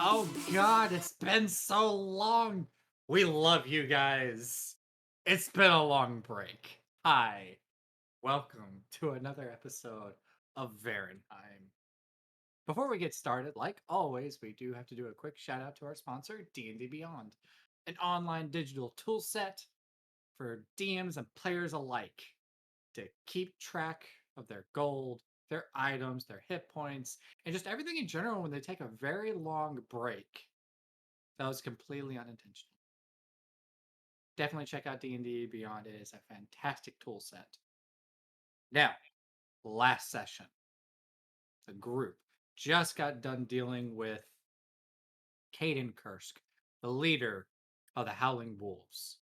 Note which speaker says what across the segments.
Speaker 1: Oh God, it's been so long. We love you guys. It's been a long break. Hi, welcome to another episode of Varinheim. Before we get started, like always, we do have to do a quick shout out to our sponsor, D&D Beyond, an online digital tool set for DMs and players alike to keep track of their gold, their items, their hit points, and just everything in general when they take a very long break. That was completely unintentional. Definitely check out D&D Beyond. It is a fantastic tool set. Now, last session, the group just got done dealing with Caden Kursk, the leader of the Howling Wolves.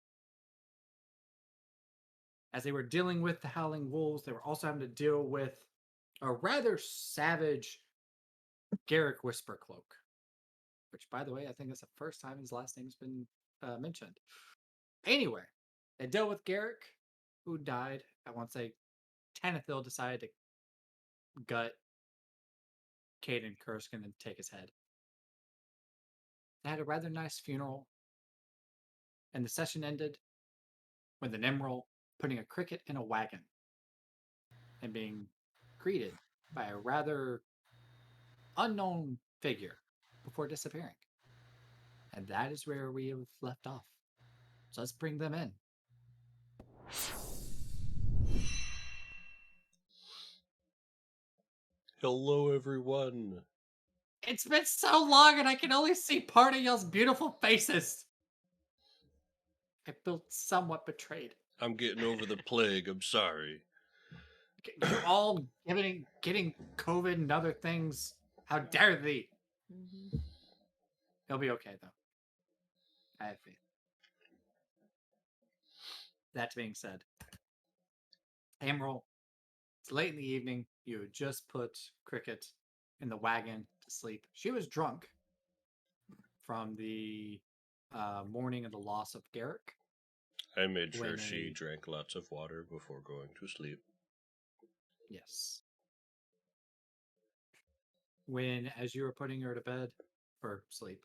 Speaker 1: As they were dealing with the Howling Wolves, they were also having to deal with a rather savage Garrick Whispercloak, which, by the way, I think is the first time his last name's been mentioned. Anyway, they dealt with Garrick, who died. I want to say Tanathil decided to gut Caden Kursk and then take his head. They had a rather nice funeral, and the session ended with an emerald putting a cricket in a wagon and being greeted by a rather unknown figure before disappearing. And that is where we have left off. So let's bring them in.
Speaker 2: Hello, everyone.
Speaker 1: It's been so long and I can only see part of y'all's beautiful faces. I feel somewhat betrayed.
Speaker 2: I'm getting over the plague. I'm sorry.
Speaker 1: You all getting COVID and other things. How dare thee? He'll be okay, though. I have faith. That being said, Emerald, it's late in the evening. You had just put Cricket in the wagon to sleep. She was drunk from the morning of the loss of Garrick.
Speaker 2: I made sure she drank lots of water before going to sleep.
Speaker 1: Yes. When, as you were putting her to bed for sleep,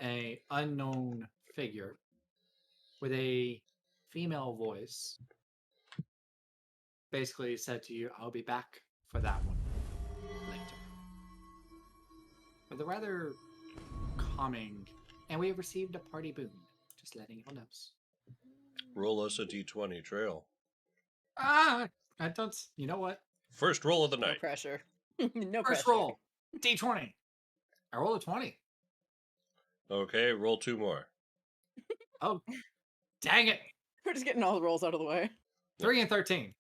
Speaker 1: a unknown figure with a female voice basically said to you, "I'll be back for that one later." With a rather calming, and we have received a party boon. Just letting you know.
Speaker 2: Roll us a d20 trail.
Speaker 1: I don't. You know what?
Speaker 2: First roll of the
Speaker 3: No
Speaker 2: night.
Speaker 3: pressure. No
Speaker 1: First
Speaker 3: pressure.
Speaker 1: roll, D20. I rolled a 20.
Speaker 2: Okay, roll 2 more.
Speaker 1: Oh, dang it!
Speaker 3: We're just getting all the rolls out of the way.
Speaker 1: 3 and 13.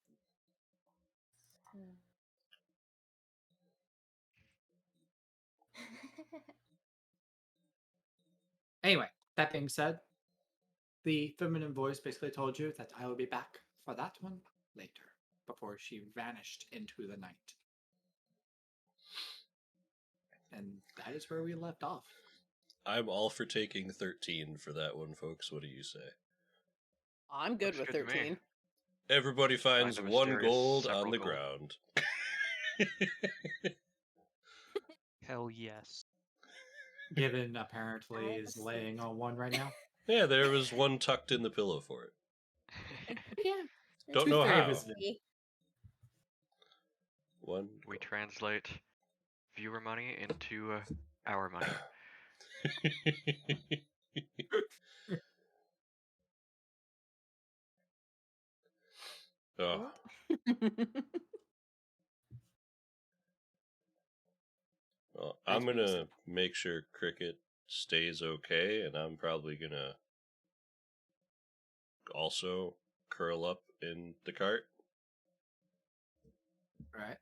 Speaker 1: Anyway, that being said, the feminine voice basically told you that I will be back for that one later, before she vanished into the night. And that is where we left off.
Speaker 2: I'm all for taking 13 for that one, folks. What do you say?
Speaker 3: I'm good
Speaker 4: Looks
Speaker 3: with
Speaker 4: good to me.
Speaker 3: 13.
Speaker 2: Everybody finds
Speaker 4: Find a
Speaker 2: 1
Speaker 4: mysterious
Speaker 2: gold on
Speaker 4: several
Speaker 2: the
Speaker 4: gold.
Speaker 2: ground.
Speaker 5: Hell yes.
Speaker 1: Given apparently is laying on one right now.
Speaker 2: Yeah, there was 1 tucked in the pillow for it.
Speaker 1: Yeah.
Speaker 2: Don't
Speaker 1: Tooth
Speaker 2: know
Speaker 1: Fairy
Speaker 2: how.
Speaker 1: visited.
Speaker 2: 1
Speaker 4: We translate viewer money into our money.
Speaker 2: Oh, well, I'm
Speaker 1: That's what you
Speaker 2: gonna make sure Cricket stays okay, and I'm probably gonna also curl up in the cart.
Speaker 1: Right.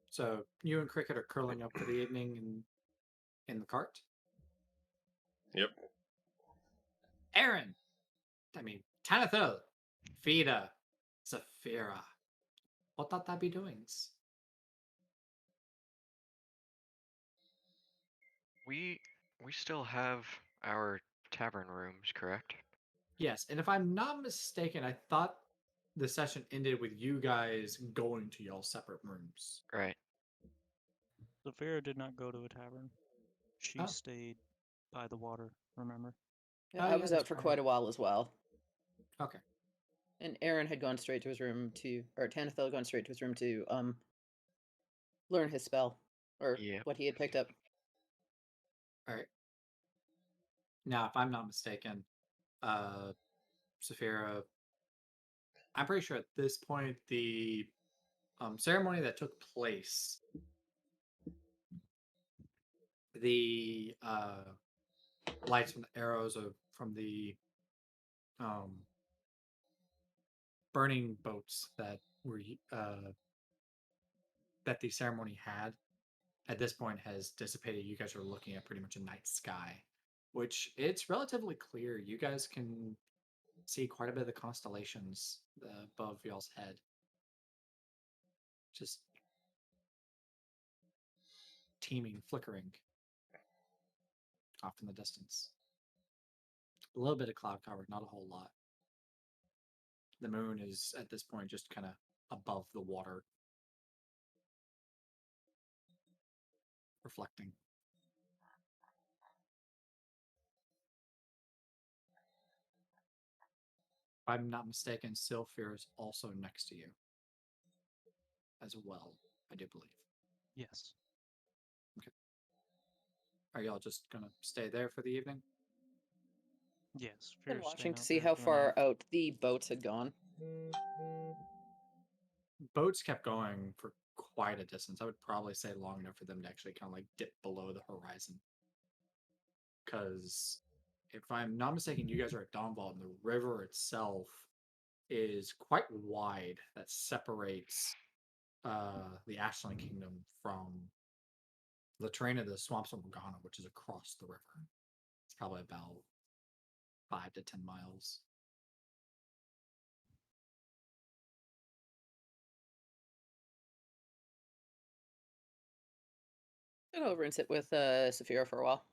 Speaker 1: So you and Cricket are curling up for the evening in the cart.
Speaker 2: Yep.
Speaker 1: Aaron, Tanathil, Fida, Zafira. What ought that be doings?
Speaker 4: We still have our tavern rooms, correct?
Speaker 1: Yes, and if I'm not mistaken, I thought the session ended with you guys going to y'all separate rooms.
Speaker 4: Right.
Speaker 5: Zafira did not go to a tavern. She
Speaker 1: Oh.
Speaker 5: stayed by the water, remember?
Speaker 3: Yeah,
Speaker 1: Oh,
Speaker 3: I
Speaker 1: yeah,
Speaker 3: was
Speaker 1: that's
Speaker 3: out for
Speaker 1: right.
Speaker 3: quite a while as well.
Speaker 1: Okay.
Speaker 3: And Aaron had gone straight to his room or Tanithil had gone straight to his room to learn his spell or
Speaker 4: Yep.
Speaker 3: what he had picked up.
Speaker 1: All right. Now, if I'm not mistaken, Saphira, I'm pretty sure at this point the ceremony that took place, the lights from the arrows from the um, burning boats that were that the ceremony had, at this point has dissipated. You guys are looking at pretty much a night sky, which it's relatively clear. You guys can see quite a bit of the constellations above y'all's head. Just teeming, flickering off in the distance. A little bit of cloud cover, not a whole lot. The moon is at this point just kind of above the water, reflecting. If I'm not mistaken, Sylphir is also next to you as well, I do believe.
Speaker 5: Yes.
Speaker 1: Are y'all just going to stay there for the evening?
Speaker 5: Yes.
Speaker 3: Been
Speaker 5: Fear's
Speaker 3: watching
Speaker 5: staying
Speaker 3: to
Speaker 5: out
Speaker 3: see
Speaker 5: there
Speaker 3: how
Speaker 5: for the
Speaker 3: far
Speaker 5: night.
Speaker 3: out the boats had gone.
Speaker 1: Boats kept going for quite a distance. I would probably say long enough for them to actually kind of like dip below the horizon. Because if I'm not mistaken, you guys are at Dawnvault, and the river itself is quite wide that separates the Ashland Kingdom from the terrain of the Swamps of Morgana, which is across the river. It's probably about 5 to 10 miles.
Speaker 3: I'll go over and sit with Saphira for a while.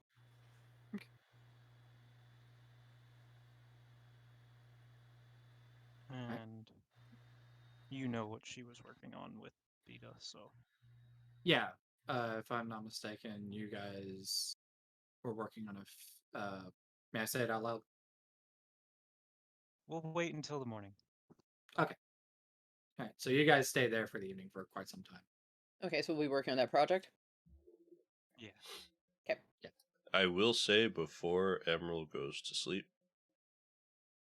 Speaker 5: And you know what she was working on with Vita, so.
Speaker 1: Yeah, if I'm not mistaken, you guys were working on may I say it out loud?
Speaker 5: We'll wait until the morning.
Speaker 1: Okay. All right, so you guys stay there for the evening for quite some time.
Speaker 3: Okay, so we'll be working on that project?
Speaker 5: Yeah.
Speaker 3: Okay.
Speaker 1: Yeah.
Speaker 2: I will say before Emerald goes to sleep,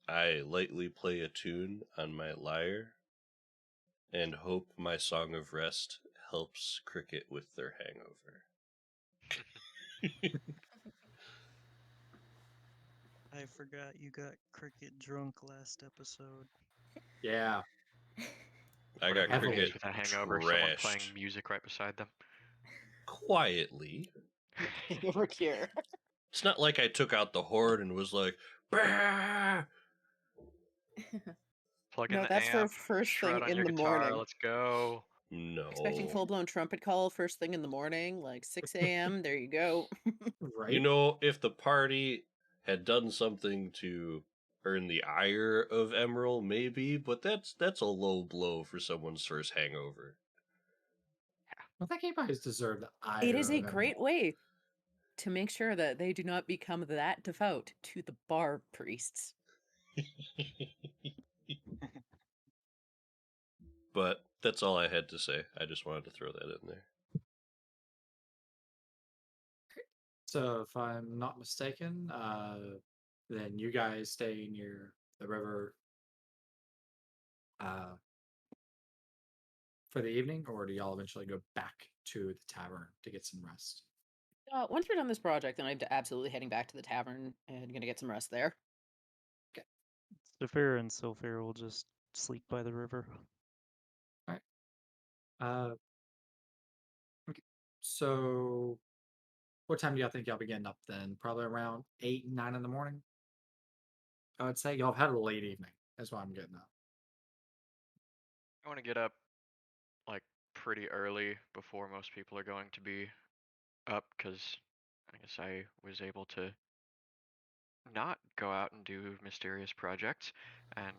Speaker 2: I lightly play a tune on my lyre and hope my song of rest helps Cricket with their hangover.
Speaker 5: I forgot you got Cricket drunk last episode.
Speaker 1: Yeah.
Speaker 2: I
Speaker 4: What are
Speaker 2: got
Speaker 1: heavily
Speaker 2: Cricket
Speaker 4: with a hangover? Someone playing
Speaker 2: trashed
Speaker 4: music right beside them.
Speaker 2: quietly.
Speaker 3: Over here.
Speaker 2: It's not like I took out the horde and was like, bah!
Speaker 4: Plug in
Speaker 3: No,
Speaker 4: the
Speaker 3: that's for
Speaker 4: amp.
Speaker 3: first
Speaker 4: Shred
Speaker 3: thing
Speaker 4: on
Speaker 3: in
Speaker 4: your
Speaker 3: the
Speaker 4: guitar.
Speaker 3: morning.
Speaker 4: Let's go.
Speaker 3: Expecting
Speaker 2: No.
Speaker 3: full-blown trumpet call first thing in the morning, like 6 a.m. There you go.
Speaker 1: Right.
Speaker 2: You know, if the party had done something to earn the ire of Emerald, maybe, but that's a low blow for someone's first hangover.
Speaker 1: I think you guys deserve the ire.
Speaker 3: It is a
Speaker 1: of
Speaker 3: great
Speaker 1: Emerald.
Speaker 3: way to make sure that they do not become that devout to the bar priests.
Speaker 2: But that's all I had to say. I just wanted to throw that in there.
Speaker 1: So if I'm not mistaken, then you guys stay near the river for the evening, or do y'all eventually go back to the tavern to get some rest?
Speaker 3: Once we're done this project, then I'm absolutely heading back to the tavern and gonna get some rest there.
Speaker 5: Zafira and Sylphir will just sleep by the river.
Speaker 1: Okay. So what time do y'all think y'all be getting up then? Probably around 8, 9 in the morning? I would say y'all have had a late evening. That's why I'm getting up.
Speaker 4: I want to get up like pretty early before most people are going to be up because I guess I was able to not go out and do mysterious projects and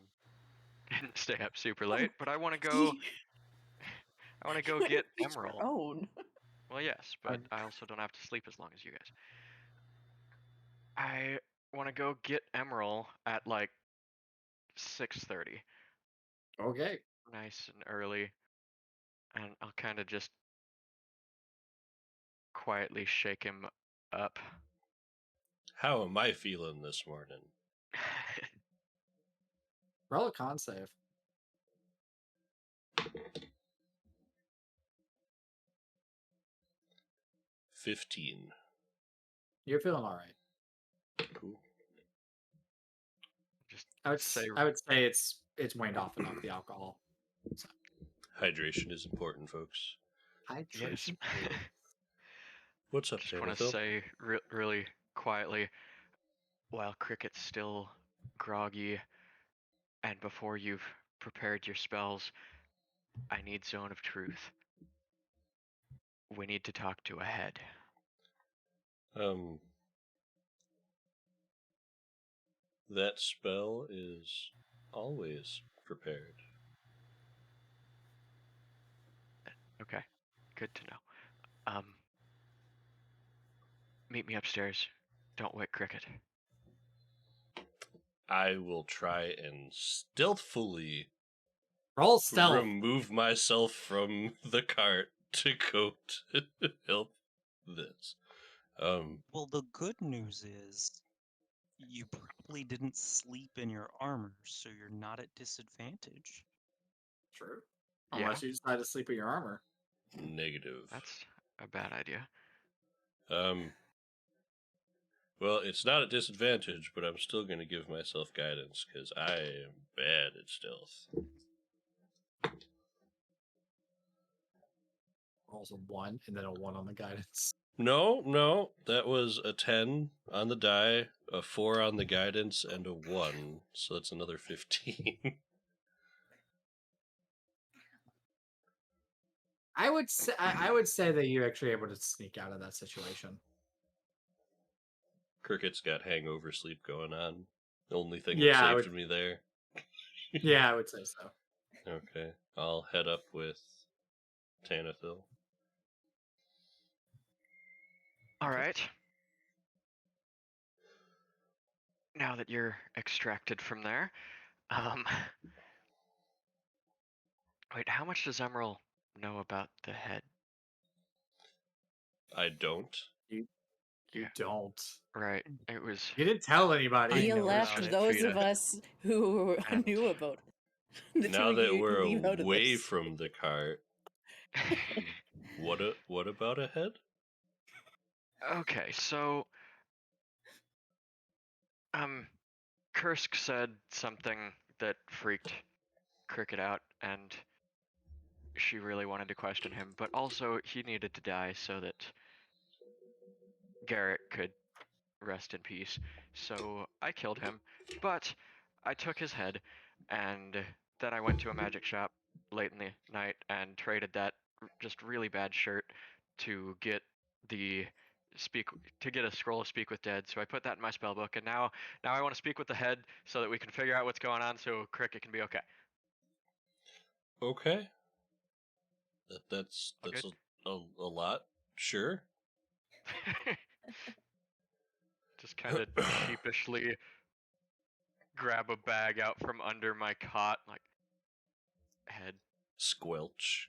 Speaker 4: and stay up super late. But I want to go. I want to go
Speaker 3: You
Speaker 4: get
Speaker 3: each their
Speaker 4: Emerald.
Speaker 3: own.
Speaker 4: Well, yes, but I also don't have to sleep as long as you guys. I want to go get Emerald at like 6:30,
Speaker 1: Okay.
Speaker 4: nice and early, and I'll kind of just quietly shake him up.
Speaker 2: How am I feeling this morning?
Speaker 1: Roll a con save.
Speaker 2: 15.
Speaker 1: You're feeling all right.
Speaker 2: Cool.
Speaker 4: Just
Speaker 1: I would
Speaker 4: say,
Speaker 1: I would say it's waned off enough the alcohol. So,
Speaker 2: Hydration is important, folks.
Speaker 4: yes.
Speaker 1: hydration.
Speaker 2: What's up,
Speaker 4: Just want to
Speaker 2: Tanithil?
Speaker 4: say really quietly, while Cricket's still groggy, and before you've prepared your spells, I need Zone of Truth. We need to talk to a head.
Speaker 2: That spell is always prepared.
Speaker 4: Okay, good to know. Meet me upstairs. Don't wake Cricket.
Speaker 2: I will try and stealthily
Speaker 1: Roll stealth.
Speaker 2: remove myself from the cart to go to help this.
Speaker 5: Well, the good news is you probably didn't sleep in your armor, so you're not at disadvantage.
Speaker 1: True.
Speaker 4: Yeah,
Speaker 1: Unless you decide to sleep in your armor.
Speaker 2: Negative.
Speaker 4: that's a bad idea.
Speaker 2: Well, it's not a disadvantage, but I'm still going to give myself guidance because I am bad at stealth.
Speaker 1: Rolls a 1 and then a 1 on the guidance.
Speaker 2: No, that was a 10 on the die, a 4 on the guidance, and a 1, so that's another 15.
Speaker 1: I would say that you're actually able to sneak out of that situation.
Speaker 2: Cricket's got hangover sleep going on. The only thing
Speaker 1: Yeah, I
Speaker 2: that saved
Speaker 1: would-
Speaker 2: me there.
Speaker 1: Yeah, I would say so.
Speaker 2: Okay, I'll head up with Tanithil.
Speaker 4: All right. Now that you're extracted from there, wait, how much does Emerald know about the head?
Speaker 2: I don't.
Speaker 1: You
Speaker 4: Yeah.
Speaker 1: don't.
Speaker 4: Right. It was.
Speaker 1: You didn't tell anybody.
Speaker 5: I
Speaker 3: He
Speaker 5: know
Speaker 3: left
Speaker 5: about it.
Speaker 3: those
Speaker 4: Fida.
Speaker 3: of us who
Speaker 4: And-
Speaker 3: knew about it. The
Speaker 2: Now
Speaker 3: two
Speaker 2: that
Speaker 3: you
Speaker 2: we're
Speaker 3: leave out of
Speaker 2: away
Speaker 3: this.
Speaker 2: from the cart, what about a head?
Speaker 4: Okay, so Kursk said something that freaked Cricket out, and she really wanted to question him, but also he needed to die so that Garrett could rest in peace. So I killed him, but I took his head, and then I went to a magic shop late in the night and traded that just really bad shirt to get the a scroll of speak with dead. So I put that in my spell book, and now I want to speak with the head so that we can figure out what's going on, so Cricket can be okay.
Speaker 2: Okay. That's
Speaker 4: All good?
Speaker 2: a lot. Sure.
Speaker 4: Just kind of sheepishly grab a bag out from under my cot, like head.
Speaker 2: Squelch.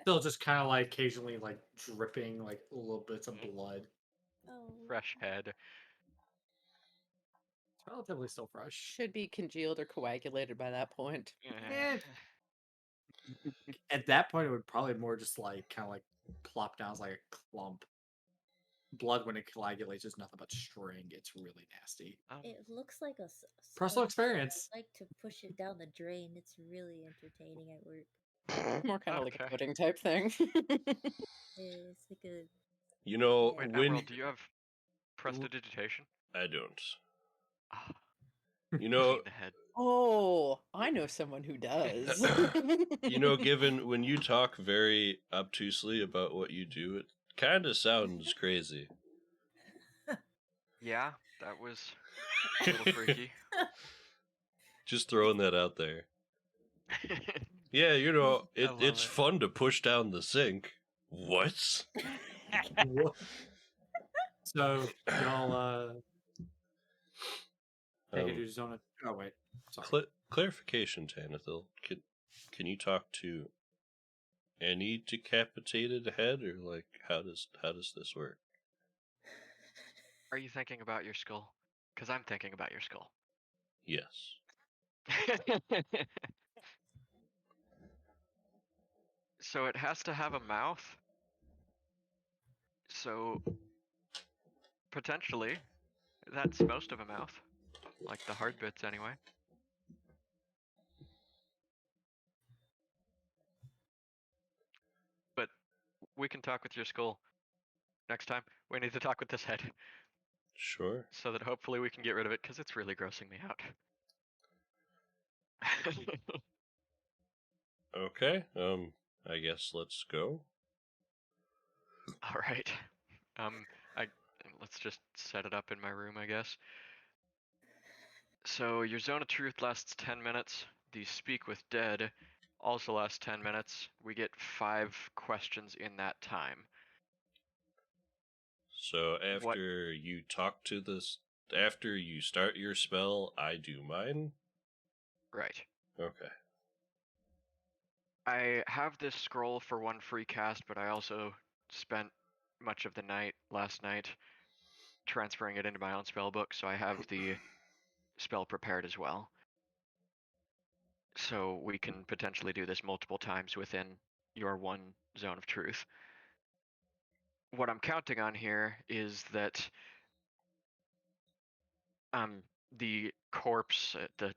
Speaker 1: Still just kind of like occasionally like dripping like little bits of blood.
Speaker 6: Oh.
Speaker 4: Fresh head.
Speaker 1: It's relatively still fresh.
Speaker 3: Should be congealed or coagulated by that point.
Speaker 1: Eh. At that point, it would probably more just like kind of like plop down as like a clump. Blood when it coagulates is nothing but string. It's really nasty.
Speaker 6: It looks like a
Speaker 1: Personal
Speaker 6: sponge.
Speaker 1: experience.
Speaker 6: I like to push it down the drain. It's really entertaining at work.
Speaker 3: More kind of like a
Speaker 4: Okay.
Speaker 3: pudding type thing.
Speaker 6: It's like a
Speaker 2: You know,
Speaker 6: Wait,
Speaker 2: when
Speaker 4: Emerald, do you have prestidigitation?
Speaker 2: I don't.
Speaker 4: Ah,
Speaker 2: You
Speaker 4: I
Speaker 2: know,
Speaker 4: need the head.
Speaker 3: Oh, I know someone who does.
Speaker 2: you know, given when you talk very obtusely about what you do, it kind of sounds crazy.
Speaker 4: Yeah, that was a little freaky.
Speaker 2: Just throwing that out there. Yeah, you know,
Speaker 5: I love
Speaker 2: it's
Speaker 5: it.
Speaker 2: fun to push down the sink. What?
Speaker 1: What? So y'all take it to zone. Oh wait, sorry.
Speaker 2: Clarification, Tanathil. Can you talk to any decapitated head, or like how does this work?
Speaker 4: Are you thinking about your skull? Because I'm thinking about your skull.
Speaker 2: Yes.
Speaker 4: So it has to have a mouth. So potentially, that's most of a mouth. Like the hard bits, anyway. But we can talk with your skull next time. We need to talk with this head.
Speaker 2: Sure.
Speaker 4: So that hopefully we can get rid of it, because it's really grossing me out.
Speaker 2: Okay. I guess let's go.
Speaker 4: All right. I let's just set it up in my room, I guess. So your zone of truth lasts 10 minutes. The speak with dead also lasts 10 minutes. We get 5 questions in that time.
Speaker 2: So after you talk to this, after you start your spell, I do mine?
Speaker 4: Right.
Speaker 2: Okay.
Speaker 4: I have this scroll for 1 free cast, but I also spent much of the night last night transferring it into my own spell book, so I have the spell prepared as well. So we can potentially do this multiple times within your 1 zone of truth. What I'm counting on here is that the corpse, the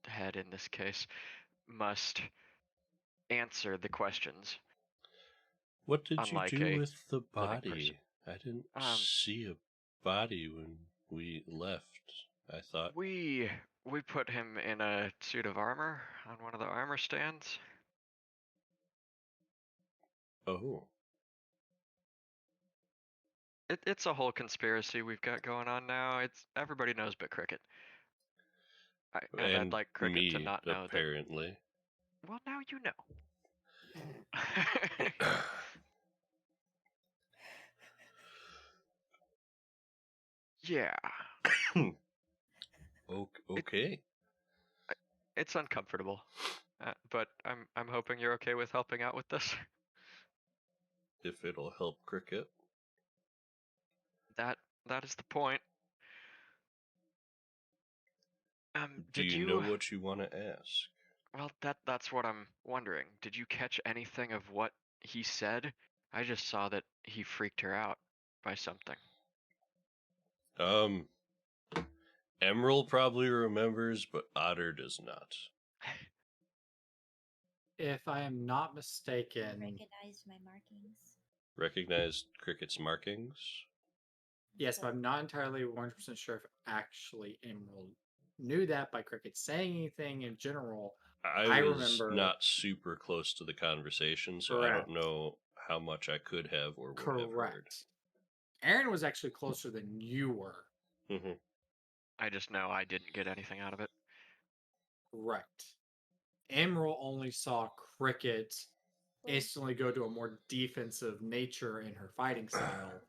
Speaker 4: head in this case, must answer the questions.
Speaker 2: What did you
Speaker 4: Unlike
Speaker 2: do
Speaker 4: a
Speaker 2: with the
Speaker 4: living person.
Speaker 2: body? I didn't see a body when we left. I thought.
Speaker 4: We put him in a suit of armor on one of the armor stands.
Speaker 2: Oh.
Speaker 4: It's a whole conspiracy we've got going on now. It's everybody knows but Cricket. And I'd like Cricket to
Speaker 2: me,
Speaker 4: not know that.
Speaker 2: apparently.
Speaker 4: Well, now you know. Yeah.
Speaker 2: Okay.
Speaker 4: It's uncomfortable, but I'm hoping you're okay with helping out with this.
Speaker 2: If it'll help Cricket.
Speaker 4: That is the point.
Speaker 2: Do you know what you want to ask?
Speaker 4: Well, that's what I'm wondering. Did you catch anything of what he said? I just saw that he freaked her out by something.
Speaker 2: Emerald probably remembers, but Otter does not.
Speaker 1: If I am not
Speaker 6: I
Speaker 1: mistaken,
Speaker 6: recognized my markings.
Speaker 2: Recognized Cricket's markings?
Speaker 1: yes, but I'm not entirely 100% sure if actually Emerald knew that by Cricket saying anything in general.
Speaker 2: I was
Speaker 1: remember
Speaker 2: not super close to the conversation, so I don't know how much I could have or would have heard.
Speaker 1: Correct. Aaron was actually closer than you were.
Speaker 2: Mm-hmm.
Speaker 4: I just know I didn't get anything out of it.
Speaker 1: Correct. Emerald only saw Cricket instantly go to a more defensive nature in her fighting style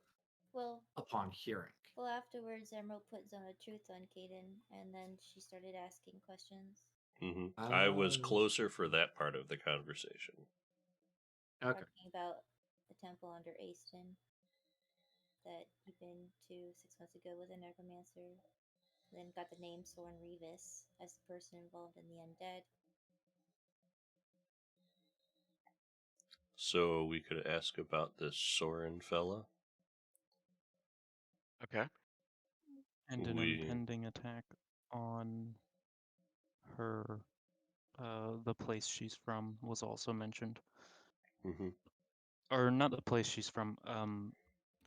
Speaker 1: upon hearing.
Speaker 6: Well, afterwards, Emerald put Zone of Truth on Kaden, and then she started asking questions.
Speaker 2: Mm-hmm. I was closer for that part of the conversation.
Speaker 1: Okay.
Speaker 6: Talking about the temple under Aston that he'd been to 6 months ago with a necromancer. Then got the name Soren Revis as the person involved in the undead.
Speaker 2: So we could ask about this Soren fella.
Speaker 4: Okay.
Speaker 5: And an impending attack on her, the place she's from was also mentioned.
Speaker 2: Mm-hmm.
Speaker 5: Or not the place she's from, an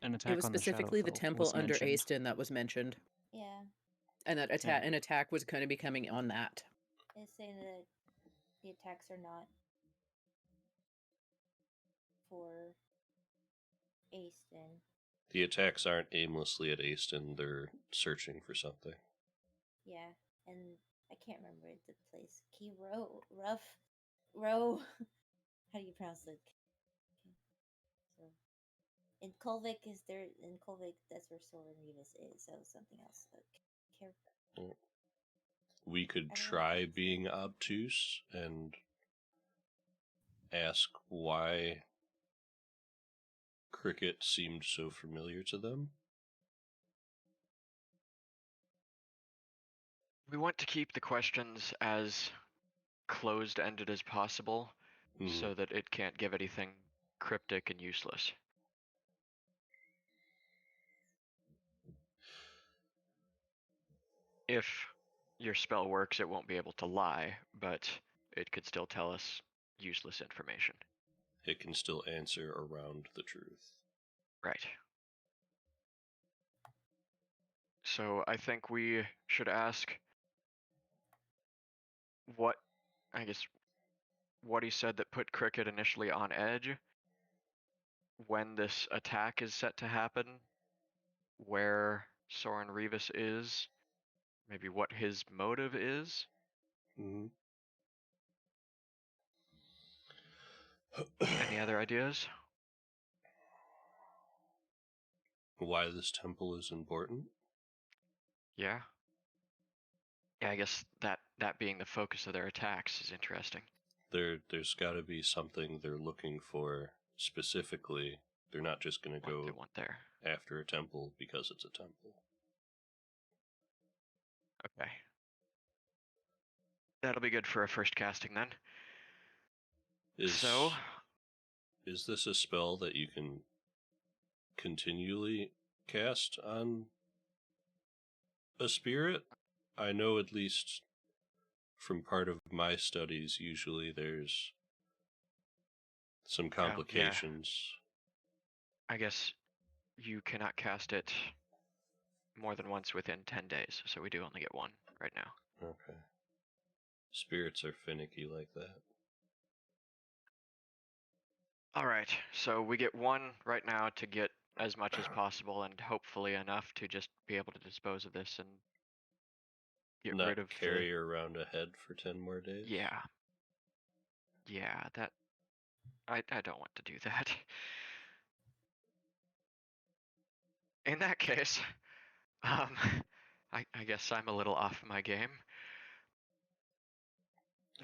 Speaker 5: attack
Speaker 3: It was
Speaker 5: on the
Speaker 3: specifically the
Speaker 5: Shadowfell
Speaker 3: temple
Speaker 5: was
Speaker 3: under
Speaker 5: mentioned.
Speaker 3: Aston that was mentioned.
Speaker 6: Yeah.
Speaker 3: And that an attack was going to be coming on that.
Speaker 6: It's saying that the attacks are not for Aston.
Speaker 2: The attacks aren't aimlessly at Aston, they're searching for something.
Speaker 6: Yeah, and I can't remember the place. Key Rough. Row. How do you pronounce it? Okay. So in Kolvik that's where Soren Revis is. So something else. Care.
Speaker 2: We could
Speaker 6: I don't know
Speaker 2: try
Speaker 6: if it's
Speaker 2: being obtuse and ask why Cricket seemed so familiar to them.
Speaker 4: We want to keep the questions as closed-ended as possible, so that it can't give anything cryptic and useless. If your spell works, it won't be able to lie, but it could still tell us useless information.
Speaker 2: It can still answer around the truth.
Speaker 4: Right. So I think we should ask what he said that put Cricket initially on edge, when this attack is set to happen, where Soren Revis is, maybe what his motive is. Any other ideas?
Speaker 2: Why this temple is important?
Speaker 4: Yeah. Yeah, I guess that being the focus of their attacks is interesting.
Speaker 2: There's got to be something they're looking for specifically. They're not just going to
Speaker 4: What
Speaker 2: go
Speaker 4: they want there.
Speaker 2: after a temple because it's a temple.
Speaker 4: Okay. That'll be good for a first casting then.
Speaker 2: Is this a spell that you can continually cast on a spirit? I know, at least from part of my studies, usually there's some complications.
Speaker 4: I guess you cannot cast it more than once within 10 days, so we do only get one right now.
Speaker 2: Okay. Spirits are finicky like that.
Speaker 4: Alright, so we get one right now to get as much as possible and hopefully enough to just be able to dispose of this and get
Speaker 2: Not
Speaker 4: rid of
Speaker 2: carry her around a head for 10 more days?
Speaker 4: Yeah. Yeah, that... I don't want to do that. In that case, I guess I'm a little off my game.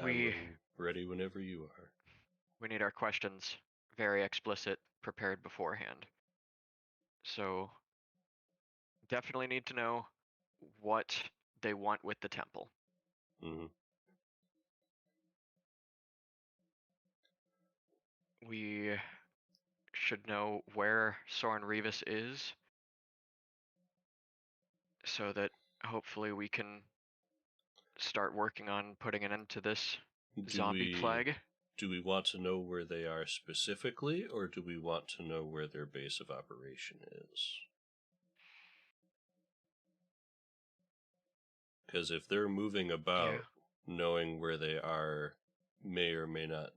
Speaker 2: I'm ready whenever you are.
Speaker 4: We need our questions very explicit, prepared beforehand. So, definitely need to know what they want with the temple. We should know where Soren Revis is, so that hopefully we can start working on putting an end to this zombie plague.
Speaker 2: Do we want to know where they are specifically, or do we want to know where their base of operation is? Because if they're moving about, knowing where they are may or may not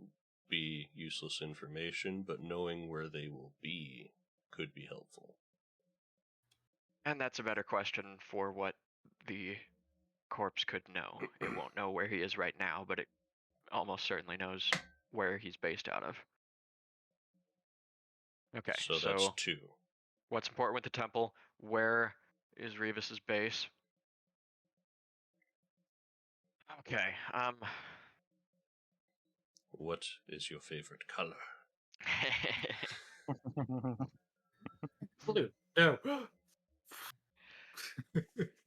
Speaker 2: be useless information, but knowing where they will be could be helpful.
Speaker 4: And that's a better question for what the corpse could know. It won't know where he is right now, but it almost certainly knows where he's based out of. Okay,
Speaker 2: so that's 2.
Speaker 4: What's important with the temple? Where is Revis's base? Okay,
Speaker 2: What is your favorite color?
Speaker 1: Blue. No.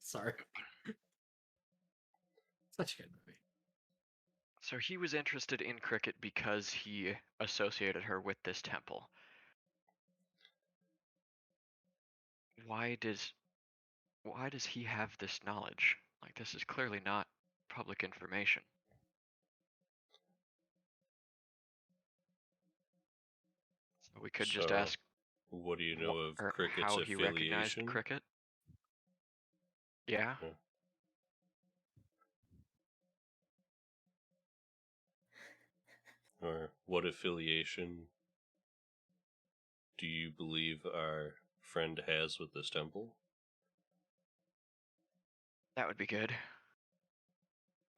Speaker 1: Sorry. Such a good movie.
Speaker 4: So he was interested in Cricket because he associated her with this temple. Why does he have this knowledge? Like, this is clearly not public information. So we could just ask,
Speaker 2: what do you know of Cricket's
Speaker 4: how
Speaker 2: affiliation?
Speaker 4: He recognized Cricket? Yeah.
Speaker 2: Or what affiliation do you believe our friend has with this temple?
Speaker 4: That would be good.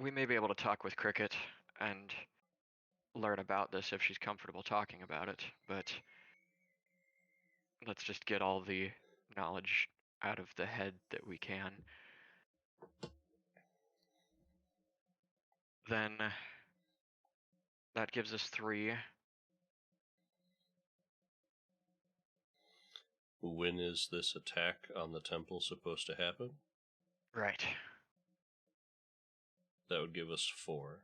Speaker 4: We may be able to talk with Cricket and learn about this if she's comfortable talking about it, but let's just get all the knowledge out of the head that we can. Then that gives us 3.
Speaker 2: When is this attack on the temple supposed to happen?
Speaker 4: Right.
Speaker 2: That would give us 4.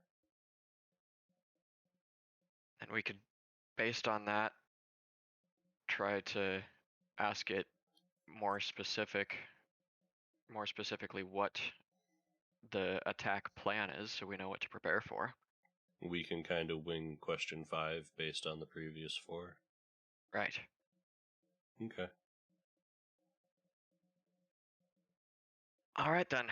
Speaker 4: And we could, based on that, try to ask it more specifically what the attack plan is so we know what to prepare for.
Speaker 2: We can kind of wing question 5 based on the previous 4.
Speaker 4: Right.
Speaker 2: Okay.
Speaker 4: All right then.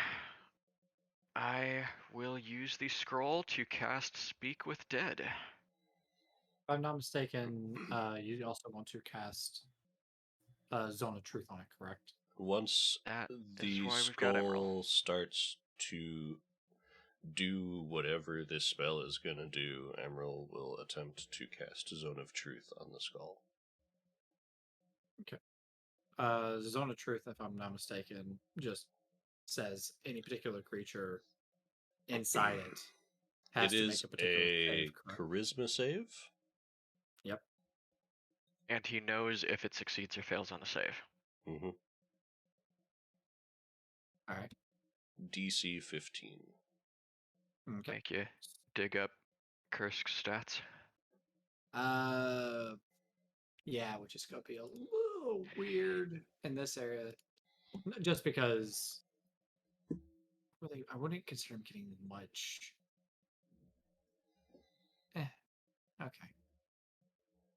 Speaker 4: I will use the scroll to cast Speak with Dead.
Speaker 1: If I'm not mistaken, you also want to cast Zone of Truth on it, correct?
Speaker 2: Once
Speaker 4: That is
Speaker 2: the
Speaker 4: why we've got Emerald.
Speaker 2: skull starts to do whatever this spell is going to do, Emerald will attempt to cast Zone of Truth on the skull.
Speaker 1: Zone of Truth, if I'm not mistaken, just says any particular creature inside it has
Speaker 2: It
Speaker 1: to
Speaker 2: is
Speaker 1: make a particular save, correct?
Speaker 2: charisma save.
Speaker 1: Yep.
Speaker 4: And he knows if it succeeds or fails on the save.
Speaker 2: Mm-hmm.
Speaker 1: All right.
Speaker 2: DC 15.
Speaker 1: Okay.
Speaker 4: Make you dig up Kursk's stats.
Speaker 1: Yeah, which is gonna be a little weird in this area, just because I wouldn't consider him getting much. Okay.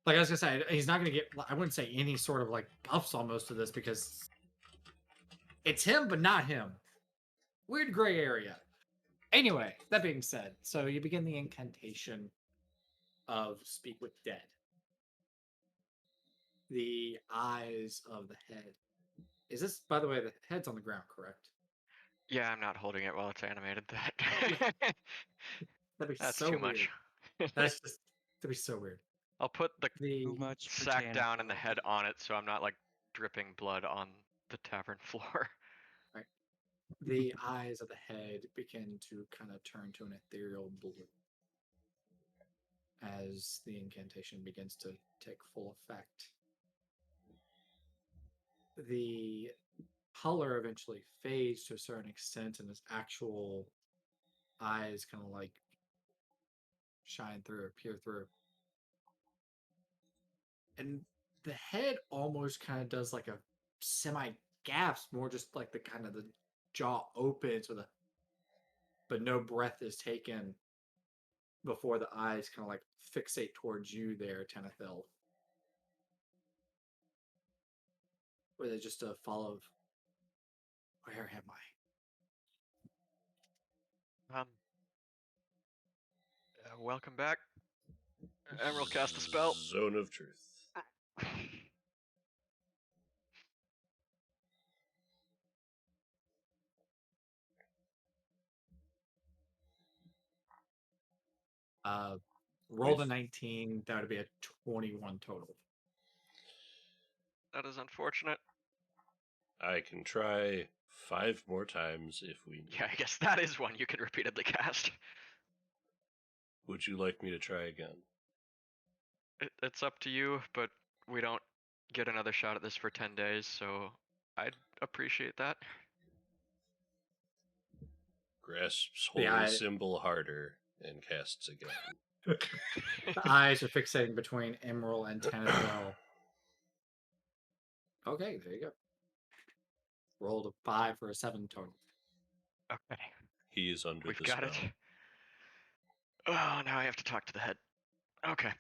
Speaker 1: Like I was gonna say, he's not gonna get. I wouldn't say any sort of like buffs on most of this because it's him, but not him. Weird gray area. Anyway, that being said, so you begin the incantation of Speak with Dead. The eyes of the head. Is this, by the way, the head's on the ground, correct?
Speaker 4: Yeah, I'm not holding it while it's animated.
Speaker 1: That'd be
Speaker 4: That's
Speaker 1: so
Speaker 4: too
Speaker 1: weird.
Speaker 4: much.
Speaker 1: That'd be so weird.
Speaker 4: I'll put the
Speaker 5: Too much for
Speaker 4: sack down and the
Speaker 5: Tannehill.
Speaker 4: head on it so I'm not like dripping blood on the tavern floor.
Speaker 1: The eyes of the head begin to kind of turn to an ethereal blue as the incantation begins to take full effect. The color eventually fades to a certain extent, and his actual eyes kind of like shine through or peer through. And the head almost kind of does like a semi gasp, more just like the kind of the jaw opens with a, but no breath is taken before the eyes kind of like fixate towards you there, Tenethil. Where they just follow. Where am I?
Speaker 4: Welcome back. Emerald cast a spell.
Speaker 2: Zone of Truth.
Speaker 1: Rolled a 19. That would be a 21 total.
Speaker 4: That is unfortunate.
Speaker 2: I can try 5 more times if we need.
Speaker 4: Yeah, I guess that is one you can repeatedly cast.
Speaker 2: Would you like me to try again?
Speaker 4: It's up to you, but we don't get another shot at this for 10 days, so I'd appreciate that.
Speaker 2: Grasps
Speaker 1: The
Speaker 2: holy
Speaker 1: eye-
Speaker 2: symbol harder and casts again.
Speaker 1: The eyes are fixating between Emerald and Tenethil. Okay, there you go. Rolled a 5 for a 7 total.
Speaker 4: Okay.
Speaker 2: He is under
Speaker 4: We've
Speaker 2: the
Speaker 4: got
Speaker 2: spell.
Speaker 4: it. Oh, now I have to talk to the head. Okay.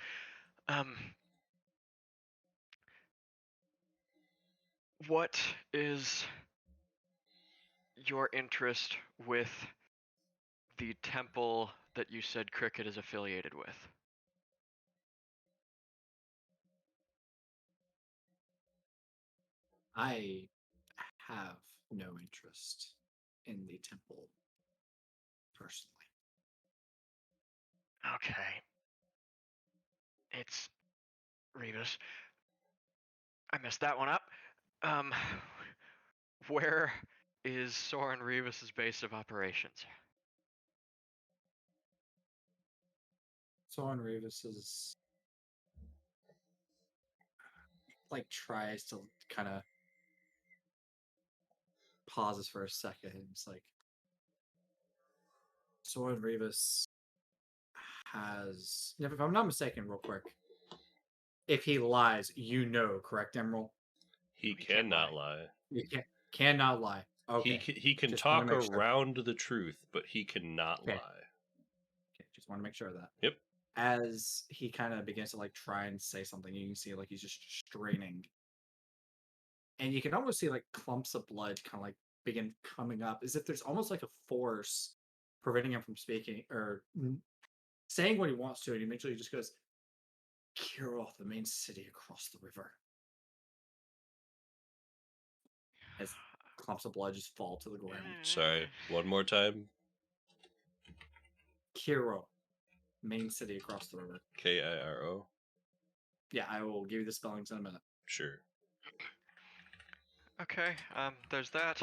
Speaker 4: What is your interest with the temple that you said Cricket is affiliated with?
Speaker 1: I have no interest in the temple personally.
Speaker 4: Okay. It's Revis. I messed that one up. Where is Soren Revis's base of operations?
Speaker 1: Soren Revis is tries to kind of pauses for a second. It's like Soren Revis has, if I'm not mistaken, real quick, if he lies, correct, Emerald?
Speaker 2: He
Speaker 4: can't
Speaker 2: cannot lie.
Speaker 1: You cannot lie. Okay.
Speaker 2: He can
Speaker 1: Just wanna
Speaker 2: talk
Speaker 1: make sure.
Speaker 2: around the truth, but he cannot
Speaker 1: Okay.
Speaker 2: lie.
Speaker 1: Okay, just want to make sure of that.
Speaker 2: Yep.
Speaker 1: As he kind of begins to try and say something, you can see he's just straining, and you can almost see clumps of blood kind of begin coming up, as if there's almost a force preventing him from speaking or saying what he wants to, and eventually he just goes, "Kirov, the main city across the river." As clumps of blood just fall to the ground.
Speaker 2: Sorry, one more time.
Speaker 1: Kirov, main city across the river.
Speaker 2: Kiro.
Speaker 1: Yeah, I will give you the spellings in a minute.
Speaker 2: Sure.
Speaker 4: Okay, there's that.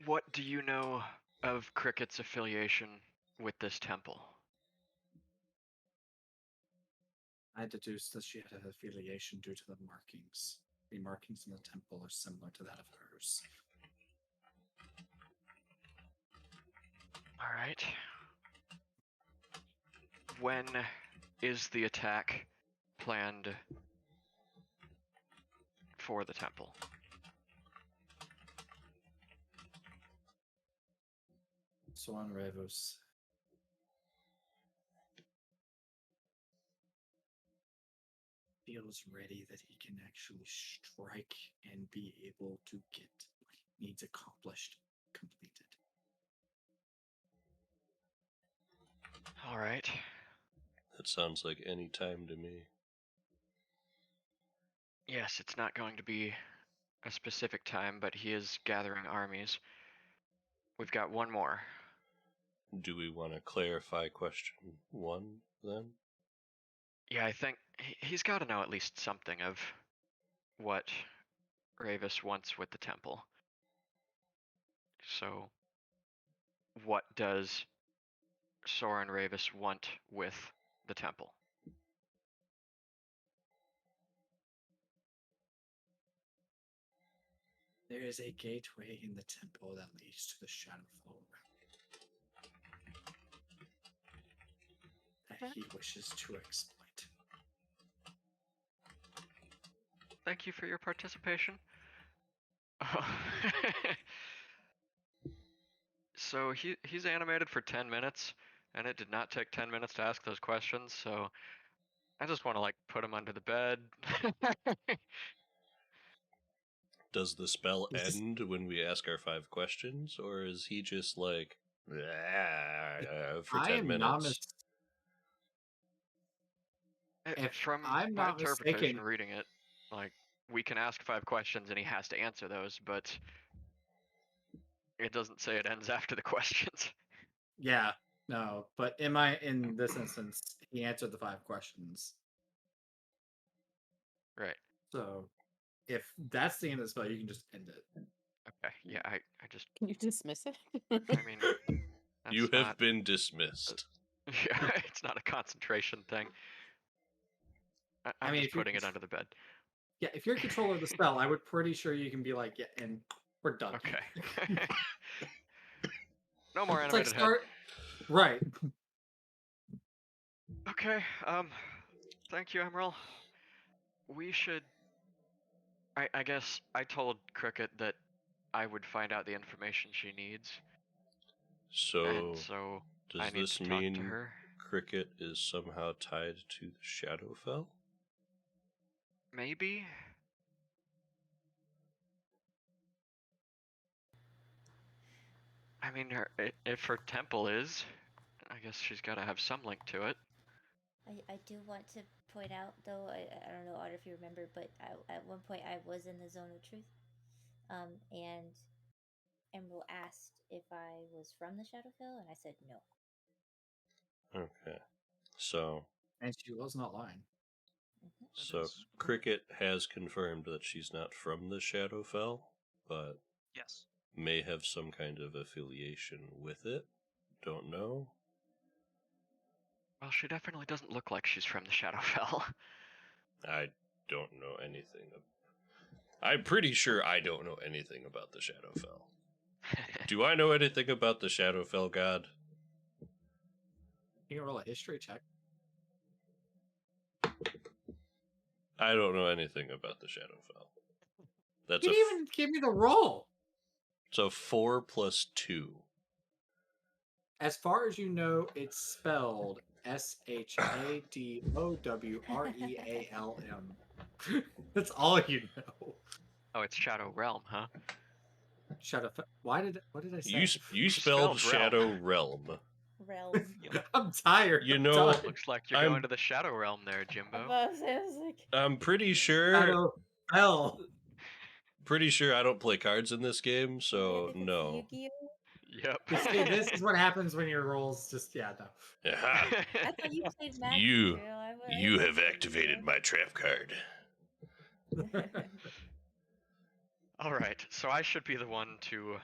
Speaker 4: What do you know of Cricket's affiliation with this temple?
Speaker 1: I deduced that she had an affiliation due to the markings. The markings in the temple are similar to that of hers.
Speaker 4: All right. When is the attack planned for the temple?
Speaker 1: Soren Revos feels ready that he can actually strike and be able to get what he needs accomplished, completed.
Speaker 4: All right.
Speaker 2: That sounds like any time to me.
Speaker 4: Yes, it's not going to be a specific time, but he is gathering armies. We've got one more.
Speaker 2: Do we want to clarify question 1 then?
Speaker 4: Yeah, I think he's got to know at least something of what Ravis wants with the temple. So, what does Soren Ravis want with the temple?
Speaker 1: There is a gateway in the temple that leads to the Shadowfall that he wishes to exploit.
Speaker 4: Thank you for your participation. So he's animated for 10 minutes, and it did not take 10 minutes to ask those questions, so I just want to put him under the bed.
Speaker 2: Does the spell end when we ask our 5 questions, or is he just for 10 minutes?
Speaker 4: From
Speaker 1: I'm
Speaker 4: my
Speaker 1: not
Speaker 4: interpretation
Speaker 1: mistaken,
Speaker 4: reading it, we can ask 5 questions and he has to answer those, but it doesn't say it ends after the questions.
Speaker 1: yeah, no, but in this instance, he answered the 5 questions.
Speaker 4: Right.
Speaker 1: So, if that's the end of the spell, you can just end it.
Speaker 4: Okay, yeah, I just...
Speaker 3: Can you dismiss it?
Speaker 4: I mean...
Speaker 2: You have been dismissed.
Speaker 4: Yeah, it's not a concentration thing. I'm just putting it under the bed.
Speaker 1: Yeah, if you're in control of the spell, I would pretty sure you can be yeah, and we're done.
Speaker 4: Okay. No more
Speaker 1: It's
Speaker 4: animated head.
Speaker 1: Right.
Speaker 4: Okay, thank you, Emerald. We should... I guess I told Cricket that I would find out the information she needs.
Speaker 2: So,
Speaker 4: I
Speaker 2: does
Speaker 4: need
Speaker 2: this
Speaker 4: to talk
Speaker 2: mean
Speaker 4: to her.
Speaker 2: Cricket is somehow tied to the Shadowfell?
Speaker 4: Maybe? I mean, if her temple is, I guess she's got to have some link to it.
Speaker 6: I do want to point out, though, I don't know, Otter, if you remember, but at one point I was in the zone of truth. And Emerald asked if I was from the Shadowfell, and I said no.
Speaker 2: Okay. So,
Speaker 1: And she was not lying.
Speaker 6: Mhm.
Speaker 2: so
Speaker 5: is correct.
Speaker 2: Cricket has confirmed that she's not from the Shadowfell, but
Speaker 5: Yes.
Speaker 2: may have some kind of affiliation with it. Don't know.
Speaker 4: Well, she definitely doesn't look like she's from the Shadowfell.
Speaker 2: I don't know anything. I'm pretty sure I don't know anything about the Shadowfell. Do I know anything about the Shadowfell god?
Speaker 1: You can roll a history check.
Speaker 2: I don't know anything about the Shadowfell. That's
Speaker 1: You
Speaker 2: a
Speaker 1: didn't even give me the roll.
Speaker 2: so 4 plus 2.
Speaker 1: As far as you know, it's spelled Shadowwrelm. That's all you know.
Speaker 4: Oh, it's Shadow Realm, huh?
Speaker 1: Shadow. What did I say?
Speaker 2: You
Speaker 4: spelled
Speaker 2: spelled
Speaker 4: realm.
Speaker 2: Shadow Realm.
Speaker 6: Realm.
Speaker 1: I'm tired.
Speaker 2: You
Speaker 1: I'm
Speaker 2: know,
Speaker 1: done.
Speaker 4: Looks like you're
Speaker 2: I'm-
Speaker 4: going to the Shadow Realm there, Jimbo.
Speaker 6: I was like,
Speaker 2: I'm pretty sure
Speaker 1: Shadow Fell.
Speaker 2: I don't play cards in this game, so
Speaker 6: if it's
Speaker 2: no.
Speaker 6: Yu-Gi-Oh.
Speaker 4: Yep.
Speaker 1: You see, this is what happens when your rolls just no.
Speaker 2: Aha.
Speaker 6: I thought you played Magic.
Speaker 2: You-
Speaker 6: Drill. I
Speaker 2: You
Speaker 6: love
Speaker 2: have
Speaker 6: Yu-Gi-Oh.
Speaker 2: activated my trap card.
Speaker 4: All right, so I should be the one to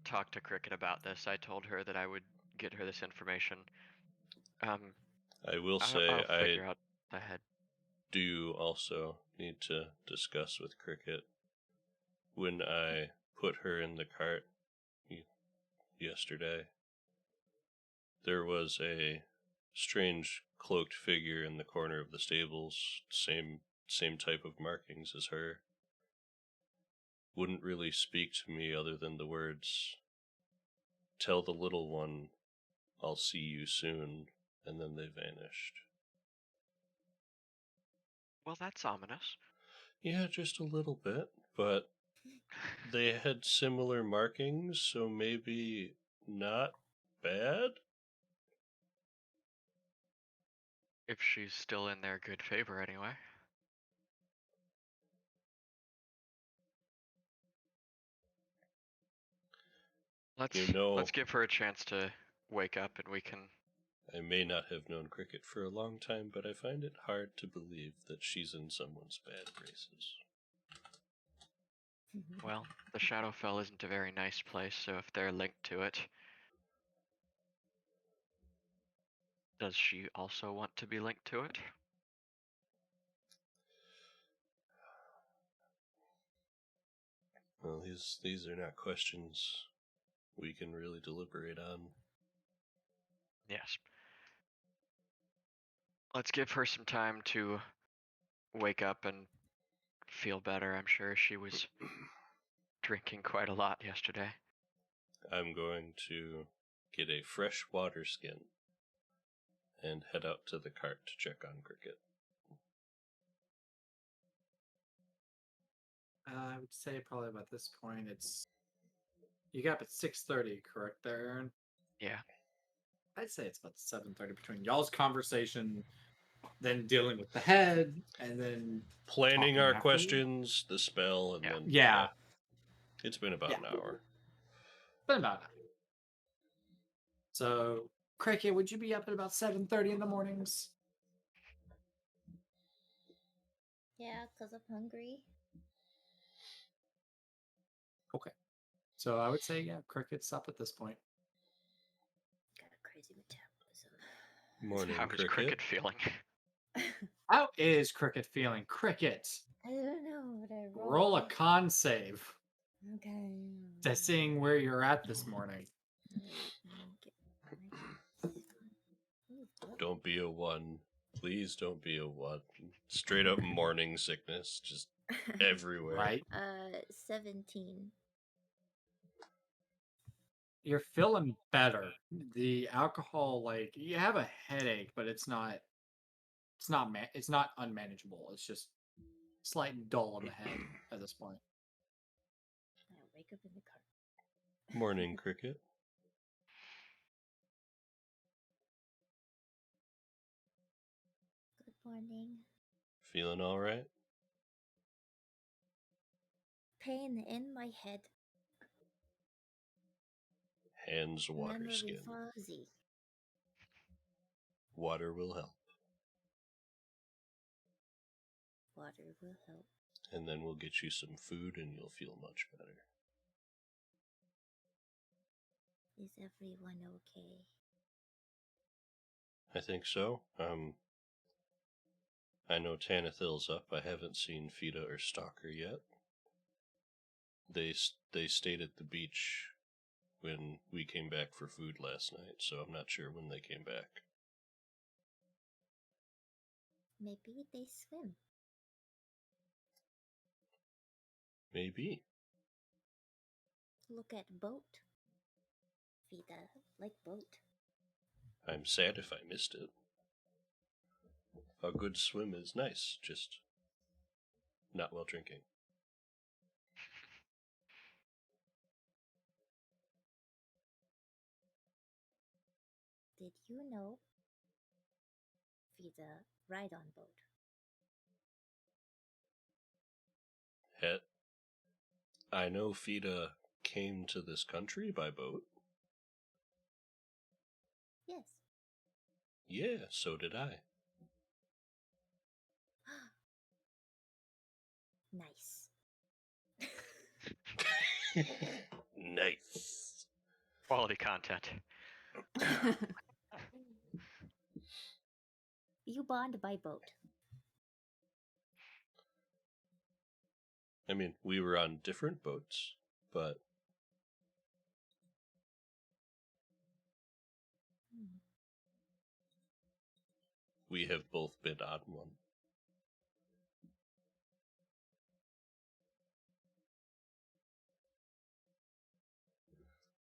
Speaker 4: talk to Cricket about this. I told her that I would get her this information.
Speaker 2: I will say
Speaker 4: I'll
Speaker 2: I
Speaker 4: figure out ahead.
Speaker 2: do also need to discuss with Cricket when I put her in the cart yesterday. There was a strange cloaked figure in the corner of the stables, same type of markings as her. Wouldn't really speak to me other than the words, "Tell the little one, I'll see you soon," and then they vanished.
Speaker 4: Well, that's ominous.
Speaker 2: Yeah, just a little bit, but they had similar markings, so maybe not bad?
Speaker 4: If she's still in their good favor, anyway. Let's give her a chance to wake up, and we can.
Speaker 2: I may not have known Cricket for a long time, but I find it hard to believe that she's in someone's bad graces.
Speaker 4: Well, the Shadowfell isn't a very nice place, so if they're linked to it, does she also want to be linked to it?
Speaker 2: Well, these are not questions we can really deliberate on.
Speaker 4: Yes. Let's give her some time to wake up and feel better. I'm sure she was drinking quite a lot yesterday.
Speaker 2: I'm going to get a fresh water skin and head out to the cart to check on Cricket.
Speaker 1: I would say probably about this point you got up at 6:30, correct there, Aaron?
Speaker 4: Yeah.
Speaker 1: I'd say it's about 7:30 between y'all's conversation, then dealing with the head, and then
Speaker 2: Planning
Speaker 1: talking
Speaker 2: our
Speaker 1: afterward.
Speaker 2: questions, the spell, and then
Speaker 1: Yeah.
Speaker 2: it's been about an hour.
Speaker 1: Been about that. So, Cricket, would you be up at about 7:30 in the mornings?
Speaker 6: Yeah, because I'm hungry.
Speaker 1: Okay. So I would say, yeah, Cricket's up at this point.
Speaker 6: Got a crazy metabolism.
Speaker 2: Morning,
Speaker 4: How is Cricket feeling?
Speaker 1: How is Cricket feeling? Cricket,
Speaker 6: I don't know, but I
Speaker 1: roll a con save
Speaker 6: Okay.
Speaker 1: to seeing where you're at this morning.
Speaker 2: Don't be a 1. Please don't be a 1. Straight up morning sickness, just everywhere.
Speaker 1: Right?
Speaker 6: 17.
Speaker 1: You're feeling better. The alcohol, like, you have a headache, but it's not unmanageable. It's just slight dull in the head at this point.
Speaker 6: I wake up in the car.
Speaker 2: Morning, Cricket.
Speaker 6: Good morning.
Speaker 2: Feeling all right?
Speaker 6: Pain in my head.
Speaker 2: Hands, water,
Speaker 6: Memory
Speaker 2: skin.
Speaker 6: fuzzy.
Speaker 2: Water will help.
Speaker 6: Water will help.
Speaker 2: And then we'll get you some food and you'll feel much better.
Speaker 6: Is everyone okay?
Speaker 2: I think so. I know Tanathil's up. I haven't seen Fida or Stalker yet. They stayed at the beach when we came back for food last night, so I'm not sure when they came back.
Speaker 6: Maybe they swim.
Speaker 2: Maybe.
Speaker 6: Look at boat. Vida, like boat.
Speaker 2: I'm sad if I missed it. A good swim is nice, just not while drinking.
Speaker 6: Did you know Vida ride on boat?
Speaker 2: Het. I know Fida came to this country by boat.
Speaker 6: Yes.
Speaker 2: Yeah, so did I.
Speaker 6: Nice.
Speaker 2: Nice.
Speaker 4: Quality content.
Speaker 6: You bond by boat.
Speaker 2: I mean, we were on different boats, but we have both been on one.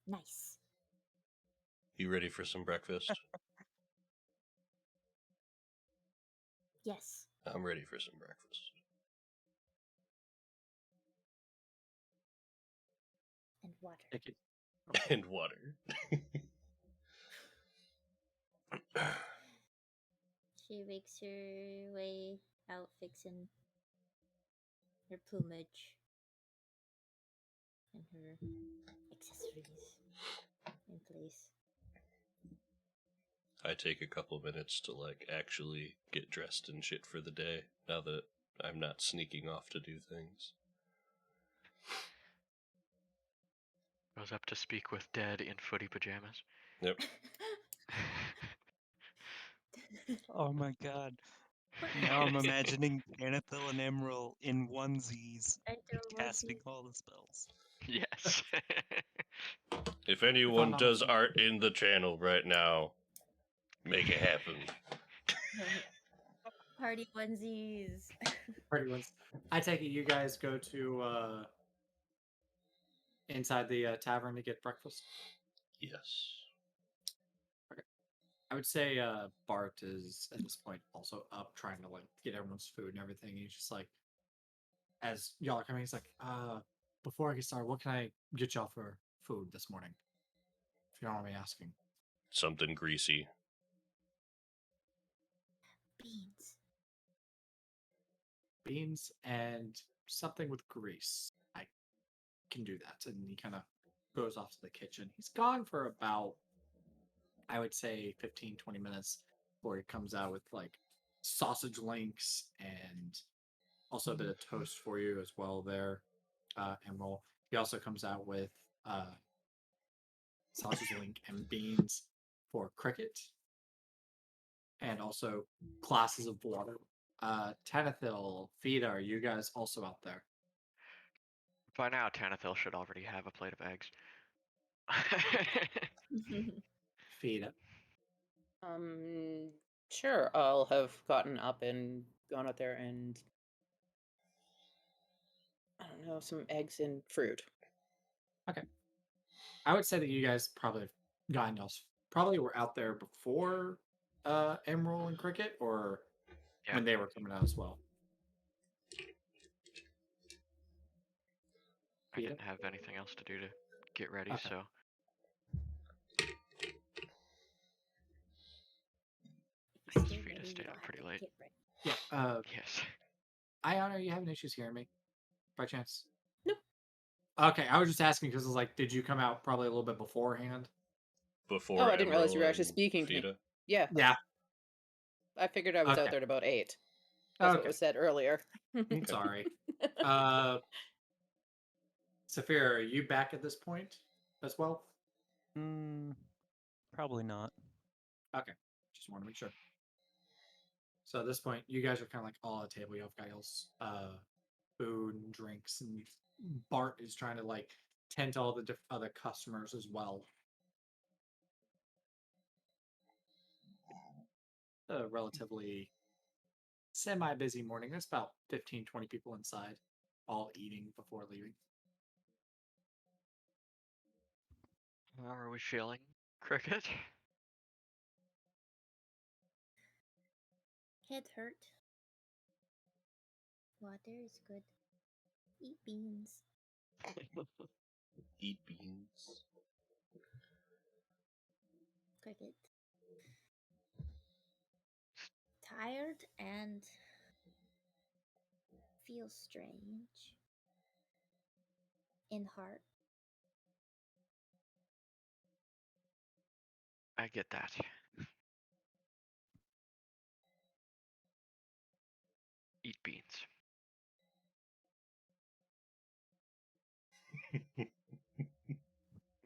Speaker 6: Nice.
Speaker 2: You ready for some breakfast?
Speaker 6: Yes.
Speaker 2: I'm ready for some breakfast.
Speaker 6: And water.
Speaker 1: Take it.
Speaker 2: And water.
Speaker 6: She makes her way out fixing her plumage and her accessories in place.
Speaker 2: I take a couple minutes to actually get dressed and shit for the day now that I'm not sneaking off to do things.
Speaker 4: Goes up to speak with Dead in footy pajamas.
Speaker 2: Yep.
Speaker 5: Oh my god. Now I'm imagining Panathil and Emerald in onesies casting all the spells.
Speaker 4: Yes.
Speaker 2: If anyone does art in the channel right now, make it happen.
Speaker 6: Party onesies.
Speaker 1: Party ones. I take it you guys go to inside the tavern to get breakfast.
Speaker 2: Yes.
Speaker 1: I would say Bart is at this point also up trying to get everyone's food and everything. He's just like, as y'all are coming, he's like, before I get started, what can I get y'all for food this morning? If you don't mind me asking.
Speaker 2: Something greasy.
Speaker 6: Beans.
Speaker 1: Beans and something with grease. I can do that. And he kind of goes off to the kitchen. He's gone for about, I would say, 15, 20 minutes before he comes out with sausage links and also a bit of toast for you as well there, Emerald. He also comes out with sausage link and beans for Cricket, and also glasses of water. Tanathil, Fida, are you guys also out there?
Speaker 4: By now, Tanathil should already have a plate of eggs.
Speaker 1: Fida.
Speaker 3: Sure. I'll have gotten up and gone out there and I don't know, some eggs and fruit.
Speaker 1: Okay. I would say that you guys probably have gotten else. Probably were out there before Emerald and Cricket, or
Speaker 4: Yeah.
Speaker 1: when they were coming out as well.
Speaker 4: I didn't have anything else to do to get ready,
Speaker 1: Okay.
Speaker 4: so. Because Frida stayed up pretty late.
Speaker 1: Yeah.
Speaker 4: Yes.
Speaker 1: Ion, are you having issues hearing me? By chance?
Speaker 3: Nope.
Speaker 1: Okay, I was just asking because I was like, did you come out probably a little bit beforehand?
Speaker 2: before
Speaker 3: Oh, I didn't realize you were
Speaker 2: Emerald
Speaker 3: actually
Speaker 2: and
Speaker 3: speaking to me.
Speaker 2: Fida?
Speaker 3: Yeah,
Speaker 1: Yeah.
Speaker 3: I figured I was out
Speaker 1: Okay.
Speaker 3: there at about 8. That's what
Speaker 1: Okay.
Speaker 3: was said earlier.
Speaker 2: Okay.
Speaker 1: Sorry. Saphira, are you back at this point as well?
Speaker 5: Probably not.
Speaker 1: Okay. Just want to make sure. So at this point, you guys are kind of like all at the table. You have guys, food and drinks, and Bart is trying to like tend to all the other customers as well. A relatively semi-busy morning. There's about 15, 20 people inside, all eating before leaving.
Speaker 4: How are we feeling, Cricket?
Speaker 6: Head hurt. Water is good. Eat beans.
Speaker 2: Eat beans.
Speaker 6: Cricket. Tired and feel strange in heart.
Speaker 4: I get that. Eat beans.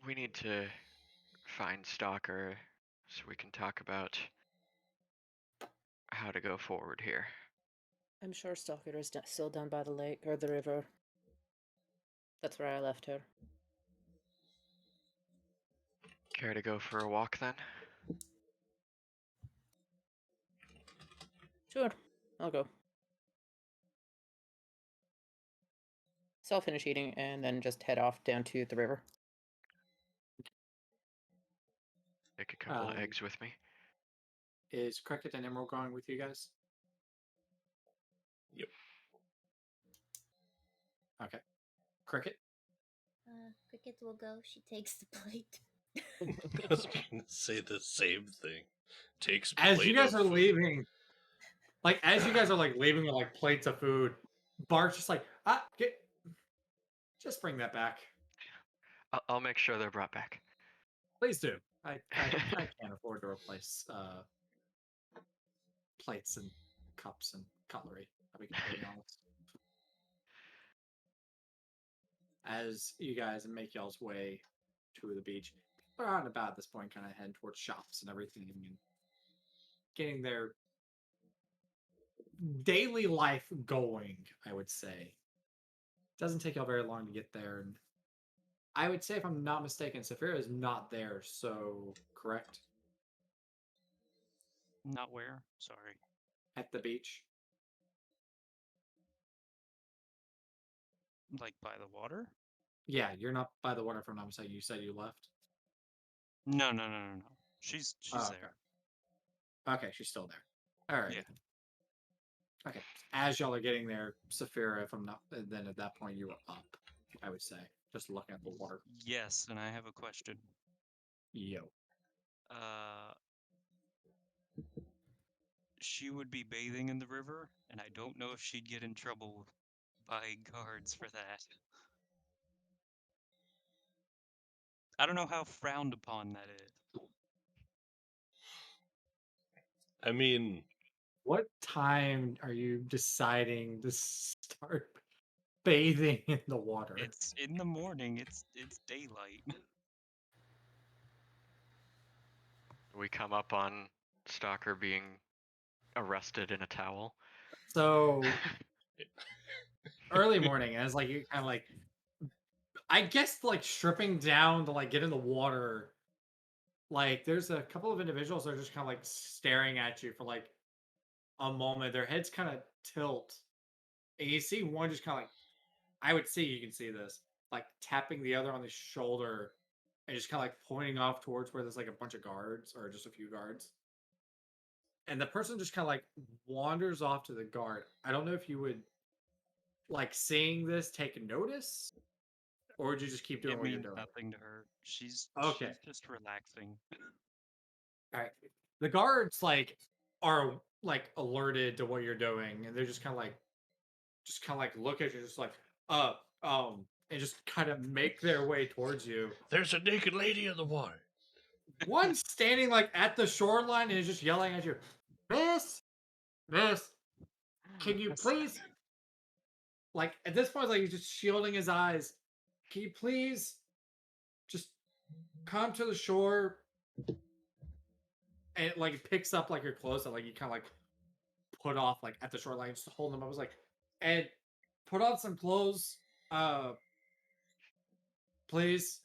Speaker 4: We need to find Stalker so we can talk about how to go forward here.
Speaker 3: I'm sure Stalker is still down by the lake or the river. That's where I left her.
Speaker 4: Care to go for a walk then?
Speaker 3: Sure, I'll go. So I'll finish eating and then just head off down to the river.
Speaker 4: Take a couple of eggs with me.
Speaker 1: Is Cricket and Emerald going with you guys?
Speaker 2: Yep.
Speaker 1: Okay. Cricket?
Speaker 6: Cricket will go. She takes the plate.
Speaker 2: I was going to say the same thing. Takes
Speaker 1: As
Speaker 2: plate
Speaker 1: you guys
Speaker 2: of
Speaker 1: are
Speaker 2: food.
Speaker 1: leaving, as you guys are leaving with like plates of food, Bart's just like, just bring that back.
Speaker 4: I'll make sure they're brought back.
Speaker 1: Please do. I can't afford to replace plates and cups and cutlery. I'll be completely honest. As you guys make y'all's way to the beach, we're out and about at this point, kind of heading towards shops and everything, and getting their daily life going. I would say doesn't take y'all very long to get there, and I would say, if I'm not mistaken, Saphira is not there. So correct
Speaker 5: Not where? Sorry.
Speaker 1: at the beach.
Speaker 5: Like by the water?
Speaker 1: Yeah, you're not by the water. If I'm not mistaken, you said you left.
Speaker 5: No. She's
Speaker 1: Oh,
Speaker 5: there.
Speaker 1: Okay, she's still there. All right.
Speaker 5: Yeah.
Speaker 1: Okay. As y'all are getting there, Saphira, if I'm not, then at that point you were up. I would say, just looking at the water.
Speaker 5: Yes, and I have a question.
Speaker 1: Yo.
Speaker 5: She would be bathing in the river, and I don't know if she'd get in trouble by guards for that. I don't know how frowned upon that is.
Speaker 2: I mean,
Speaker 1: What time are you deciding to start bathing in the water?
Speaker 5: It's in the morning. It's daylight.
Speaker 4: We come up on Stalker being arrested in a towel.
Speaker 1: So early morning, as like you kind of like, I guess like stripping down to like get in the water. Like there's a couple of individuals that are just kind of like staring at you for like a moment. Their heads kind of tilt, and you see one just kind of like, I would see, you can see this, like tapping the other on the shoulder and just kind of like pointing off towards where there's like a bunch of guards or just a few guards. And the person just kind of like wanders off to the guard. I don't know if you would, like, seeing this, take notice, or would you just keep doing
Speaker 5: It
Speaker 1: what you're
Speaker 5: means
Speaker 1: doing?
Speaker 5: nothing to her. She's
Speaker 1: Okay.
Speaker 5: just relaxing.
Speaker 1: All right. The guards like are like alerted to what you're doing, and they're just kind of like look at you, just like and just kind of make their way towards you.
Speaker 2: there's a naked lady in the water.
Speaker 1: One standing like at the shoreline and is just yelling at you, Miss, can you
Speaker 5: Yes.
Speaker 1: please? Like at this point, like he's just shielding his eyes. Can you please just come to the shore? And like it picks up like your clothes that like you kind of like put off like at the shoreline, just hold them. I was like, and put on some clothes, uh, please,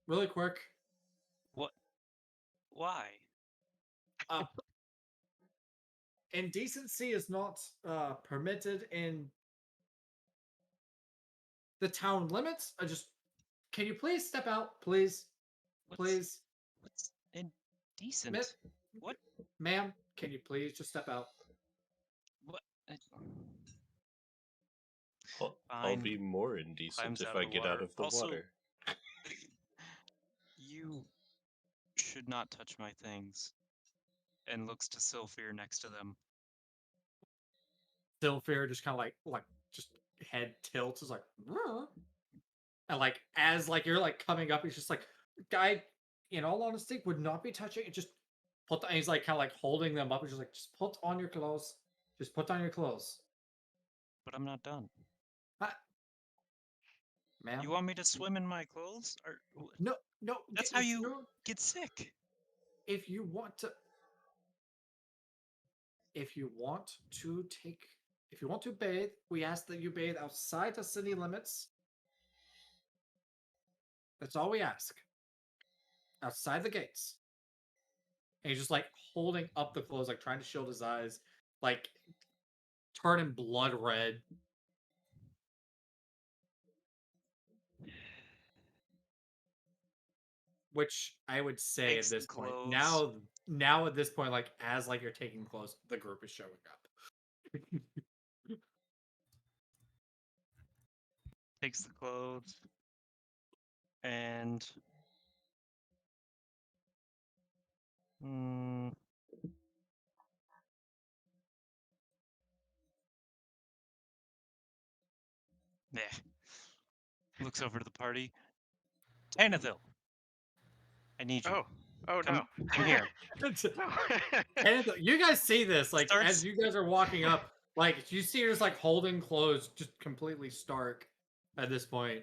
Speaker 1: really quick.
Speaker 5: What? Why?
Speaker 1: Uh, indecency is not permitted in the town limits. I just, can you please step out, please,
Speaker 5: What's
Speaker 1: please,
Speaker 5: what's indecent? What?
Speaker 1: ma'am? Can you please just step out?
Speaker 5: What?
Speaker 2: I'll
Speaker 5: Fine.
Speaker 2: be more indecent
Speaker 5: Climbs
Speaker 2: if
Speaker 5: out of
Speaker 2: I
Speaker 5: the
Speaker 2: get out
Speaker 5: water.
Speaker 2: of the
Speaker 5: Also,
Speaker 2: water.
Speaker 5: You should not touch my things. And looks to Sylphir next to them.
Speaker 1: Sylphir just kind of like just head tilts, is like, "Rrr." And like as like you're like coming up, he's just like, guy, in all honesty, would not be touching it. Just put. And he's like kind of like holding them up. He's just like, just put on your clothes. Just put on your clothes,
Speaker 5: But I'm not done.
Speaker 1: ma'am.
Speaker 5: You want me to swim in my clothes? Or
Speaker 1: No, no.
Speaker 5: that's how
Speaker 1: if
Speaker 5: you
Speaker 1: you're-
Speaker 5: get sick.
Speaker 1: If you want to, if you want to take, if you want to bathe, we ask that you bathe outside the city limits. That's all we ask. Outside the gates. And he's just like holding up the clothes, like trying to shield his eyes, like turning blood red. Which I would say
Speaker 5: Takes
Speaker 1: at
Speaker 5: the
Speaker 1: this point,
Speaker 5: clothes.
Speaker 1: now at this point, like as like you're taking clothes, the group is showing up.
Speaker 5: Takes the clothes. And yeah. Looks over to the party. Tanithil, I need you.
Speaker 4: Oh
Speaker 5: Come,
Speaker 4: no.
Speaker 5: come here.
Speaker 4: No.
Speaker 1: And you guys see this, like
Speaker 5: Starts-
Speaker 1: as you guys are walking up, like you see her just like holding clothes, just completely stark at this point.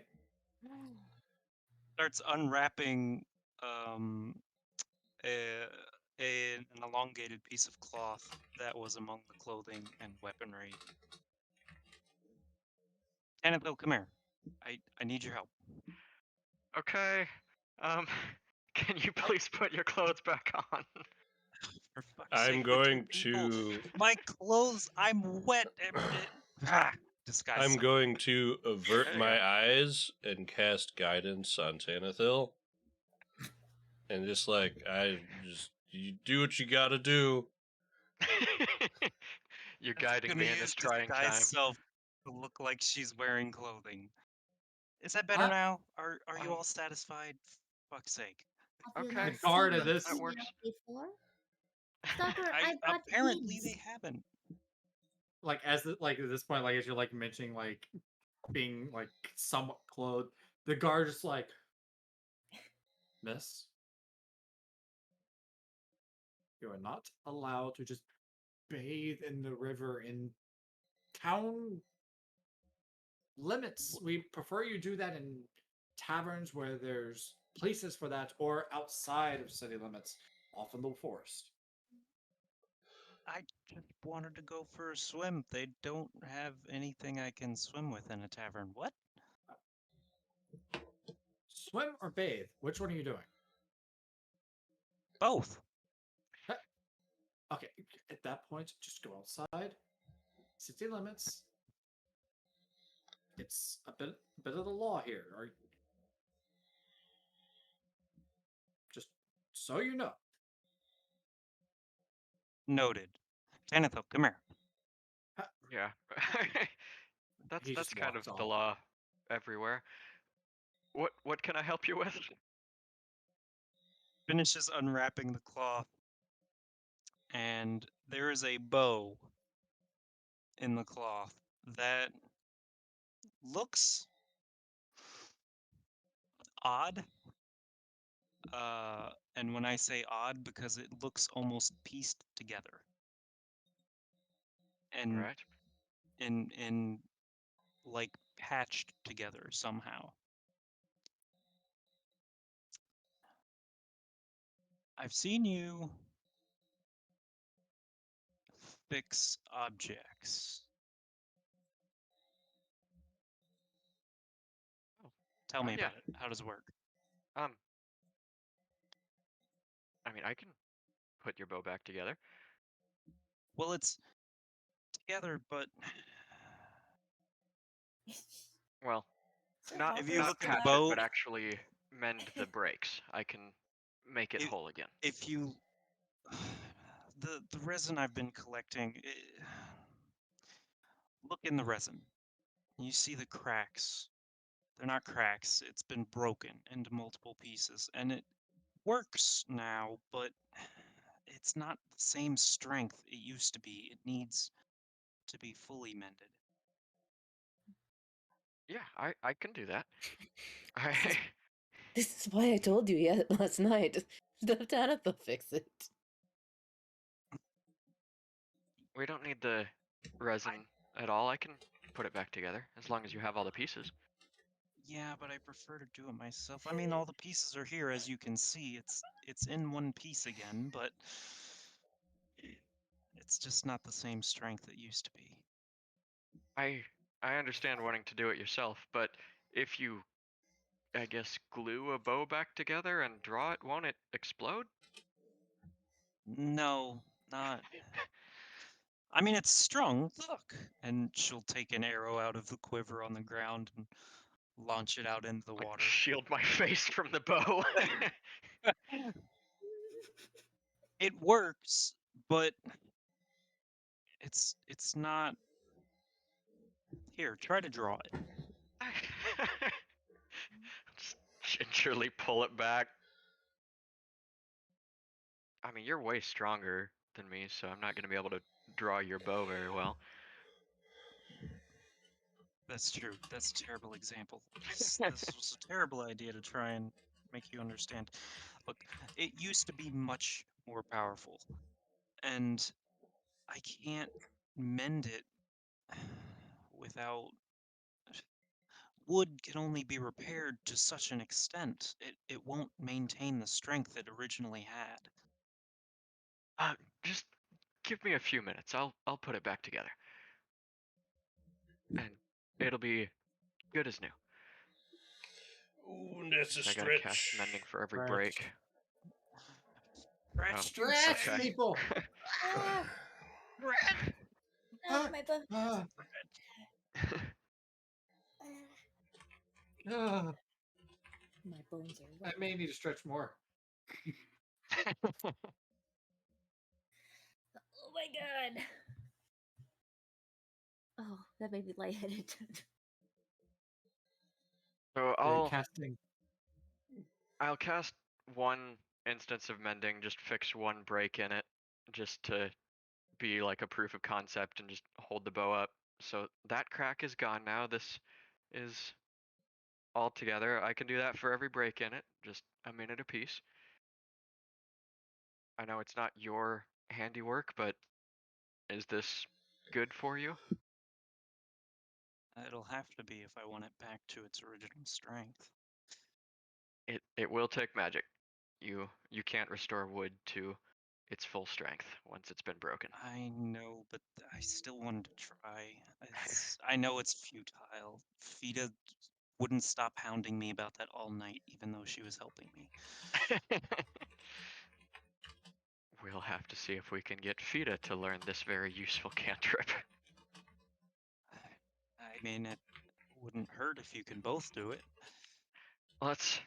Speaker 5: Starts unwrapping a, an elongated piece of cloth that was among the clothing and weaponry. Tanithil, come here. I need your help.
Speaker 4: Okay. Um, can you please put your clothes back on?
Speaker 5: For fuck's
Speaker 2: I'm
Speaker 5: sake,
Speaker 2: going
Speaker 5: people,
Speaker 2: to
Speaker 5: my clothes. I'm wet. Disguise.
Speaker 2: I'm
Speaker 5: self.
Speaker 2: going to avert
Speaker 4: There you
Speaker 2: my
Speaker 4: go.
Speaker 2: eyes and cast guidance on Tanithil. And just like you do what you gotta do.
Speaker 4: You're
Speaker 5: It's
Speaker 4: guiding
Speaker 5: gonna
Speaker 4: me in this
Speaker 5: use
Speaker 4: trying
Speaker 5: disguise
Speaker 4: time.
Speaker 5: self to look like she's wearing clothing. Is that better now? Are you all satisfied? Fuck's sake.
Speaker 6: Have you
Speaker 4: Okay.
Speaker 6: not
Speaker 1: The guard
Speaker 6: seen
Speaker 1: of
Speaker 6: me
Speaker 1: this-
Speaker 4: That
Speaker 6: do
Speaker 4: works.
Speaker 6: before? Stalker,
Speaker 5: I
Speaker 6: I got
Speaker 5: apparently
Speaker 6: these.
Speaker 5: they haven't.
Speaker 1: Like like at this point, like as you're like mentioning like being like somewhat clothed, the guard just like, Miss, you are not allowed to just bathe in the river in town limits. We prefer you do that in taverns where there's places for that, or outside of city limits, off in the forest.
Speaker 5: I just wanted to go for a swim. They don't have anything I can swim with in a tavern. What?
Speaker 1: Swim or bathe? Which one are you doing?
Speaker 5: Both.
Speaker 1: Okay, at that point, just go outside. City limits. It's a bit of the law here. Or just so you know.
Speaker 5: Noted. Tanithil, come here.
Speaker 4: Yeah.
Speaker 1: He
Speaker 4: That's
Speaker 1: just
Speaker 4: kind of
Speaker 1: walks
Speaker 4: the
Speaker 1: off.
Speaker 4: law everywhere. What can I help you with?
Speaker 5: Finishes unwrapping the cloth. And there is a bow in the cloth that looks odd. And when I say odd, because it looks almost pieced together. And
Speaker 4: Right.
Speaker 5: in like patched together somehow. I've seen you fix objects.
Speaker 4: Oh,
Speaker 5: Tell me
Speaker 4: yeah.
Speaker 5: about it. How does it work?
Speaker 4: I mean, I can put your bow back together.
Speaker 5: Well, it's together, but
Speaker 4: Well,
Speaker 6: So
Speaker 4: not
Speaker 5: if you
Speaker 6: helpless
Speaker 4: not
Speaker 5: look at the
Speaker 4: patch it,
Speaker 6: tonight.
Speaker 5: bow,
Speaker 4: but actually mend the breaks. I can make it
Speaker 5: if,
Speaker 4: whole again.
Speaker 5: if you the resin I've been collecting, look in the resin. You see the cracks. They're not cracks. It's been broken into multiple pieces, and it works now, but it's not the same strength it used to be. It needs to be fully mended.
Speaker 4: Yeah, I can do that.
Speaker 3: This is,
Speaker 4: I
Speaker 3: this is why I told you last night. The Tanatha fix it.
Speaker 4: we don't need the resin at all. I can put it back together as long as you have all the pieces.
Speaker 5: Yeah, but I prefer to do it myself. I mean, all the pieces are here, as you can see. It's in one piece again, but it's just not the same strength it used to be.
Speaker 4: I understand wanting to do it yourself, but if you, I guess, glue a bow back together and draw it, won't it explode?
Speaker 5: No, not. I mean, it's strung. Look, and she'll take an arrow out of the quiver on the ground and launch it out into the
Speaker 4: Like
Speaker 5: water.
Speaker 4: shield my face from the bow.
Speaker 5: It works, but it's not. Here, try to draw it.
Speaker 4: Just gingerly pull it back. I mean, you're way stronger than me, so I'm not going to be able to draw your bow very well.
Speaker 5: That's true. That's a terrible example. This was a terrible idea to try and make you understand. Look, it used to be much more powerful, and I can't mend it without. Wood can only be repaired to such an extent. It won't maintain the strength it originally had.
Speaker 4: Just give me a few minutes. I'll put it back together, and it'll be good as new.
Speaker 2: Ooh, that's a
Speaker 4: I gotta cast
Speaker 2: stretch.
Speaker 4: mending for every
Speaker 1: Stretch.
Speaker 4: break. Oh,
Speaker 5: Scratch, dude,
Speaker 1: Stretch,
Speaker 4: okay.
Speaker 1: people.
Speaker 6: Ah,
Speaker 1: Ah,
Speaker 6: my bow.
Speaker 1: ah, ah.
Speaker 6: My bones are
Speaker 1: I
Speaker 6: wet.
Speaker 1: may need to stretch more.
Speaker 6: Oh my god. Oh, that made me lightheaded.
Speaker 4: So
Speaker 1: Casting.
Speaker 4: I'll cast one instance of mending, just fix one break in it, just to be like a proof of concept and just hold the bow up. So that crack is gone now. This is all together. I can do that for every break in it, just a minute apiece. I know it's not your handiwork, but is this good for you?
Speaker 5: It'll have to be if I want it back to its original strength.
Speaker 4: It will take magic. You can't restore wood to its full strength once it's been broken.
Speaker 5: I know, but I still wanted to try. I know it's futile. Fida wouldn't stop hounding me about that all night, even though she was helping me.
Speaker 4: We'll have to see if we can get Fida to learn this very useful cantrip.
Speaker 5: I mean, it wouldn't hurt if you can both do it.
Speaker 4: Let's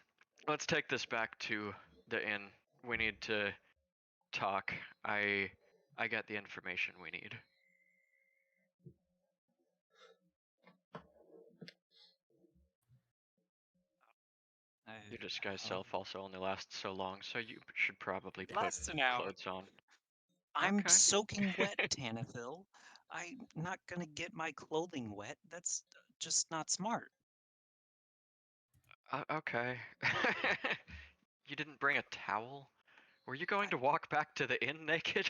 Speaker 4: take this back to the inn. We need to talk. I got the information we need. Your disguise self also only lasts so long, so you should probably
Speaker 5: It
Speaker 4: put
Speaker 5: lasts an hour.
Speaker 4: clothes on.
Speaker 5: I'm
Speaker 4: Okay.
Speaker 5: soaking wet, Tanathil. I'm not gonna get my clothing wet. That's just not smart.
Speaker 4: Okay. You didn't bring a towel? Were you going to walk back to the inn naked?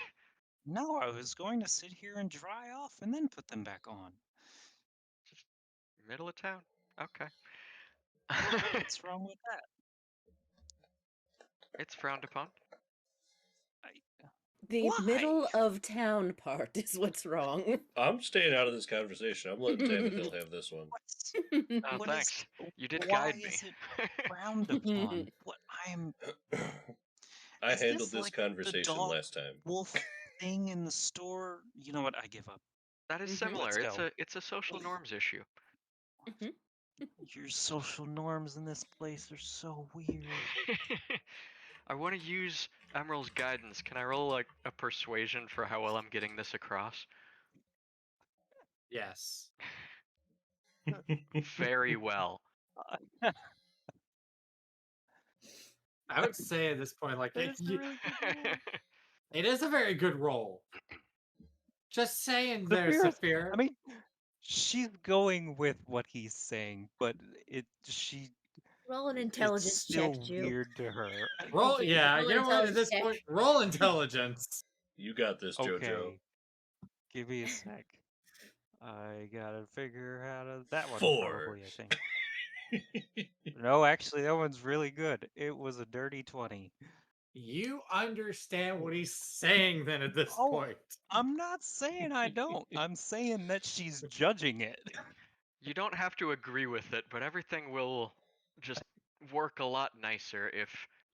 Speaker 5: No, I was going to sit here and dry off and then put them back on.
Speaker 4: Just middle of town? Okay.
Speaker 5: What's wrong with that?
Speaker 4: It's frowned upon.
Speaker 3: The
Speaker 5: Why?
Speaker 3: middle of town part is what's wrong.
Speaker 2: I'm staying out of this conversation. I'm letting Tannehill have this one.
Speaker 5: What's,
Speaker 4: Oh,
Speaker 5: what is-
Speaker 4: thanks. You did
Speaker 5: why
Speaker 4: guide me.
Speaker 5: is it frowned upon? What I am.
Speaker 2: I
Speaker 5: Is
Speaker 2: handled
Speaker 5: this
Speaker 2: this
Speaker 5: like the
Speaker 2: conversation
Speaker 5: dog
Speaker 2: last time.
Speaker 5: wolf thing in the store? You know what? I give up.
Speaker 4: That is
Speaker 3: Mhm.
Speaker 4: similar.
Speaker 5: Let's go.
Speaker 4: It's a social norms issue.
Speaker 5: Your social norms in this place are so weird.
Speaker 4: I want to use Emerald's guidance. Can I roll like a persuasion for how well I'm getting this across?
Speaker 1: Yes.
Speaker 4: Very well.
Speaker 1: I would say at this point, like,
Speaker 5: That is a really good roll.
Speaker 1: it is a very good roll. Just saying there,
Speaker 5: Saphira's-
Speaker 1: Saphira.
Speaker 5: I mean, she's going with what he's saying, but
Speaker 6: Roll an
Speaker 5: it's
Speaker 6: intelligence
Speaker 5: still
Speaker 6: check, Jew.
Speaker 5: weird to her.
Speaker 1: Roll,
Speaker 6: Jew,
Speaker 1: yeah,
Speaker 6: roll
Speaker 1: you know what? At
Speaker 6: intelligence
Speaker 1: this
Speaker 6: check.
Speaker 1: point, roll intelligence.
Speaker 2: You got this, JoJo.
Speaker 5: Okay, give me a sec. I gotta figure out that one
Speaker 2: 4.
Speaker 5: probably. I think. No, actually, that one's really good. It was a dirty 20.
Speaker 1: You understand what he's saying then at this
Speaker 5: Oh,
Speaker 1: point.
Speaker 5: I'm not saying I don't. I'm saying that she's judging it.
Speaker 4: You don't have to agree with it, but everything will just work a lot nicer if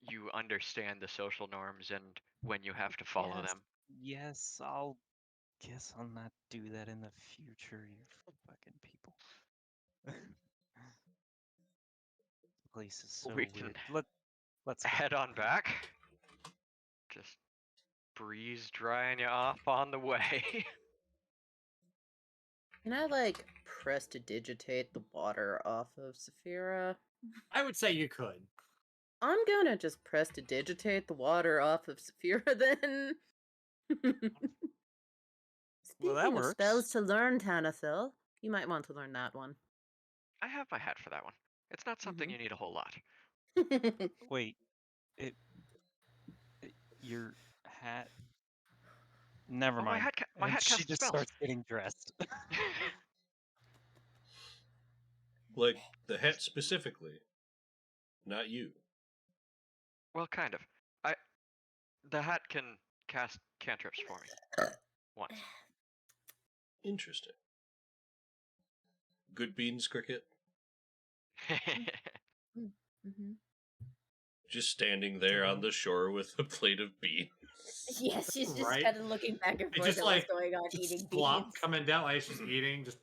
Speaker 4: you understand the social norms and when you have to follow
Speaker 5: Yes.
Speaker 4: them.
Speaker 5: Yes, I'll guess I'll not do that in the future, you fucking people. The place is so
Speaker 4: We
Speaker 5: weird.
Speaker 4: can
Speaker 5: Let's go.
Speaker 4: head on back. Just breeze drying you off on the way.
Speaker 3: Can I, like, prestidigitate the water off of Saphira?
Speaker 1: I would say you could.
Speaker 3: I'm gonna just prestidigitate the water off of Saphira then. Speaking
Speaker 5: that
Speaker 3: of
Speaker 5: works.
Speaker 3: spells to learn, Tanathil, you might want to learn that one.
Speaker 4: I have my hat for that one. It's not something
Speaker 3: Mhm.
Speaker 4: you need a whole lot.
Speaker 5: Wait, your hat. Never
Speaker 4: Oh, my
Speaker 5: mind.
Speaker 4: hat my
Speaker 5: And
Speaker 4: hat
Speaker 5: she
Speaker 4: casts
Speaker 5: just
Speaker 4: spells.
Speaker 5: starts getting dressed.
Speaker 2: Like, the hat specifically. Not you.
Speaker 4: Well, kind of. The hat can cast cantrips for me. Once.
Speaker 2: Interesting. Good beans, Cricket.
Speaker 6: Mm-hmm.
Speaker 2: Just standing there on the shore with a plate of beans.
Speaker 6: Yes, she's just
Speaker 1: Right?
Speaker 6: kind of looking back and
Speaker 1: It's
Speaker 6: forth
Speaker 1: just
Speaker 6: at
Speaker 1: like
Speaker 6: what's going on,
Speaker 1: just
Speaker 6: eating
Speaker 1: flop
Speaker 6: beans.
Speaker 1: coming down like she's eating. Just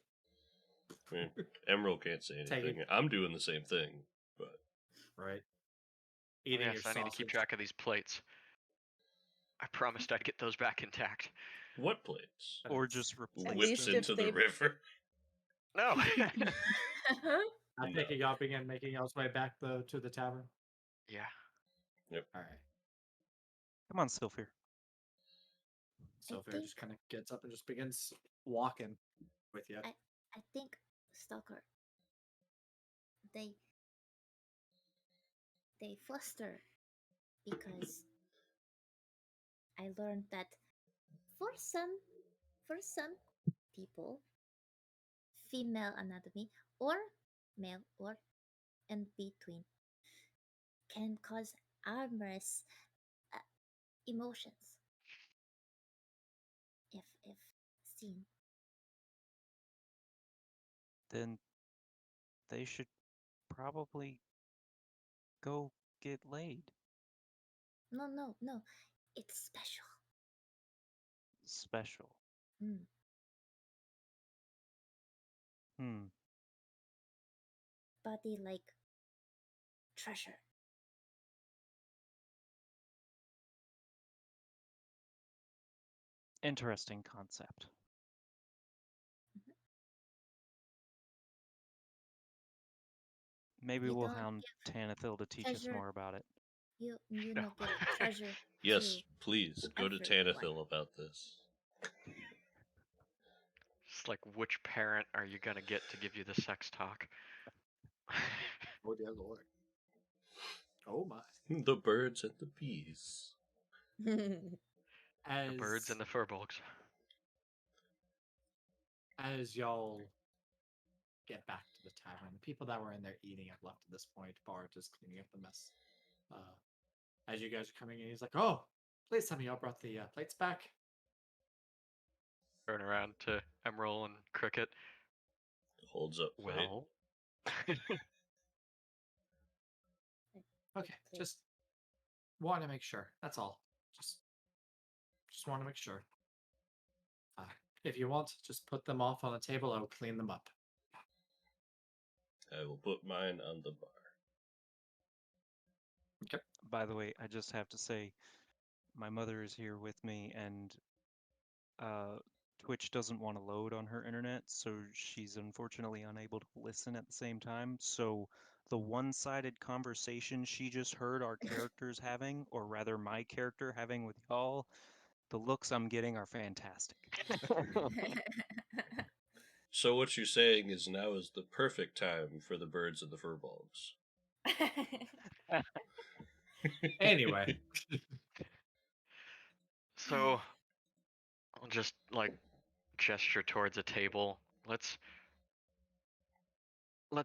Speaker 2: I mean, Emerald can't say
Speaker 1: Take
Speaker 2: anything.
Speaker 1: it.
Speaker 2: I'm doing the same thing, but
Speaker 1: right.
Speaker 4: Oh,
Speaker 1: Eating
Speaker 4: yes,
Speaker 1: your
Speaker 4: I need to keep
Speaker 1: sausage.
Speaker 4: track of these plates. I promised I'd get those back intact.
Speaker 2: what plates?
Speaker 5: Or just replace
Speaker 2: Whips
Speaker 3: least
Speaker 5: them.
Speaker 3: if
Speaker 2: into the
Speaker 3: they-
Speaker 2: river.
Speaker 4: No.
Speaker 1: I'm
Speaker 2: No.
Speaker 1: picking up again, making its way back to the tavern.
Speaker 4: Yeah.
Speaker 1: All right.
Speaker 5: Come on, Sylphir.
Speaker 1: Sophia
Speaker 6: think-
Speaker 1: just kind of gets up and just begins walking with you.
Speaker 6: I think Stalker. They fluster because I learned that for some people, female anatomy or male or in between can cause amorous emotions if seen.
Speaker 5: Then they should probably go get laid.
Speaker 6: No. It's special.
Speaker 5: Special.
Speaker 6: Mm. Body like treasure.
Speaker 5: Interesting concept. Maybe
Speaker 6: You
Speaker 5: we'll
Speaker 6: don't
Speaker 5: hound Tanathil to teach us
Speaker 6: treasure-
Speaker 5: more about it.
Speaker 6: You
Speaker 4: No.
Speaker 6: know get treasure.
Speaker 2: Yes,
Speaker 6: to
Speaker 2: please, go to
Speaker 6: everyone.
Speaker 2: Tanathil about this.
Speaker 4: Just like, which parent are you gonna get to give you the sex talk?
Speaker 1: Oh dear lord. Oh my.
Speaker 2: The birds and the bees.
Speaker 4: The birds and the furbolgs.
Speaker 1: As y'all get back to the tavern, the people that were in there eating have left at this point. Bart is cleaning up the mess. As you guys are coming in, he's like, "Oh, please tell me y'all brought the plates back."
Speaker 4: Turn around to Emerald and Cricket.
Speaker 2: Holds up plate.
Speaker 4: Well,
Speaker 1: Okay, just want to make sure. That's all. Just want to make sure. If you want, just put them off on the table. I will clean them up.
Speaker 2: I will put mine on the bar.
Speaker 1: Okay.
Speaker 5: By the way, I just have to say, my mother is here with me, and Twitch doesn't want to load on her internet, so she's unfortunately unable to listen at the same time. So the one-sided conversation she just heard our characters having, or rather my character having with y'all, the looks I'm getting are fantastic.
Speaker 2: So what you're saying is now is the perfect time for the birds and the furbolgs.
Speaker 1: Anyway,
Speaker 4: so I'll just like gesture towards a table. Let's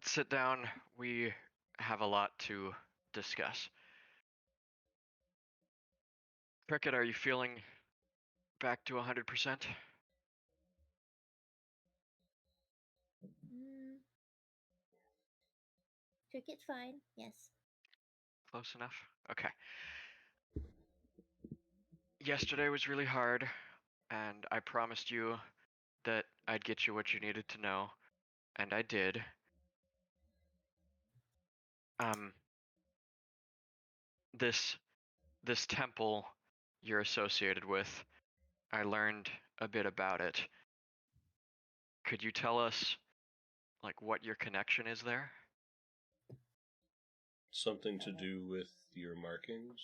Speaker 4: sit down. We have a lot to discuss. Cricket, are you feeling back to 100%?
Speaker 6: Cricket's fine, yes.
Speaker 4: Close enough? Okay. Yesterday was really hard, and I promised you that I'd get you what you needed to know, and I did. This temple you're associated with, I learned a bit about it. Could you tell us, like, what your connection is there?
Speaker 2: Something to do with your markings?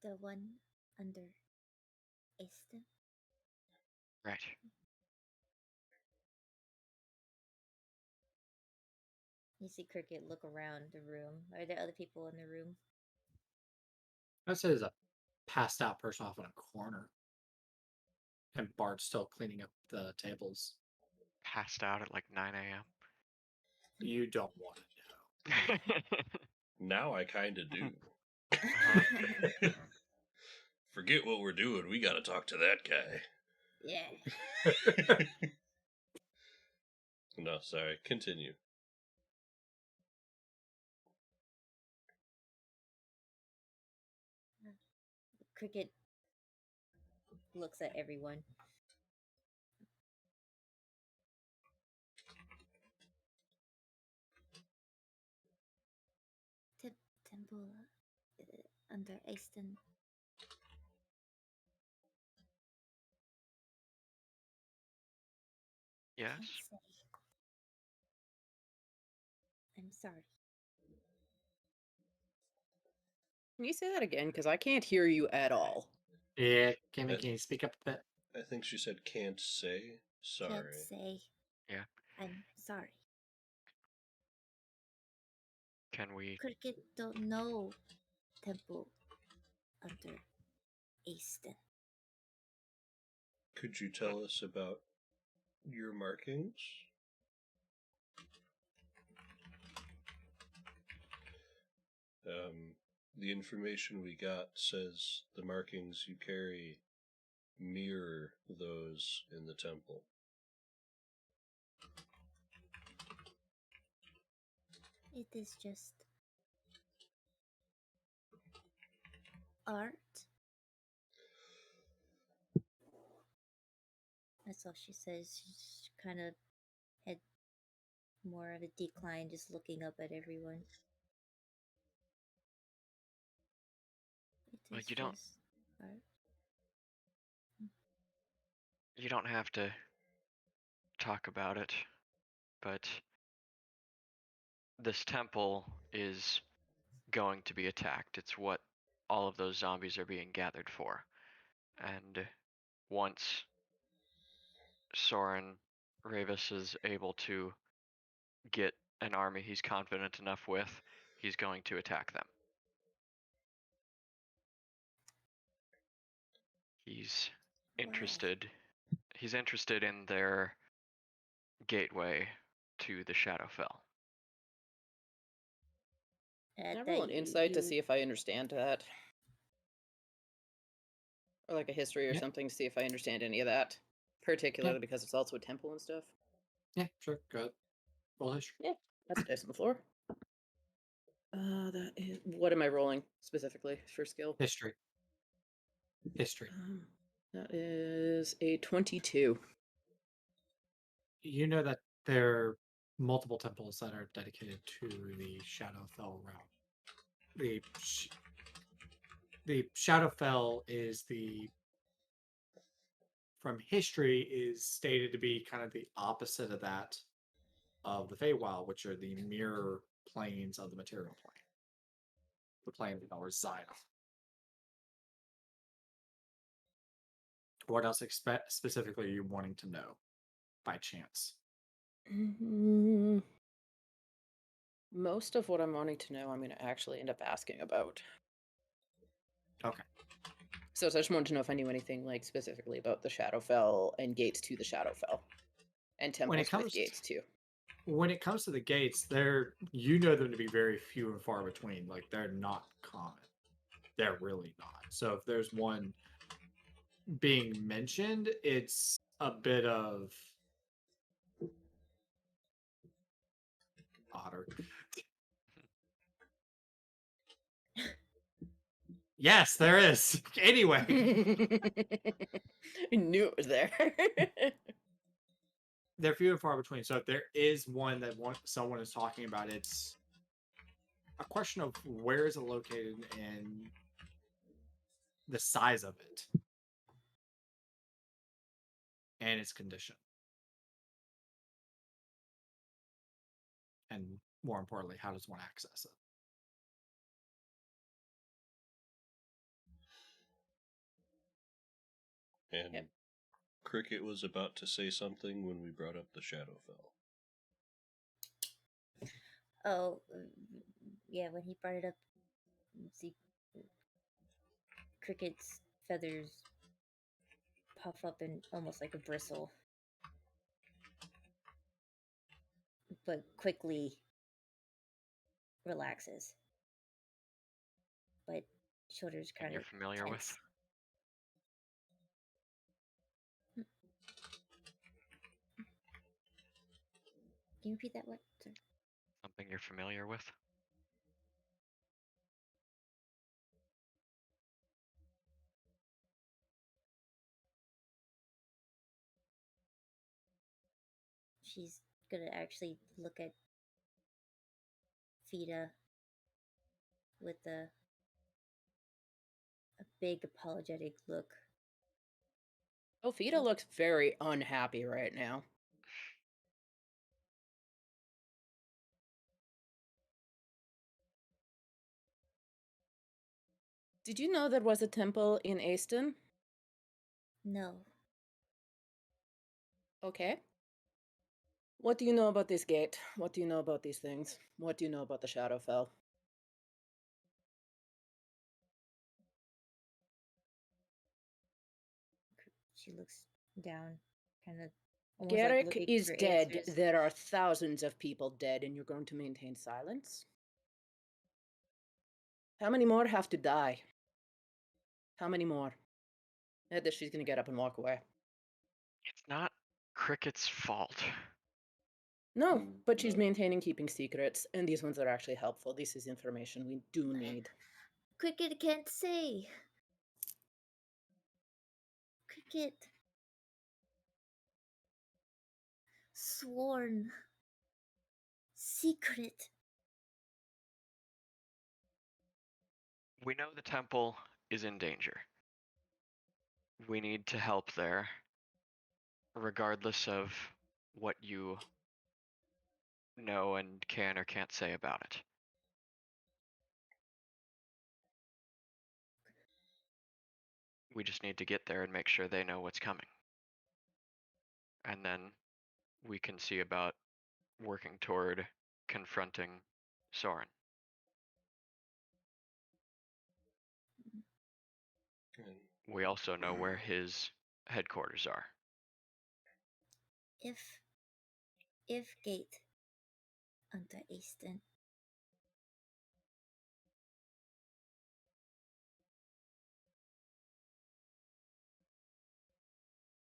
Speaker 6: The one under Easton?
Speaker 4: Right.
Speaker 6: You see Cricket look around the room. Are there other people in the room?
Speaker 1: this is a passed out person off in a corner, and Bart's still cleaning up the tables.
Speaker 4: Passed out at like 9 a.m.
Speaker 1: You don't want to know.
Speaker 2: Now I kinda do.
Speaker 4: Uh-huh.
Speaker 2: Forget what we're doing, we gotta talk to that guy.
Speaker 6: Yeah.
Speaker 2: No, sorry, continue.
Speaker 6: Cricket looks at everyone. Temple under Easton.
Speaker 4: Yes?
Speaker 6: Can't say. I'm sorry.
Speaker 3: Can you say that again? Because I can't hear you at all.
Speaker 1: Yeah, can you speak up a bit?
Speaker 2: I think she said can't say. Sorry.
Speaker 6: Can't say.
Speaker 4: Yeah.
Speaker 6: I'm sorry.
Speaker 4: Can we...
Speaker 6: Cricket don't know Temple under Easton.
Speaker 2: Could you tell us about your markings? The information we got says the markings you carry mirror those in the temple.
Speaker 6: It is just art. That's all she says. She's kind of had more of a decline, just looking up at everyone. It
Speaker 4: Well,
Speaker 6: is
Speaker 4: you don't-
Speaker 6: just art.
Speaker 4: You don't have to talk about it, but this temple is going to be attacked. It's what all of those zombies are being gathered for. And once Soren Ravis is able to get an army he's confident enough with, he's going to attack them. He's interested. He's interested in their gateway to the Shadowfell.
Speaker 3: Can I roll an insight to see if I understand that? Or like a history or
Speaker 1: Yeah.
Speaker 3: something to see if I understand any of that. Particularly because it's also a temple and stuff.
Speaker 1: Yeah, sure. Go ahead. Roll history.
Speaker 3: Yeah, that's a dice on the floor. That is. What am I rolling specifically for skill?
Speaker 1: History. History.
Speaker 3: That is a 22.
Speaker 1: You know that there are multiple temples that are dedicated to the Shadowfell realm. The Shadowfell is from history is stated to be kind of the opposite of that of the Feywild, which are the mirror planes of the material plane. The plane we know is Zion. What else specifically are you wanting to know by chance?
Speaker 3: Most of what I'm wanting to know, I'm going to actually end up asking about.
Speaker 1: Okay.
Speaker 3: So I just wanted to know if I knew anything like specifically about the Shadowfell and gates to the Shadowfell, and temples with gates too.
Speaker 1: When it comes to the gates, you know them to be very few and far between. Like they're not common. They're really not. So if there's one being mentioned, it's a bit of otter. Yes, there is. Anyway,
Speaker 3: I knew it was there.
Speaker 1: they're few and far between. So if there is one that someone is talking about, it's a question of where is it located and the size of it and its condition. And more importantly, how does one access it?
Speaker 2: And
Speaker 3: Yep.
Speaker 2: Cricket was about to say something when we brought up the Shadowfell.
Speaker 6: Oh, yeah, when he brought it up, see, Cricket's feathers puff up in almost like a bristle, but quickly relaxes. But shoulders kind
Speaker 4: You're
Speaker 6: of
Speaker 4: familiar
Speaker 6: tense.
Speaker 4: with?
Speaker 6: Can you repeat that? What? Sorry.
Speaker 4: Something you're familiar with?
Speaker 6: She's gonna actually look at Fida with a big apologetic look.
Speaker 3: Oh, Fida looks very unhappy right now. Did you know there was a temple in Aston?
Speaker 6: No.
Speaker 3: Okay. What do you know about this gate? What do you know about these things? What do you know about the Shadowfell?
Speaker 6: She looks down, kind of almost like
Speaker 3: Garrick
Speaker 6: looking
Speaker 3: is
Speaker 6: for
Speaker 3: dead.
Speaker 6: answers.
Speaker 3: There are thousands of people dead, and you're going to maintain silence? How many more have to die? How many more? At this, she's gonna get up and walk away.
Speaker 4: It's not Cricket's fault.
Speaker 3: No, but she's
Speaker 2: No.
Speaker 3: maintaining keeping secrets, and these ones are actually helpful. This is information we do need.
Speaker 6: Cricket can't say. Cricket. Sworn. Secret.
Speaker 4: We know the temple is in danger. We need to help there, regardless of what you know and can or can't say about it. We just need to get there and make sure they know what's coming. And then we can see about working toward confronting Soren. We also know where his headquarters are.
Speaker 6: If Gate unter Easton.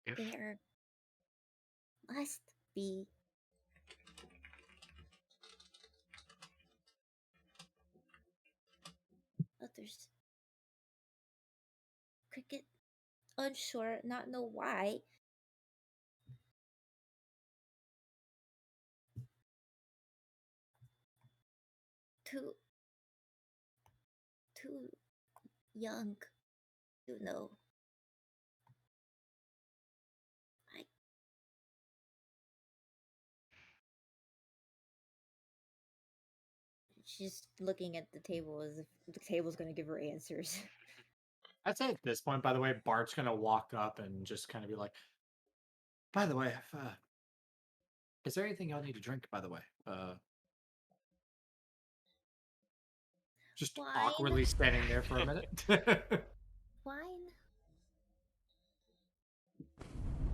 Speaker 4: If
Speaker 6: There must be others. Cricket, unsure, not know why. Too young to know. She's looking at the table as if the table's going to give her answers.
Speaker 1: I'd say at this point, by the way, Bart's gonna walk up and just kind of be like, "By the way, is there anything y'all need to drink? By the way, just
Speaker 6: Wine?
Speaker 1: awkwardly standing there for a minute."
Speaker 6: Wine?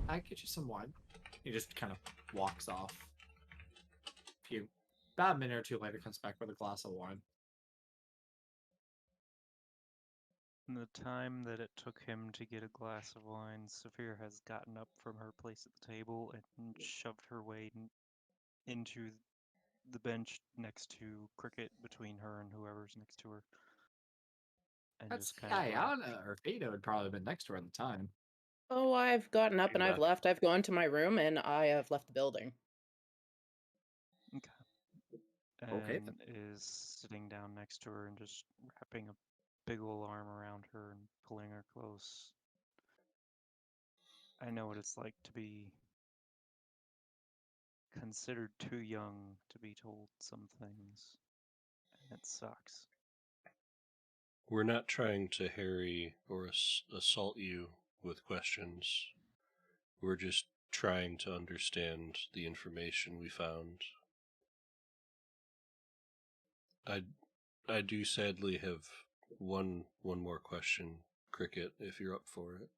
Speaker 1: I get you some wine. He just kind of walks off. About a minute or two later, comes back with a glass of wine.
Speaker 5: In the time that it took him to get a glass of wine, Saphir has gotten up from her place at the table and shoved her way into the bench next to Cricket, between her and whoever's next to her. And
Speaker 1: That's
Speaker 5: just kind of
Speaker 1: Guyana or Ada would probably have been next to her at the time.
Speaker 3: Oh, I've gotten up
Speaker 4: She
Speaker 3: and I've
Speaker 4: left.
Speaker 3: left. I've gone to my room and I have left the building.
Speaker 1: Okay,
Speaker 5: and is sitting down next to her and just wrapping a big ol' arm around her and pulling her close. I know what it's like to be considered too young to be told some things, and it sucks.
Speaker 2: We're not trying to harry or assault you with questions. We're just trying to understand the information we found. I do sadly have one more question, Cricket, if you're up for it.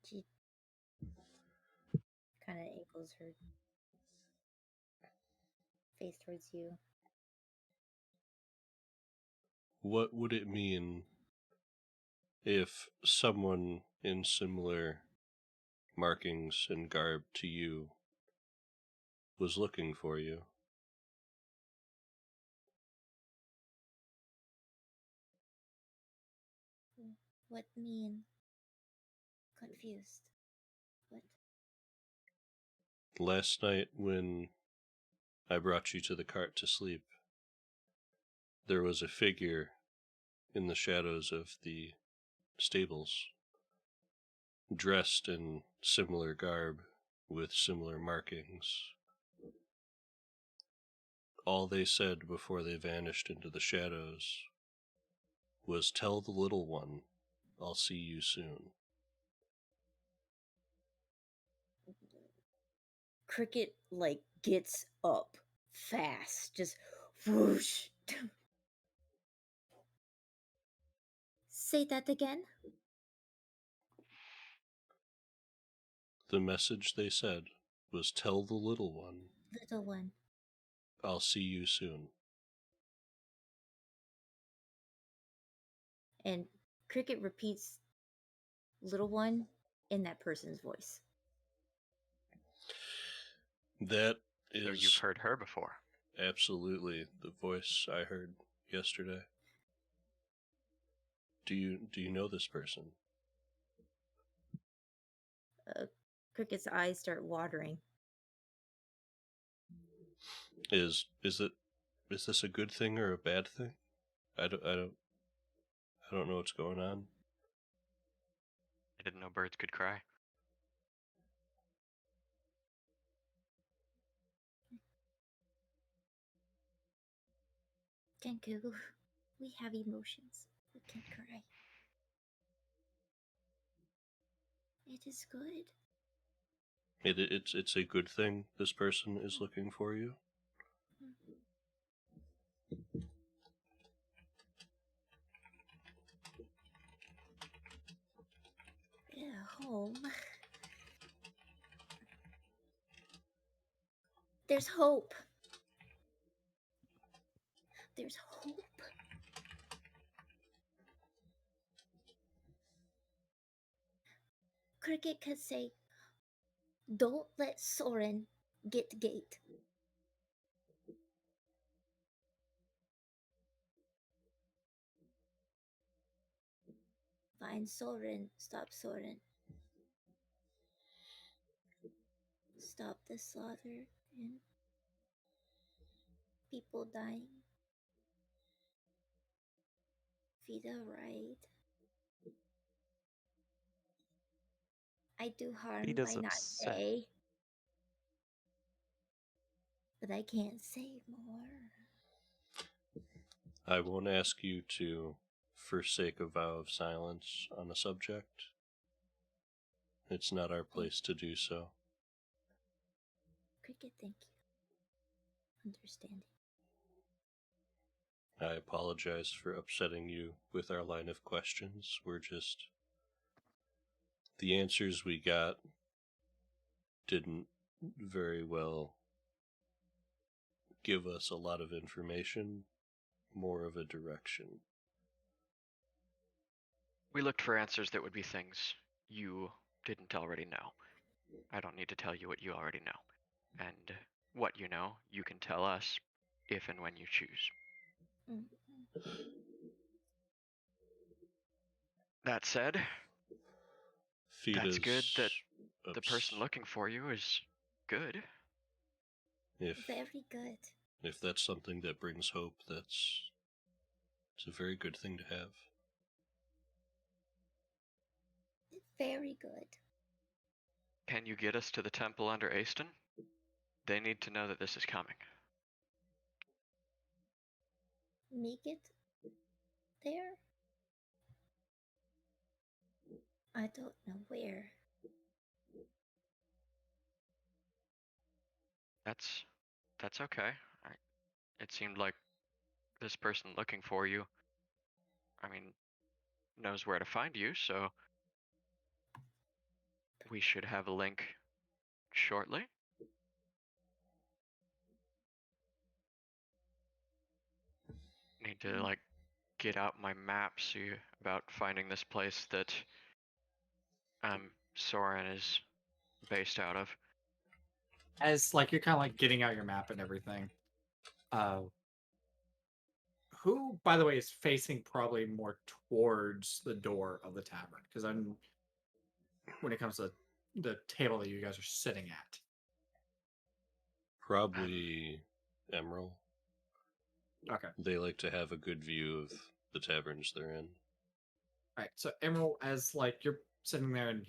Speaker 6: She kind of angles her face towards you.
Speaker 2: What would it mean if someone in similar markings and garb to you was looking for you?
Speaker 6: What mean? Confused. What?
Speaker 2: Last night when I brought you to the cart to sleep, there was a figure in the shadows of the stables, dressed in similar garb with similar markings. All they said before they vanished into the shadows was, "Tell the little one, I'll see you soon."
Speaker 6: Cricket, like, gets up fast. Just whoosh. Say that again?
Speaker 2: The message they said was, "Tell the little one,
Speaker 6: Little one.
Speaker 2: I'll see you soon."
Speaker 6: And Cricket repeats little one in that person's voice.
Speaker 2: That
Speaker 4: So
Speaker 2: is
Speaker 4: you've heard her before.
Speaker 2: absolutely the voice I heard yesterday. Do you know this person?
Speaker 6: Cricket's eyes start watering.
Speaker 2: Is this a good thing or a bad thing? I don't know what's going on.
Speaker 4: I didn't know birds could cry.
Speaker 6: Kenku, we have emotions. We can cry. It is good.
Speaker 2: It's a good thing this person is looking for you.
Speaker 6: Yeah, home. There's hope. There's hope. Cricket could say, don't let Soren get the gate. Find Soren, stop Soren. Stop the slaughter and people dying. Vida right. I do harm
Speaker 5: Vida's
Speaker 6: by not
Speaker 5: upset.
Speaker 6: say. But I can't say more.
Speaker 2: I won't ask you to forsake a vow of silence on a subject. It's not our place to do so.
Speaker 6: Cricket, thank you. Understanding.
Speaker 2: I apologize for upsetting you with our line of questions. The answers we got didn't very well give us a lot of information, more of a direction.
Speaker 4: We looked for answers that would be things you didn't already know. I don't need to tell you what you already know. And what you know, you can tell us if and when you choose. That said, that's good that the person looking for you is good.
Speaker 6: Very good.
Speaker 2: If that's something that brings hope, it's a very good thing to have.
Speaker 6: Very good.
Speaker 4: Can you get us to the temple under Aston? They need to know that this is coming.
Speaker 6: Make it there? I don't know where.
Speaker 4: That's okay. It seemed like this person looking for you, knows where to find you, so we should have a link shortly. Need to get out my map, see about finding this place that Soren is based out of.
Speaker 1: As you're kind of getting out your map and everything. Who, by the way, is facing probably more towards the door of the tavern? Because when it comes to the table that you guys are sitting at.
Speaker 2: Probably Emerald.
Speaker 1: Okay.
Speaker 2: They like to have a good view of the taverns they're in.
Speaker 1: Alright, so Emerald, as you're sitting there and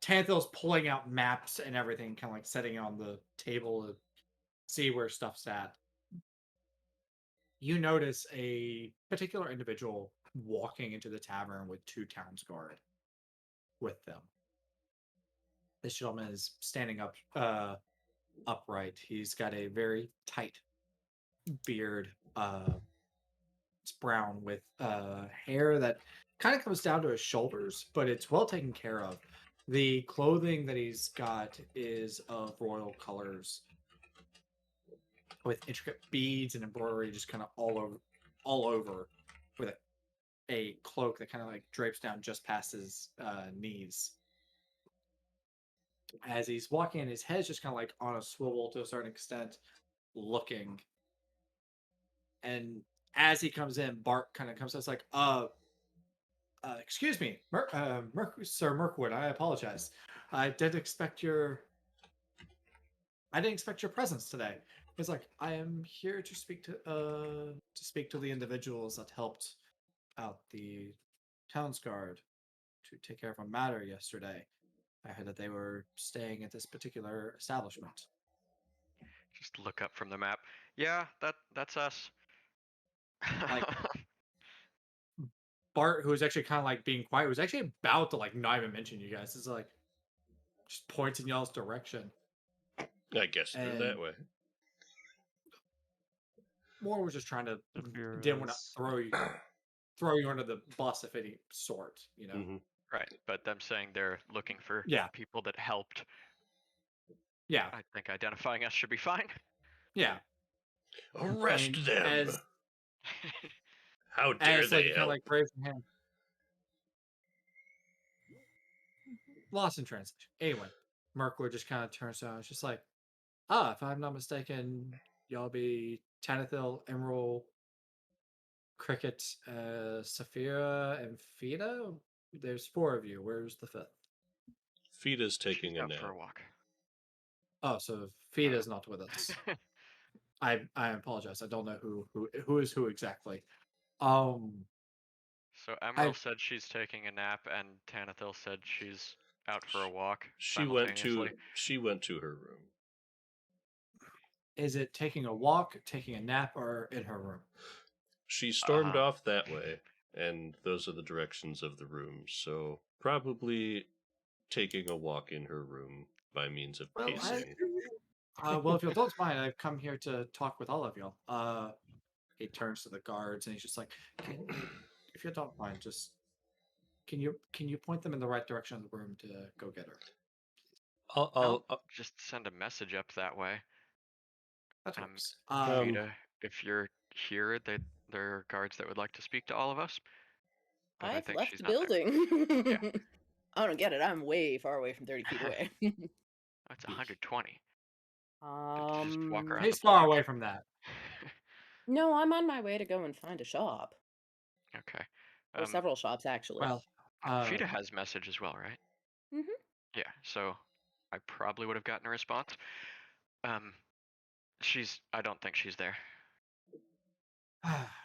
Speaker 1: Tanthal's pulling out maps and everything, kind of setting it on the table to see where stuff's at. You notice a particular individual walking into the tavern with 2 towns guard with them. This gentleman is standing up upright. He's got a very tight beard. It's brown with hair that kind of comes down to his shoulders, but it's well taken care of. The clothing that he's got is of royal colors with intricate beads and embroidery just kind of all over with a cloak that kind of drapes down just past his knees. As he's walking in, his head's just kind of on a swivel to a certain extent, looking. And as he comes in, Bart kind of comes out. It's excuse me, Sir Mirkwood, I apologize. I didn't expect your presence today. He's like, I am here to speak to the individuals that helped out the town's guard to take care of a matter yesterday. I heard that they were staying at this particular establishment.
Speaker 4: Just look up from the map. Yeah, that's us.
Speaker 1: Bart, who was actually kind of being quiet, was actually about to not even mention you guys. It's just points in y'all's direction.
Speaker 2: I guess they're that
Speaker 1: And
Speaker 2: way.
Speaker 1: Moore was just trying to
Speaker 5: Saphira
Speaker 1: didn't want to
Speaker 5: is-
Speaker 1: throw you under the bus of any sort, you know.
Speaker 2: Hmm.
Speaker 4: Right, but them saying they're looking for
Speaker 1: Yeah.
Speaker 4: people that helped,
Speaker 1: Yeah,
Speaker 4: I think identifying us should be fine.
Speaker 1: yeah.
Speaker 2: Arrest
Speaker 1: And
Speaker 2: them!
Speaker 1: as
Speaker 2: How dare
Speaker 1: like
Speaker 2: they
Speaker 1: you kind of
Speaker 2: help?
Speaker 1: like raise your hand. Lost in translation. Anyway, Merkler just kind of turns around. It's just like, if I'm not mistaken, y'all be Tanithil, Emerald, Cricket, Saphira, and Fida. There's 4 of you. Where's the 5th?
Speaker 2: Fita's taking
Speaker 4: She's
Speaker 2: a
Speaker 4: out for a
Speaker 2: nap.
Speaker 4: walk.
Speaker 1: Oh, so Fida's not with us. I apologize. I don't know who is who exactly.
Speaker 4: So Emerald said she's taking a nap, and Tanithil said she's out for a walk
Speaker 2: She went
Speaker 4: simultaneously.
Speaker 2: to her room.
Speaker 1: Is it taking a walk, taking a nap, or in her room?
Speaker 2: She stormed off that way, and those are the directions of the room. So probably taking a walk in her room by means of
Speaker 1: Well,
Speaker 2: pacing.
Speaker 1: well, if you don't mind, I've come here to talk with all of y'all. He turns to the guards and he's just like, if you don't mind, just can you point them in the right direction of the room to go get her?
Speaker 4: I'll just send a message up that way.
Speaker 1: That works.
Speaker 4: Vita, if you're here, there are guards that would like to speak to all of us. But I
Speaker 3: I've
Speaker 4: think
Speaker 3: left
Speaker 4: she's
Speaker 3: the
Speaker 4: not there.
Speaker 3: building.
Speaker 4: Yeah.
Speaker 3: I don't get it. I'm way far away from 30 feet away.
Speaker 4: That's 120. Just walk around
Speaker 1: He's
Speaker 4: the
Speaker 1: far
Speaker 4: block.
Speaker 1: away from that.
Speaker 3: No, I'm on my way to go and find a shop.
Speaker 4: Okay.
Speaker 3: Or several shops, actually.
Speaker 1: Well,
Speaker 4: Vita has message as well, right?
Speaker 3: Mm-hmm.
Speaker 4: Yeah, so I probably would have gotten a response. I don't think she's there.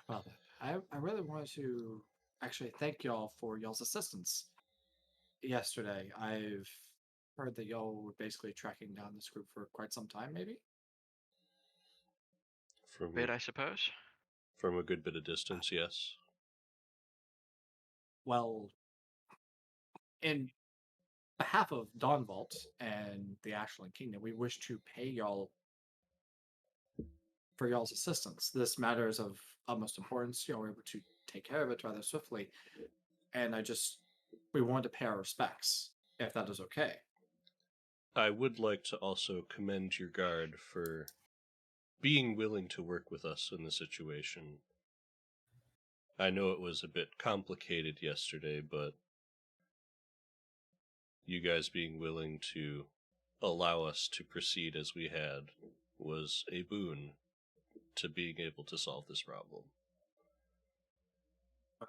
Speaker 1: well, I really wanted to actually thank y'all for y'all's assistance yesterday. I've heard that y'all were basically tracking down this group for quite some time, maybe.
Speaker 4: I suppose.
Speaker 2: From a good bit of distance, yes.
Speaker 1: Well, in behalf of Dawn Vault and the Ashland Kingdom, we wish to pay y'all for y'all's assistance. This matter is of utmost importance. Y'all were able to take care of it rather swiftly, and we wanted to pay our respects, if that is okay.
Speaker 2: I would like to also commend your guard for being willing to work with us in the situation. I know it was a bit complicated yesterday, but you guys being willing to allow us to proceed as we had was a boon to being able to solve this problem.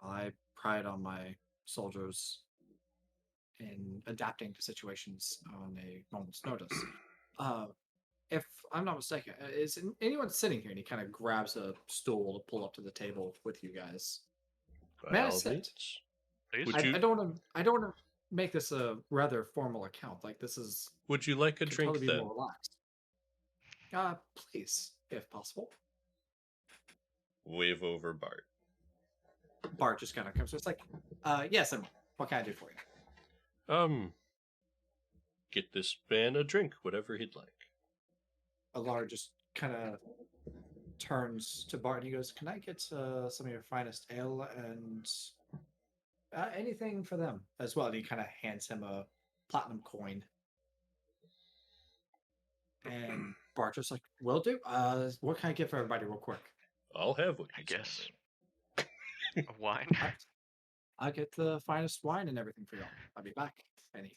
Speaker 1: Well, I pride on my soldiers in adapting to situations on a moment's notice. If I'm not mistaken, is anyone sitting here? And he kind of grabs a stool to pull up to the table with you guys. May I sit?
Speaker 4: Please?
Speaker 1: I don't want to make this a rather formal account. Like this is.
Speaker 2: Would you like a drink
Speaker 1: totally be
Speaker 2: then?
Speaker 1: more relaxed. Please, if possible.
Speaker 2: Wave over Bart.
Speaker 1: Bart just kind of comes. It's like, yes, and what can I do for you?
Speaker 2: Get this man a drink, whatever he'd like.
Speaker 1: Alar just kind of turns to Bart and he goes, "Can I get some of your finest ale and anything for them as well?" And he kind of hands him a platinum coin. And Bart just like, "Will do. What can I get for everybody, real quick?"
Speaker 2: I'll have what
Speaker 4: I
Speaker 2: he's
Speaker 4: guess.
Speaker 2: having.
Speaker 4: A wine?
Speaker 1: I'll get the finest wine and everything for y'all. I'll be back. And he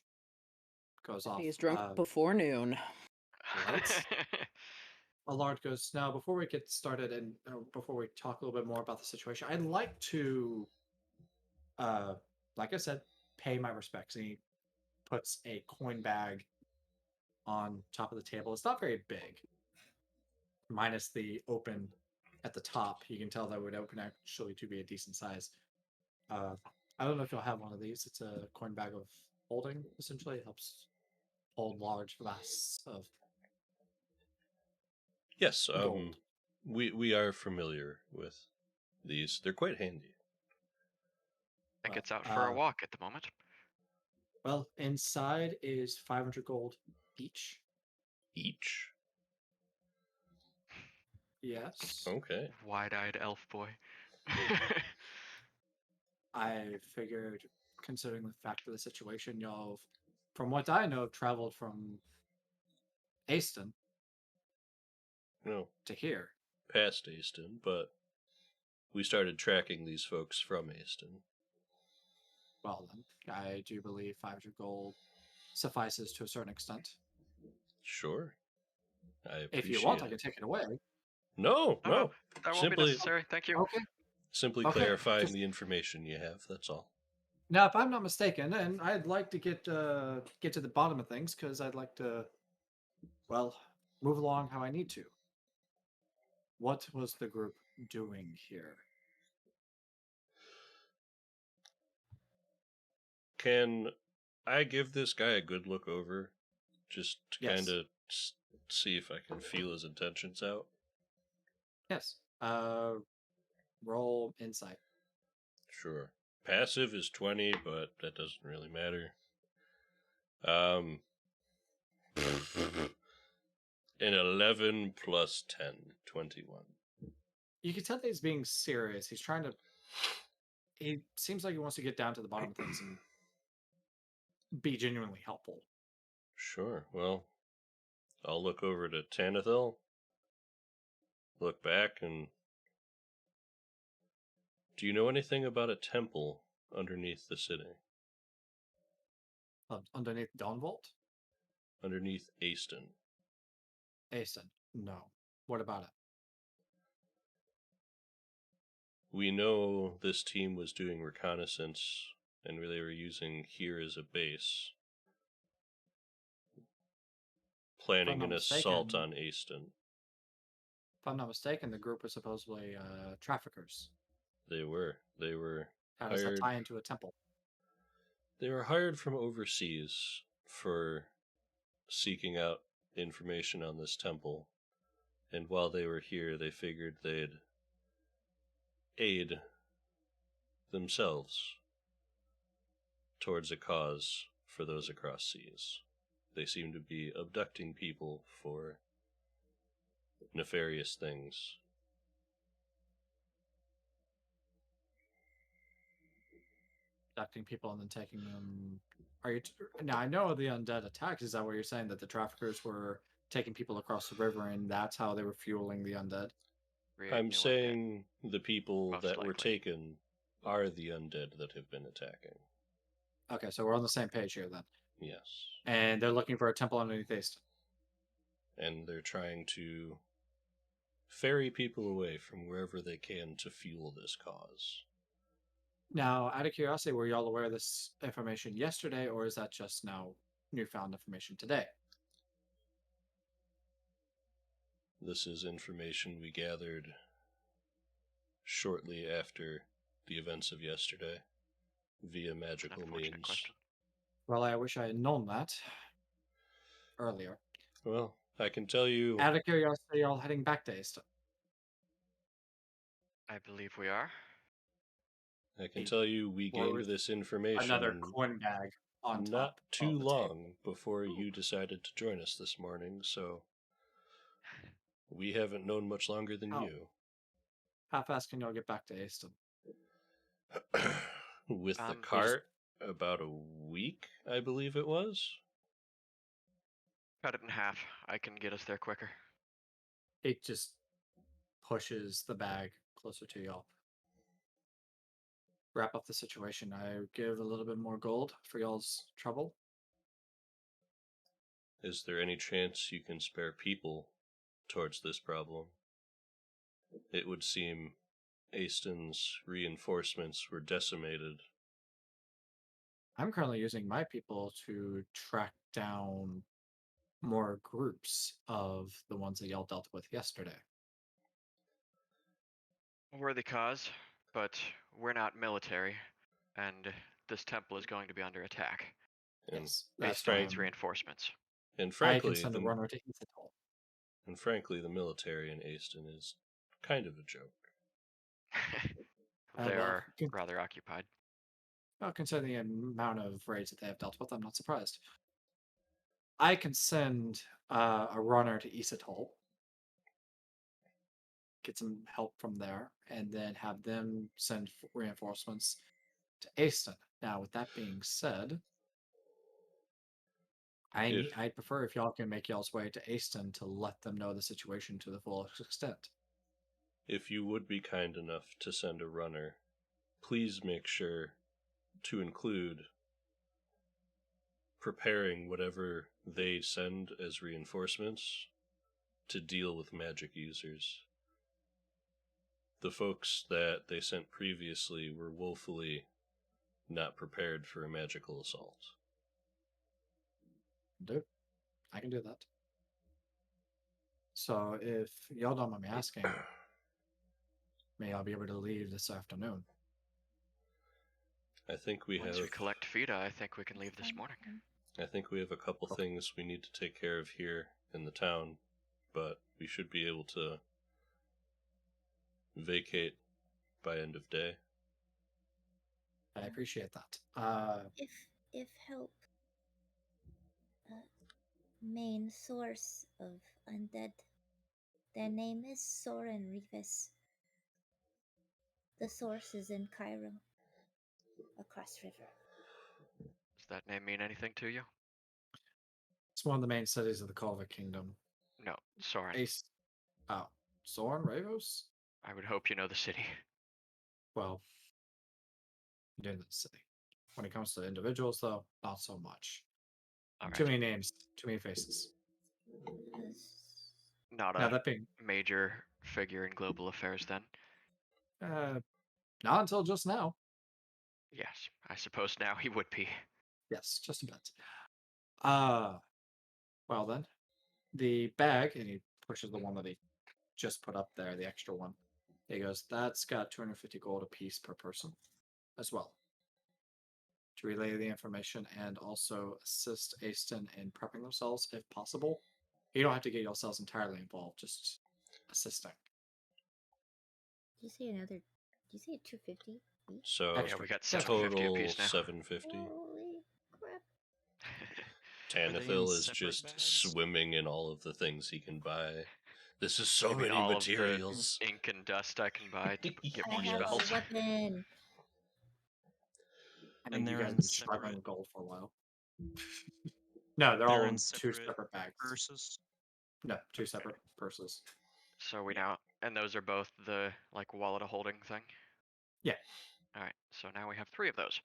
Speaker 1: goes off.
Speaker 3: He's drunk before noon.
Speaker 1: Right? Allard goes, "Now, before we get started and before we talk a little bit more about the situation, I'd like to, like I said, pay my respects." And he puts a coin bag on top of the table. It's not very big, minus the open at the top. You can tell that would open actually to be a decent size. I don't know if you'll have one of these. It's a coin bag of holding, essentially. It helps hold large flasks of
Speaker 2: Yes,
Speaker 1: gold.
Speaker 2: we are familiar with these. They're quite handy.
Speaker 4: I think it's out for a walk at the moment.
Speaker 1: Well, inside is 500 gold each.
Speaker 2: Each?
Speaker 1: Yes.
Speaker 2: Okay.
Speaker 4: Wide-eyed elf boy.
Speaker 1: I figured, considering the fact of the situation, y'all, from what I know, have traveled from Aston
Speaker 2: No,
Speaker 1: to here.
Speaker 2: past Aston, but we started tracking these folks from Aston.
Speaker 1: Well, then, I do believe 500 gold suffices to a certain extent.
Speaker 2: Sure. I appreciate
Speaker 1: If you want, I
Speaker 2: it.
Speaker 1: can take it away.
Speaker 2: No,
Speaker 4: Oh,
Speaker 2: no.
Speaker 4: that won't be
Speaker 2: Simply,
Speaker 4: necessary. Thank you.
Speaker 1: Okay.
Speaker 2: simply
Speaker 1: Okay,
Speaker 2: clarifying
Speaker 1: just-
Speaker 2: the information you have. That's all.
Speaker 1: Now, if I'm not mistaken, then I'd like to get to the bottom of things because I'd like to, well, move along how I need to. What was the group doing here?
Speaker 2: Can I give this guy a good look over, just to
Speaker 1: Yes.
Speaker 2: kind of see if I can feel his intentions out?
Speaker 1: Yes. Roll insight.
Speaker 2: Sure. Passive is 20, but that doesn't really matter. An 11 plus 10, 21.
Speaker 1: You can tell that he's being serious. He's trying to. He seems like he wants to get down to the bottom of things and be genuinely helpful.
Speaker 2: Sure. Well, I'll look over to Tanithil, look back, and do you know anything about a temple underneath the city?
Speaker 1: Underneath Dawnvault?
Speaker 2: Underneath Aston?
Speaker 1: Asen. No. What about it?
Speaker 2: We know this team was doing reconnaissance and they were using here as a base, planning
Speaker 1: not
Speaker 2: an assault
Speaker 1: mistaken-
Speaker 2: on Aston.
Speaker 1: If I'm not mistaken, the group was supposedly traffickers.
Speaker 2: They were. They were
Speaker 1: How does that
Speaker 2: hired.
Speaker 1: tie into a temple?
Speaker 2: They were hired from overseas for seeking out information on this temple. And while they were here, they figured they'd aid themselves towards a cause for those across seas. They seem to be abducting people for nefarious things.
Speaker 1: Abducting people and then taking them. Are you now? I know the undead attacks. Is that what you're saying? That the traffickers were taking people across the river, and that's how they were fueling the undead?
Speaker 4: Create
Speaker 2: I'm
Speaker 4: new undead.
Speaker 2: saying the people
Speaker 4: Most
Speaker 2: that were
Speaker 4: likely.
Speaker 2: taken are the undead that have been attacking.
Speaker 1: Okay, so we're on the same page here then.
Speaker 2: Yes.
Speaker 1: And they're looking for a temple underneath Aston.
Speaker 2: And they're trying to ferry people away from wherever they can to fuel this cause.
Speaker 1: Now, out of curiosity, were y'all aware of this information yesterday, or is that just now newfound information today?
Speaker 2: This is information we gathered shortly after the events of yesterday via
Speaker 4: That's an
Speaker 2: magical
Speaker 4: unfortunate
Speaker 2: means.
Speaker 4: question.
Speaker 1: Well, I wish I had known that earlier.
Speaker 2: Well, I can tell you,
Speaker 1: Out of curiosity, y'all heading back to Aston?
Speaker 4: I believe we are.
Speaker 2: we gained
Speaker 1: with
Speaker 2: this information
Speaker 1: Another coin bag on top.
Speaker 2: not too
Speaker 1: of the
Speaker 2: long
Speaker 1: table.
Speaker 2: before you decided to join us this morning, so we haven't known much longer than
Speaker 1: Oh.
Speaker 2: you.
Speaker 1: How fast can y'all get back to Aston?
Speaker 2: With the
Speaker 4: We just-
Speaker 2: cart, about a week, I believe it was.
Speaker 4: Cut it in half. I can get us there quicker.
Speaker 1: It just pushes the bag closer to y'all. Wrap up the situation. I give a little bit more gold for y'all's trouble.
Speaker 2: Is there any chance you can spare people towards this problem? It would seem Aston's reinforcements were decimated.
Speaker 1: I'm currently using my people to track down more groups of the ones that y'all dealt with yesterday.
Speaker 4: A worthy cause, but we're not military, and this temple is going to be under attack.
Speaker 2: And
Speaker 1: Yes,
Speaker 4: Base
Speaker 1: why
Speaker 4: needs
Speaker 1: I'm-
Speaker 4: reinforcements.
Speaker 2: And
Speaker 1: I can
Speaker 2: frankly,
Speaker 1: send a runner to Ethanol.
Speaker 2: the military in Aston is kind of a joke.
Speaker 4: They
Speaker 1: well,
Speaker 4: are
Speaker 1: good.
Speaker 4: rather occupied.
Speaker 1: Well, considering the amount of raids that they have dealt with, I'm not surprised. I can send a runner to Isatol, get some help from there, and then have them send reinforcements to Aston. Now, with that being said, I'd prefer if y'all can make y'all's way to Aston to let them know the situation to the fullest extent.
Speaker 2: If you would be kind enough to send a runner, please make sure to include preparing whatever they send as reinforcements to deal with magic users. The folks that they sent previously were woefully not prepared for a magical assault.
Speaker 1: I can do that. So if y'all don't mind me asking, may I be able to leave this afternoon?
Speaker 2: I think we
Speaker 4: Once
Speaker 2: have
Speaker 4: we collect Fida, I think we can leave this
Speaker 6: Fine.
Speaker 4: morning.
Speaker 2: I think we have a couple things we need to take care of here in the town, but we should be able to vacate by end of day.
Speaker 1: I appreciate that.
Speaker 6: If help, main source of undead, their name is Soren Revis. The source is in Cairo, across river.
Speaker 4: Does that name mean anything to you?
Speaker 1: It's one of the main cities of the Culver Kingdom.
Speaker 4: No, Soren.
Speaker 1: Ace. Oh, Soren Ravos?
Speaker 4: I would hope you know the city.
Speaker 1: Well, you do know the city. When it comes to individuals, though, not so much.
Speaker 4: All right.
Speaker 1: Too many names, too many faces.
Speaker 4: Not
Speaker 1: Now,
Speaker 4: a
Speaker 1: that being
Speaker 4: major figure in global affairs, then.
Speaker 1: not until just now.
Speaker 4: Yes, I suppose now he would be.
Speaker 1: Yes, just a bit. Well then, the bag, and he pushes the one that he just put up there, the extra one. He goes, that's got 250 gold apiece per person as well. To relay the information and also assist Aston in prepping themselves if possible. You don't have to get yourselves entirely involved, just assisting.
Speaker 6: Did you say another? Did you say 250 each?
Speaker 2: So
Speaker 4: Yeah, we got 750
Speaker 2: total
Speaker 4: apiece now.
Speaker 2: 750.
Speaker 6: Holy crap!
Speaker 2: Tanathil is
Speaker 5: separate
Speaker 2: just
Speaker 5: bags?
Speaker 2: swimming in all of the things he can buy. This is so
Speaker 4: You mean
Speaker 2: many
Speaker 4: all
Speaker 2: materials.
Speaker 4: of the ink and dust I can buy to get
Speaker 6: I
Speaker 4: more
Speaker 6: have
Speaker 4: spells?
Speaker 6: a weapon.
Speaker 1: I mean,
Speaker 5: And
Speaker 1: you
Speaker 5: they're
Speaker 1: guys
Speaker 5: in
Speaker 1: have been struggling
Speaker 5: separate-
Speaker 1: with gold for a while. No, they're all in two separate bags.
Speaker 5: purses.
Speaker 1: No, two separate purses.
Speaker 4: So we now, and those are both the like wallet holding thing.
Speaker 1: Yeah.
Speaker 4: All right. So now we have 3 of those.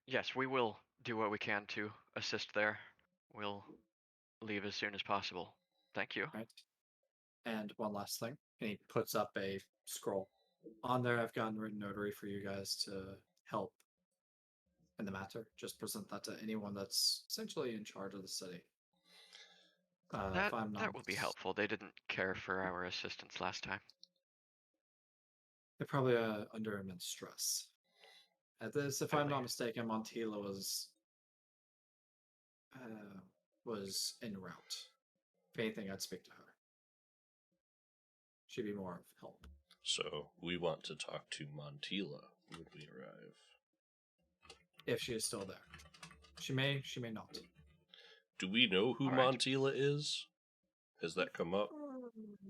Speaker 4: Yes, we will do what we can to assist there. We'll leave as soon as possible. Thank you.
Speaker 1: Right. And one last thing. And he puts up a scroll. On there, I've gotten written notary for you guys to help in the matter. Just present that to anyone that's essentially in charge of the city.
Speaker 4: That
Speaker 1: if I'm not,
Speaker 4: will be helpful. They didn't care for our assistance last time.
Speaker 1: they're probably under immense stress. At this, if I'm not mistaken, Montila was en route. If anything, I'd speak to her. She'd be more of help.
Speaker 2: So we want to talk to Montila when we arrive.
Speaker 1: If she is still there. She may not.
Speaker 2: Do we know who
Speaker 4: All right.
Speaker 2: Montila is? Has that come up?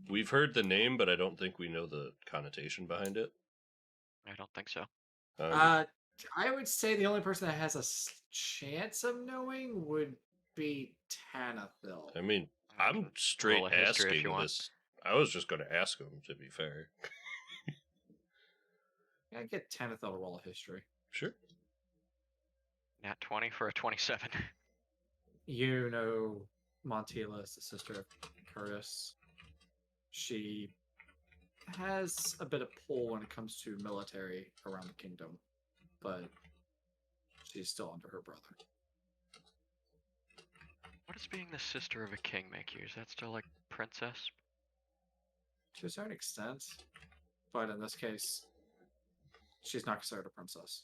Speaker 2: We've heard the name, but I don't think we know the connotation behind it.
Speaker 4: I don't think so.
Speaker 1: I would say the only person that has a chance of knowing would be Tanathil.
Speaker 2: I mean,
Speaker 4: I
Speaker 2: I'm
Speaker 4: can
Speaker 2: straight
Speaker 4: roll a history if
Speaker 2: asking
Speaker 4: you want.
Speaker 2: this. I was just going to ask him, to be fair.
Speaker 1: I get Tanathil to roll a history.
Speaker 2: Sure.
Speaker 4: Nat 20 for a 27.
Speaker 1: You know Montila is the sister of Curtis. She has a bit of pull when it comes to military around the kingdom, but she's still under her brother.
Speaker 4: What does being the sister of a king make you? Is that still like princess?
Speaker 1: To a certain extent, but in this case, she's not considered a princess.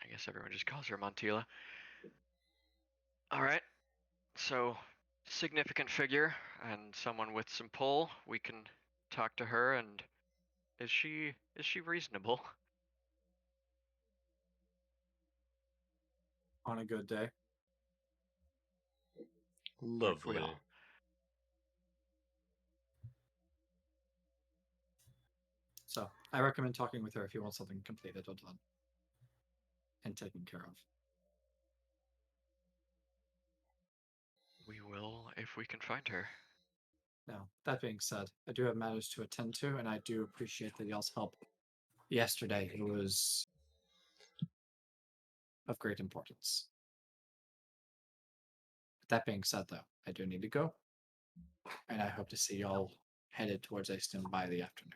Speaker 4: I guess everyone just calls her Montila. All right. So, significant figure and someone with some pull. We can talk to her. And is she reasonable?
Speaker 1: on a good day.
Speaker 4: Aren't we
Speaker 2: Lovely.
Speaker 4: all?
Speaker 1: So I recommend talking with her if you want something completed or done and taken care of.
Speaker 4: We will if we can find her.
Speaker 1: Now, that being said, I do have matters to attend to, and I do appreciate that y'all's help yesterday. It was of great importance. That being said, though, I do need to go, and I hope to see y'all headed towards Easton by the afternoon.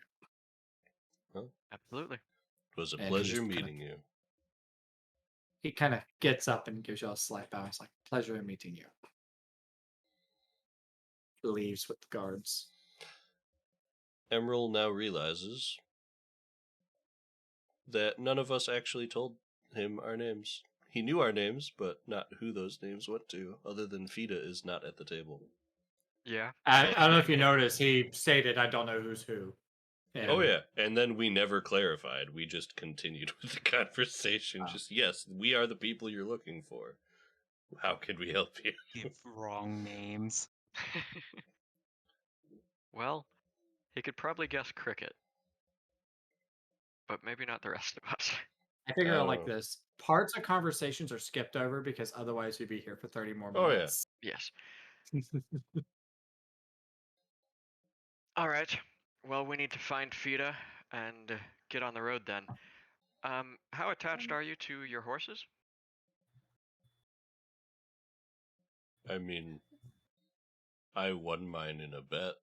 Speaker 4: Absolutely.
Speaker 2: It was a
Speaker 1: And he
Speaker 2: pleasure
Speaker 1: just kinda-
Speaker 2: meeting you.
Speaker 1: He kind of gets up and gives y'all a slight bow. He's like, "Pleasure in meeting you." Leaves with the guards.
Speaker 2: Emerald now realizes that none of us actually told him our names. He knew our names, but not who those names went to, other than Fida is not at the table.
Speaker 4: Yeah.
Speaker 1: I don't know if you noticed, he stated, "I don't know who's who."
Speaker 2: Oh,
Speaker 1: And
Speaker 2: yeah. And then we never clarified. We just continued with the conversation.
Speaker 1: Oh.
Speaker 2: Just, yes, we are the people you're looking for. How can we help you?
Speaker 5: Give wrong names.
Speaker 4: Well, he could probably guess cricket, but maybe not the rest of us.
Speaker 1: I figure out like
Speaker 2: Oh.
Speaker 1: this. Parts of conversations are skipped over because otherwise we'd be here for 30 more
Speaker 2: Oh, yeah.
Speaker 1: minutes.
Speaker 4: Yes. All right. Well, we need to find Fida and get on the road then. How attached are you to your horses?
Speaker 2: I mean, I won mine in a bet.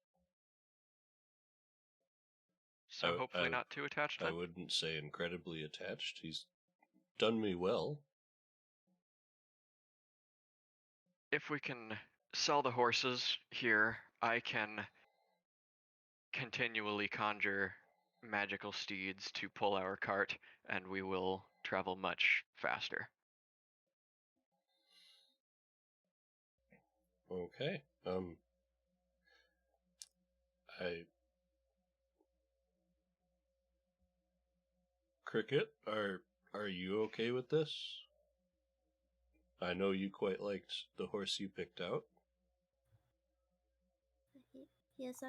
Speaker 4: So hopefully not too attached
Speaker 2: I
Speaker 4: then?
Speaker 2: wouldn't say incredibly attached. He's done me well.
Speaker 4: If we can sell the horses here, I can continually conjure magical steeds to pull our cart, and we will travel much faster.
Speaker 2: Okay. Cricket, are you okay with this? I know you quite liked the horse you picked out.
Speaker 6: Yes,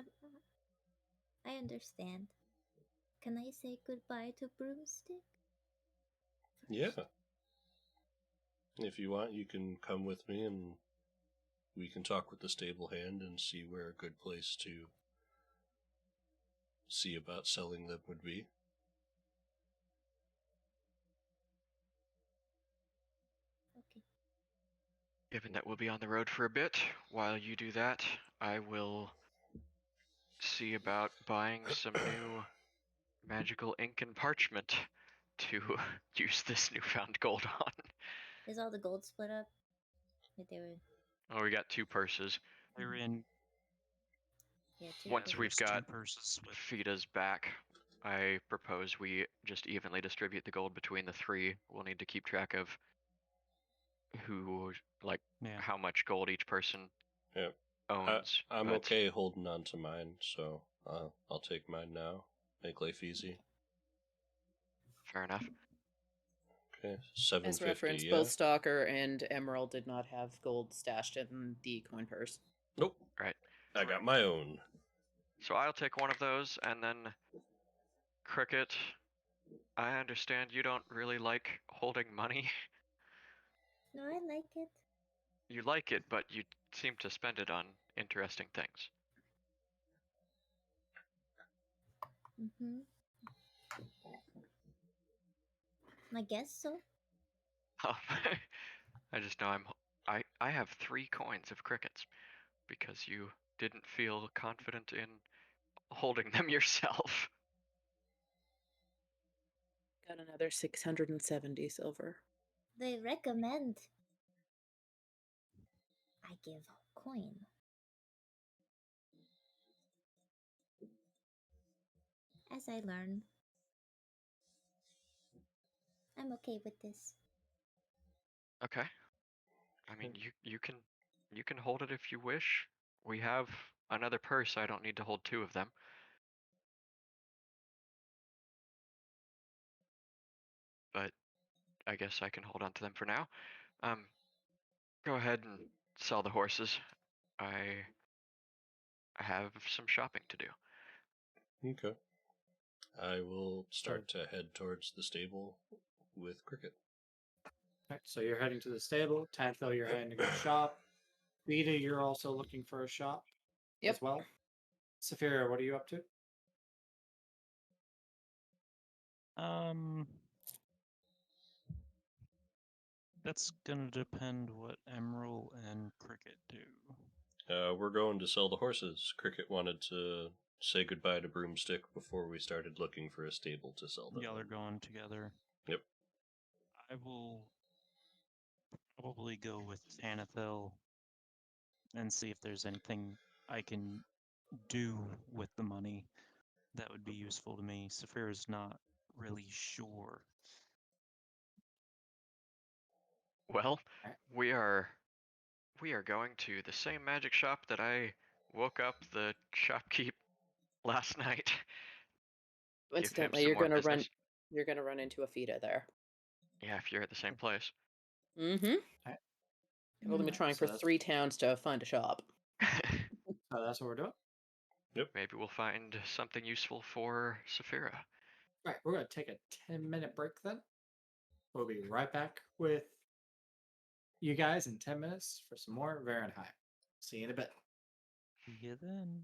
Speaker 6: I understand. Can I say goodbye to Broomstick?
Speaker 2: Yeah. If you want, you can come with me and we can talk with the stable hand and see where a good place to see about selling them would be.
Speaker 6: Okay.
Speaker 4: Given that we'll be on the road for a bit, while you do that, I will see about buying some new magical ink and parchment to use this newfound gold on.
Speaker 6: Is all the gold split up? Like they were.
Speaker 4: Oh, we got 2 purses.
Speaker 5: They're in.
Speaker 6: Yeah, two
Speaker 4: Once
Speaker 6: purses.
Speaker 4: we've
Speaker 5: There's
Speaker 4: got
Speaker 5: 2 purses with.
Speaker 4: Fida's back, I propose we just evenly distribute the gold between the 3. We'll need to keep track of who, like,
Speaker 5: Yeah.
Speaker 4: how much gold each person
Speaker 2: Yeah.
Speaker 4: owns.
Speaker 2: I'm
Speaker 4: but
Speaker 2: okay holding on to mine, so I'll take mine now. Make life easy.
Speaker 4: Fair enough.
Speaker 2: Okay,
Speaker 3: As
Speaker 2: 750.
Speaker 3: reference,
Speaker 2: Yeah.
Speaker 3: both Stalker and Emerald did not have gold stashed in the coin purse.
Speaker 2: Nope.
Speaker 4: Right.
Speaker 2: I got my own.
Speaker 4: So I'll take one of those, and then Cricket, I understand you don't really like holding money.
Speaker 6: No, I like it.
Speaker 4: You like it, but you seem to spend it on interesting things.
Speaker 6: Mm-hmm. I guess so.
Speaker 4: I just know I have 3 coins of crickets because you didn't feel confident in holding them yourself.
Speaker 3: Got another 670 silver.
Speaker 6: They recommend I give a coin. As I learn, I'm okay with this.
Speaker 4: Okay. I mean, you can hold it if you wish. We have another purse. I don't need to hold 2 of them. But I guess I can hold on to them for now. Go ahead and sell the horses. I have some shopping to do.
Speaker 2: Okay. I will start to head towards the stable with Cricket.
Speaker 1: Alright, so you're heading to the stable. Tantho, you're heading to go shop. Vita, you're also looking for a shop
Speaker 3: Yep.
Speaker 1: as well. Saphira, what are you up to?
Speaker 5: That's gonna depend what Emerald and Cricket do.
Speaker 2: We're going to sell the horses. Cricket wanted to say goodbye to Broomstick before we started looking for a stable to sell them.
Speaker 5: Y'all are going together.
Speaker 2: Yep.
Speaker 5: I will probably go with Tanathil and see if there's anything I can do with the money that would be useful to me. Saphira's not really sure.
Speaker 4: Well,
Speaker 1: Alright.
Speaker 4: we are going to the same magic shop that I woke up the shopkeep last night. Give him
Speaker 3: Incidentally,
Speaker 4: some
Speaker 3: you're
Speaker 4: more
Speaker 3: gonna run.
Speaker 4: business.
Speaker 3: You're gonna run into a Fida there.
Speaker 4: Yeah, if you're at the same place.
Speaker 3: Mm-hmm.
Speaker 1: Alright.
Speaker 3: I've only been trying
Speaker 1: So
Speaker 3: for 3 towns to find a shop.
Speaker 1: So that's what we're doing.
Speaker 4: Maybe we'll find something useful for Saphira.
Speaker 1: Right, we're going to take a 10-minute break then. We'll be right back with you guys in 10 minutes for some more Varinheim. See you in a bit.
Speaker 5: See you then.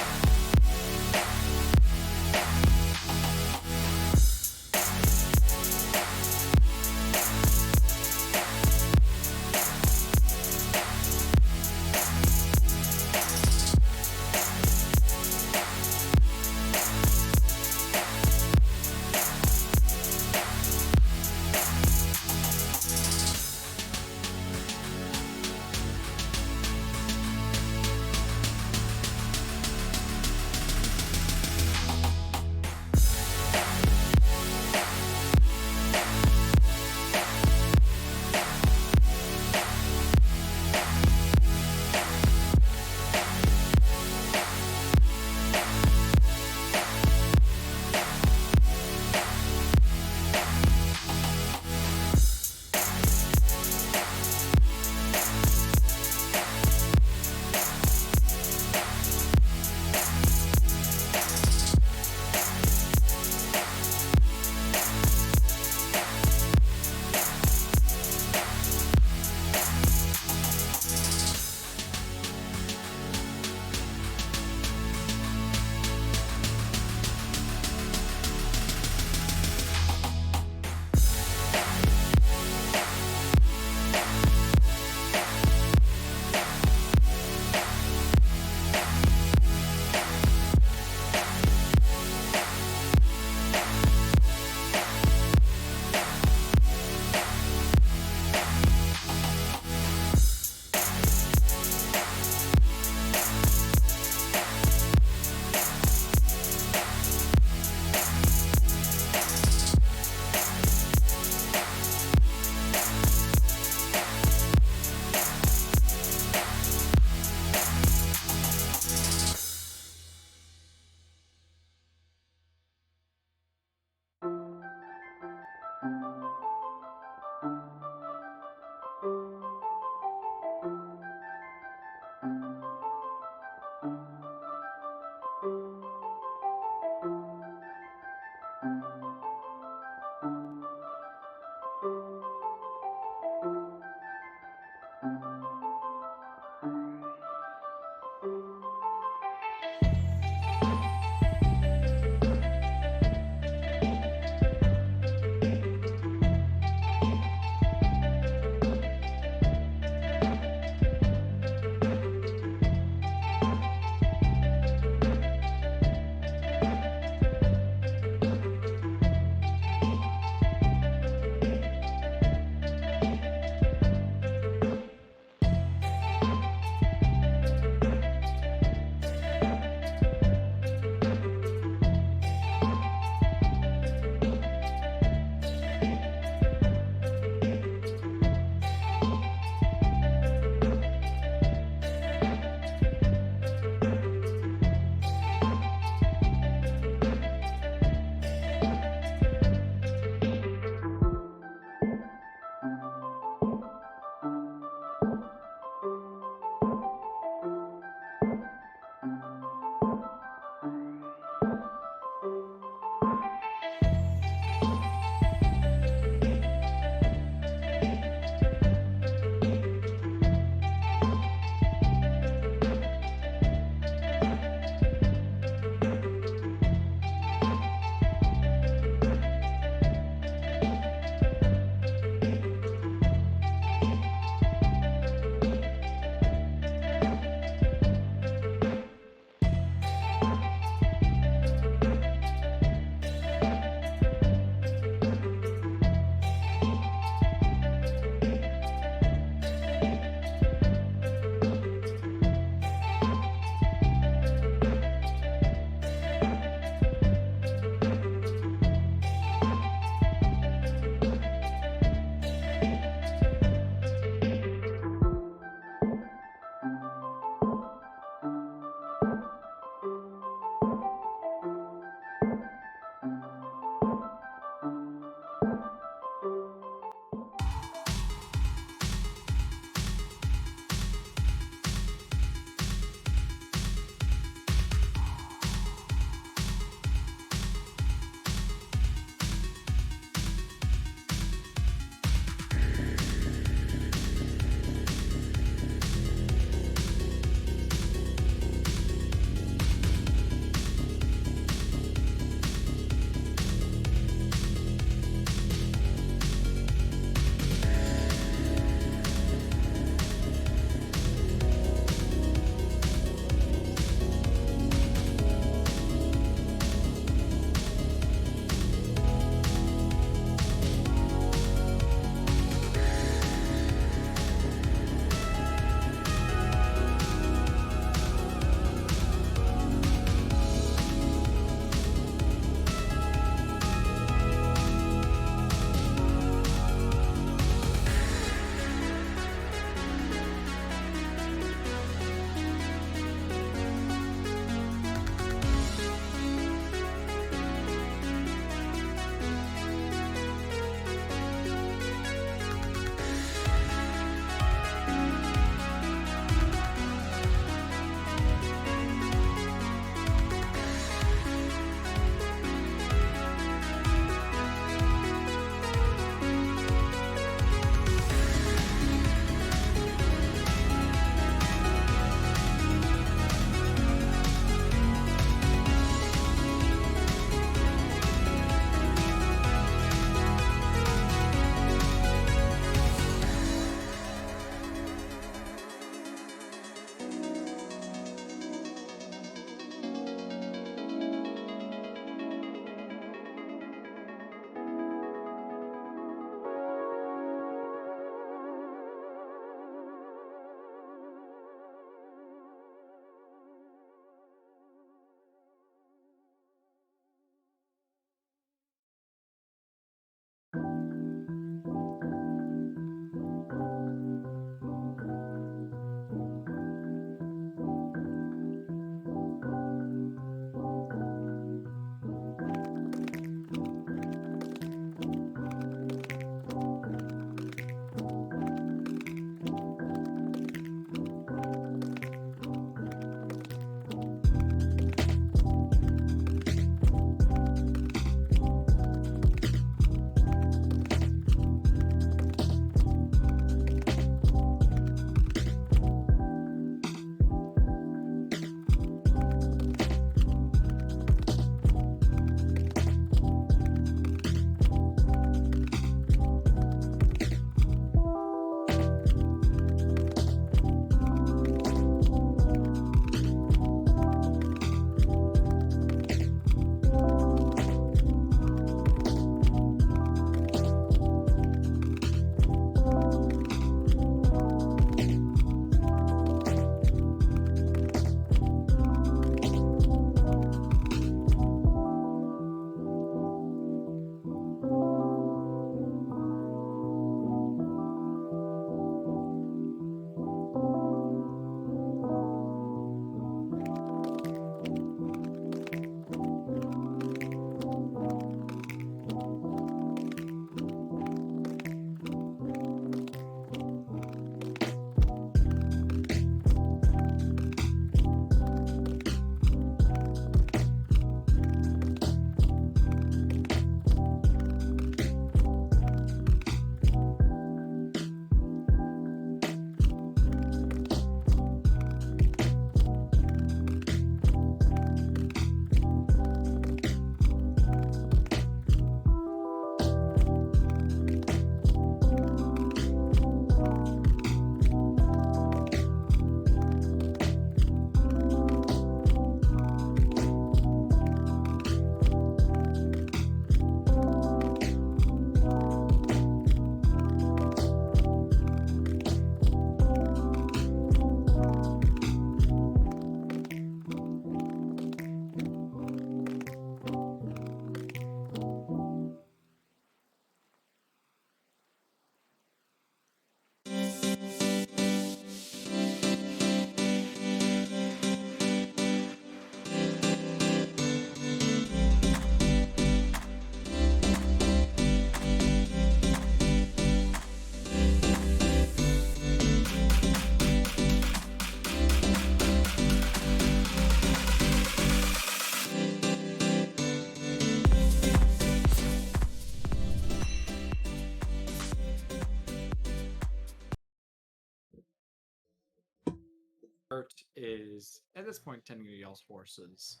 Speaker 1: Bert is at this point tending to y'all's horses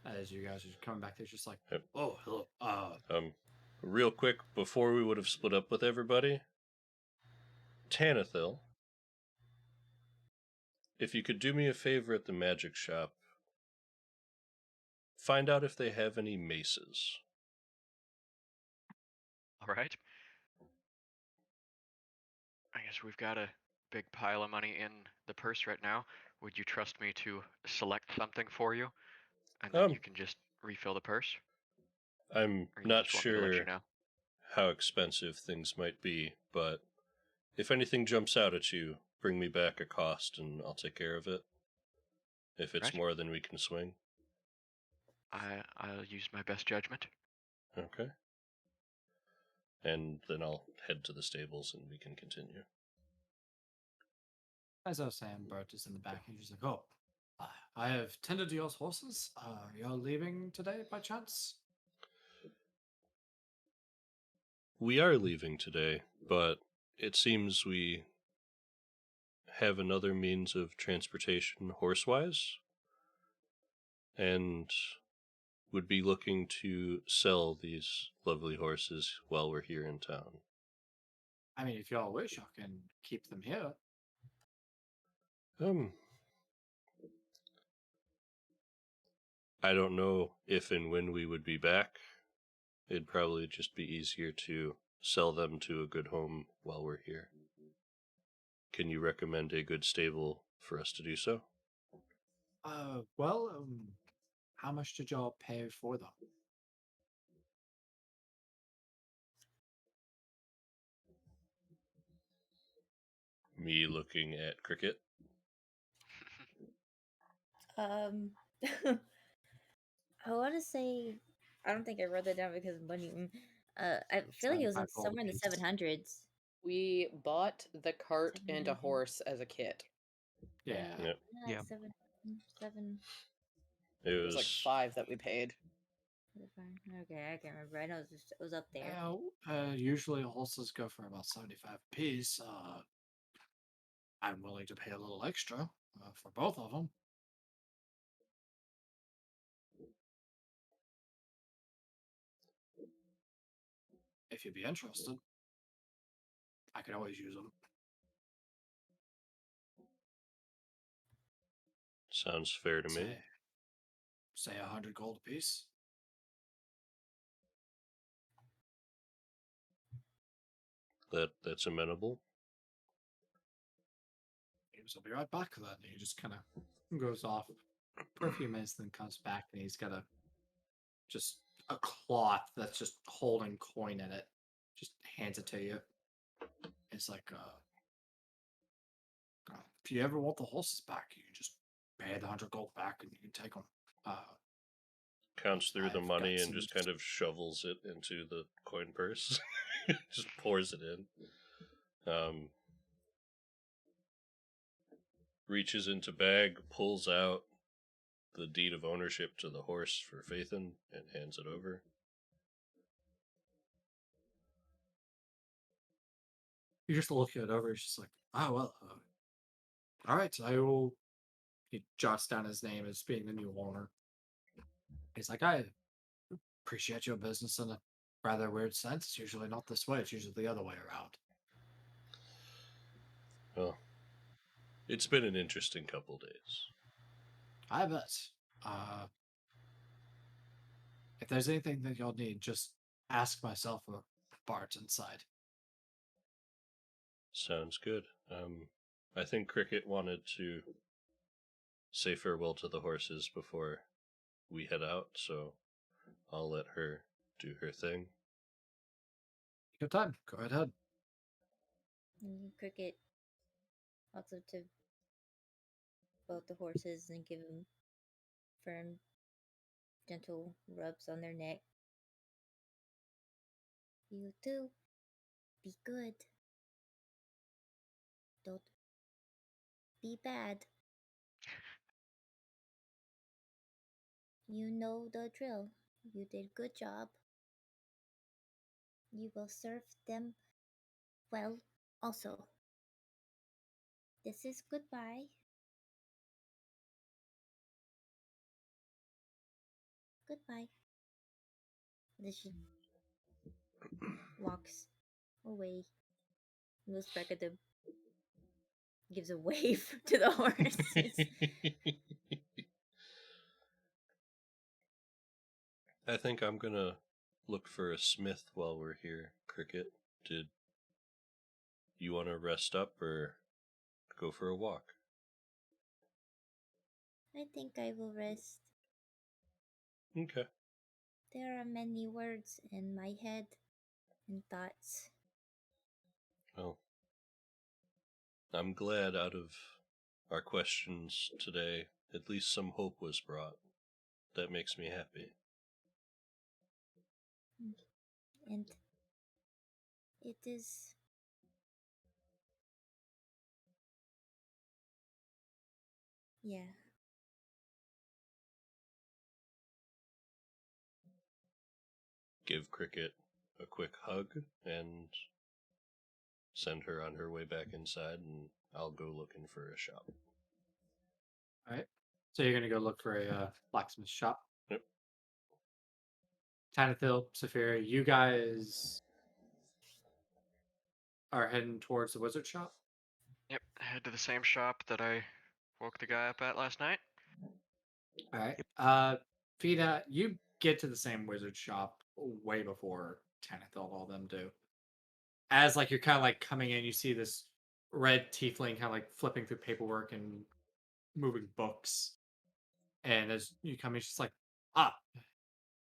Speaker 1: as you guys are coming back. They're just like,
Speaker 2: Yep.
Speaker 1: oh, hello.
Speaker 2: Real quick, before we would have split up with everybody, Tanathil, if you could do me a favor at the magic shop, find out if they have any maces.
Speaker 4: All right. I guess we've got a big pile of money in the purse right now. Would you trust me to select something for you, and then you can just refill the purse?
Speaker 2: I'm
Speaker 4: Or you
Speaker 2: not
Speaker 4: just want me to let you
Speaker 2: sure
Speaker 4: know?
Speaker 2: how expensive things might be, but if anything jumps out at you, bring me back a cost and I'll take care of it. If it's
Speaker 4: Right.
Speaker 2: more than we can swing.
Speaker 4: I'll use my best judgment.
Speaker 2: Okay. And then I'll head to the stables and we can continue.
Speaker 1: As I was saying, Bert is in the back and he's just like, oh, I have tended to y'all's horses. You're leaving today by chance?
Speaker 2: We are leaving today, but it seems we have another means of transportation horsewise and would be looking to sell these lovely horses while we're here in town.
Speaker 1: I mean, if y'all wish, I can keep them here.
Speaker 2: I don't know if and when we would be back. It'd probably just be easier to sell them to a good home while we're here. Can you recommend a good stable for us to do so?
Speaker 1: Well, how much did y'all pay for them?
Speaker 2: Me looking at Cricket.
Speaker 6: I want to say, I don't think I wrote that down because of money. I feel like it was in
Speaker 1: 75 gold
Speaker 6: somewhere in the
Speaker 1: apiece.
Speaker 6: 700s.
Speaker 3: We bought the cart and a
Speaker 6: 700.
Speaker 3: horse as a kit.
Speaker 1: Yeah.
Speaker 2: Yep.
Speaker 5: Yeah.
Speaker 6: 7.
Speaker 2: It
Speaker 3: It was like
Speaker 2: was
Speaker 3: 5 that we paid.
Speaker 6: Okay, I can't remember. I know it was up there.
Speaker 1: Usually horses go for about 75 apiece. I'm willing to pay a little extra for both of them. If you'd be interested, I could always use them.
Speaker 2: sounds fair to me.
Speaker 1: Say 100 gold apiece.
Speaker 2: That's amenable.
Speaker 1: I'll be right back then. He just kind of goes off for a few minutes, then comes back, and he's got just a cloth that's just holding coin in it. Just hands it to you. It's like, if you ever want the horses back, you can just pay the 100 gold back, and you can take them.
Speaker 2: Counts through the
Speaker 1: I've
Speaker 2: money
Speaker 1: got
Speaker 2: and just
Speaker 1: some-
Speaker 2: kind of shovels it into the coin purse. Just pours it in. Reaches into bag, pulls out the deed of ownership to the horse for Phaethon, and hands it over.
Speaker 1: You just look it over. It's just like, oh well. All right, I will. He jots down his name as being the new owner. He's like, I appreciate your business in a rather weird sense. It's usually not this way. It's usually the other way around.
Speaker 2: Well, it's been an interesting couple days.
Speaker 1: I bet. If there's anything that y'all need, just ask myself or Bart inside.
Speaker 2: Sounds good. I think Cricket wanted to say farewell to the horses before we head out, so I'll let her do her thing.
Speaker 1: Good time. Go ahead.
Speaker 6: Cricket also to both the horses and give them firm, gentle rubs on their neck. You too. Be good. Don't be bad. You know the drill. You did good job. You will serve them well also. This is goodbye. Goodbye. Then she walks away. Looks back at the. Gives a wave to the horses.
Speaker 2: I think I'm gonna look for a smith while we're here, Cricket. Did you want to rest up or go for a walk?
Speaker 6: I think I will rest.
Speaker 2: Okay.
Speaker 6: There are many words in my head and thoughts.
Speaker 2: Well, I'm glad out of our questions today, at least some hope was brought. That makes me happy.
Speaker 6: And it is. Yeah.
Speaker 2: Give Cricket a quick hug and send her on her way back inside, and I'll go looking for a shop.
Speaker 1: All right. So you're gonna go look for a blacksmith shop.
Speaker 2: Yep.
Speaker 1: Tanithil, Saphira, you guys are heading towards the wizard shop.
Speaker 4: Yep, head to the same shop that I woke the guy up at last night.
Speaker 1: All right. Fida, you get to the same wizard shop way before Tanithil and all them do. As like you're kind of like coming in, you see this red tiefling kind of like flipping through paperwork and moving books. And as you come in, she's like,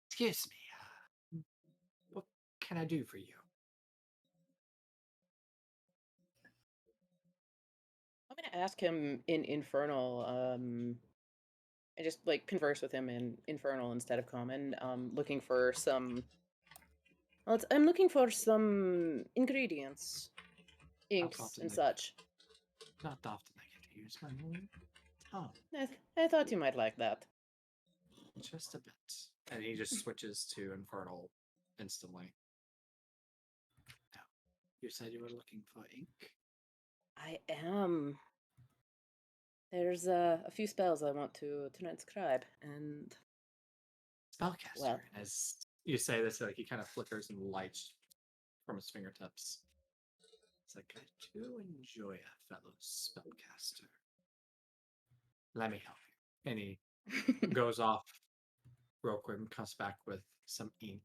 Speaker 1: excuse me, what can I do for you?
Speaker 3: I'm gonna ask him in Infernal. I just like converse with him in Infernal instead of Common. Looking for some. Well, I'm looking for some ingredients, inks,
Speaker 1: often
Speaker 3: and
Speaker 1: they-
Speaker 3: such.
Speaker 1: Not often I get to use my own tongue.
Speaker 3: I thought you might like that.
Speaker 1: Just a bit. And he just switches to Infernal instantly. Now, you said you were looking for ink?
Speaker 3: I am. There's a few spells I want to transcribe, and
Speaker 1: Spellcaster.
Speaker 3: Well-
Speaker 1: And as you say this, like he kind of flickers and lights from his fingertips. It's like, I do enjoy a fellow spellcaster. Let me help you. And he goes off real quick and comes back with some ink.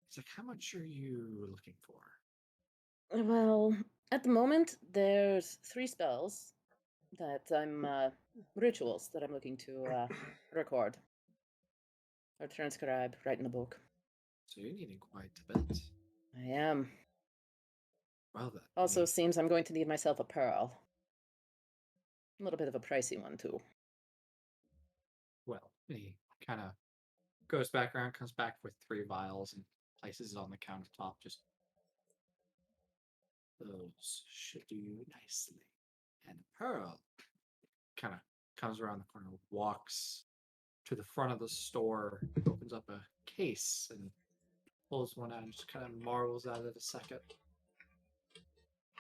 Speaker 1: It's like, how much are you looking for?
Speaker 3: well, at the moment there's 3 spells that I'm rituals that I'm looking to record or transcribe, write in the book.
Speaker 1: So you're needing quite a bit.
Speaker 3: I am.
Speaker 1: Well then.
Speaker 3: Also, seems I'm going to need myself a pearl. A little bit of a pricey one too.
Speaker 1: Well, he kind of goes back around, comes back with 3 vials and places it on the countertop. Just those should do nicely. And the pearl kind of comes around the corner, walks to the front of the store, opens up a case and pulls one out and just kind of marvels at it a second.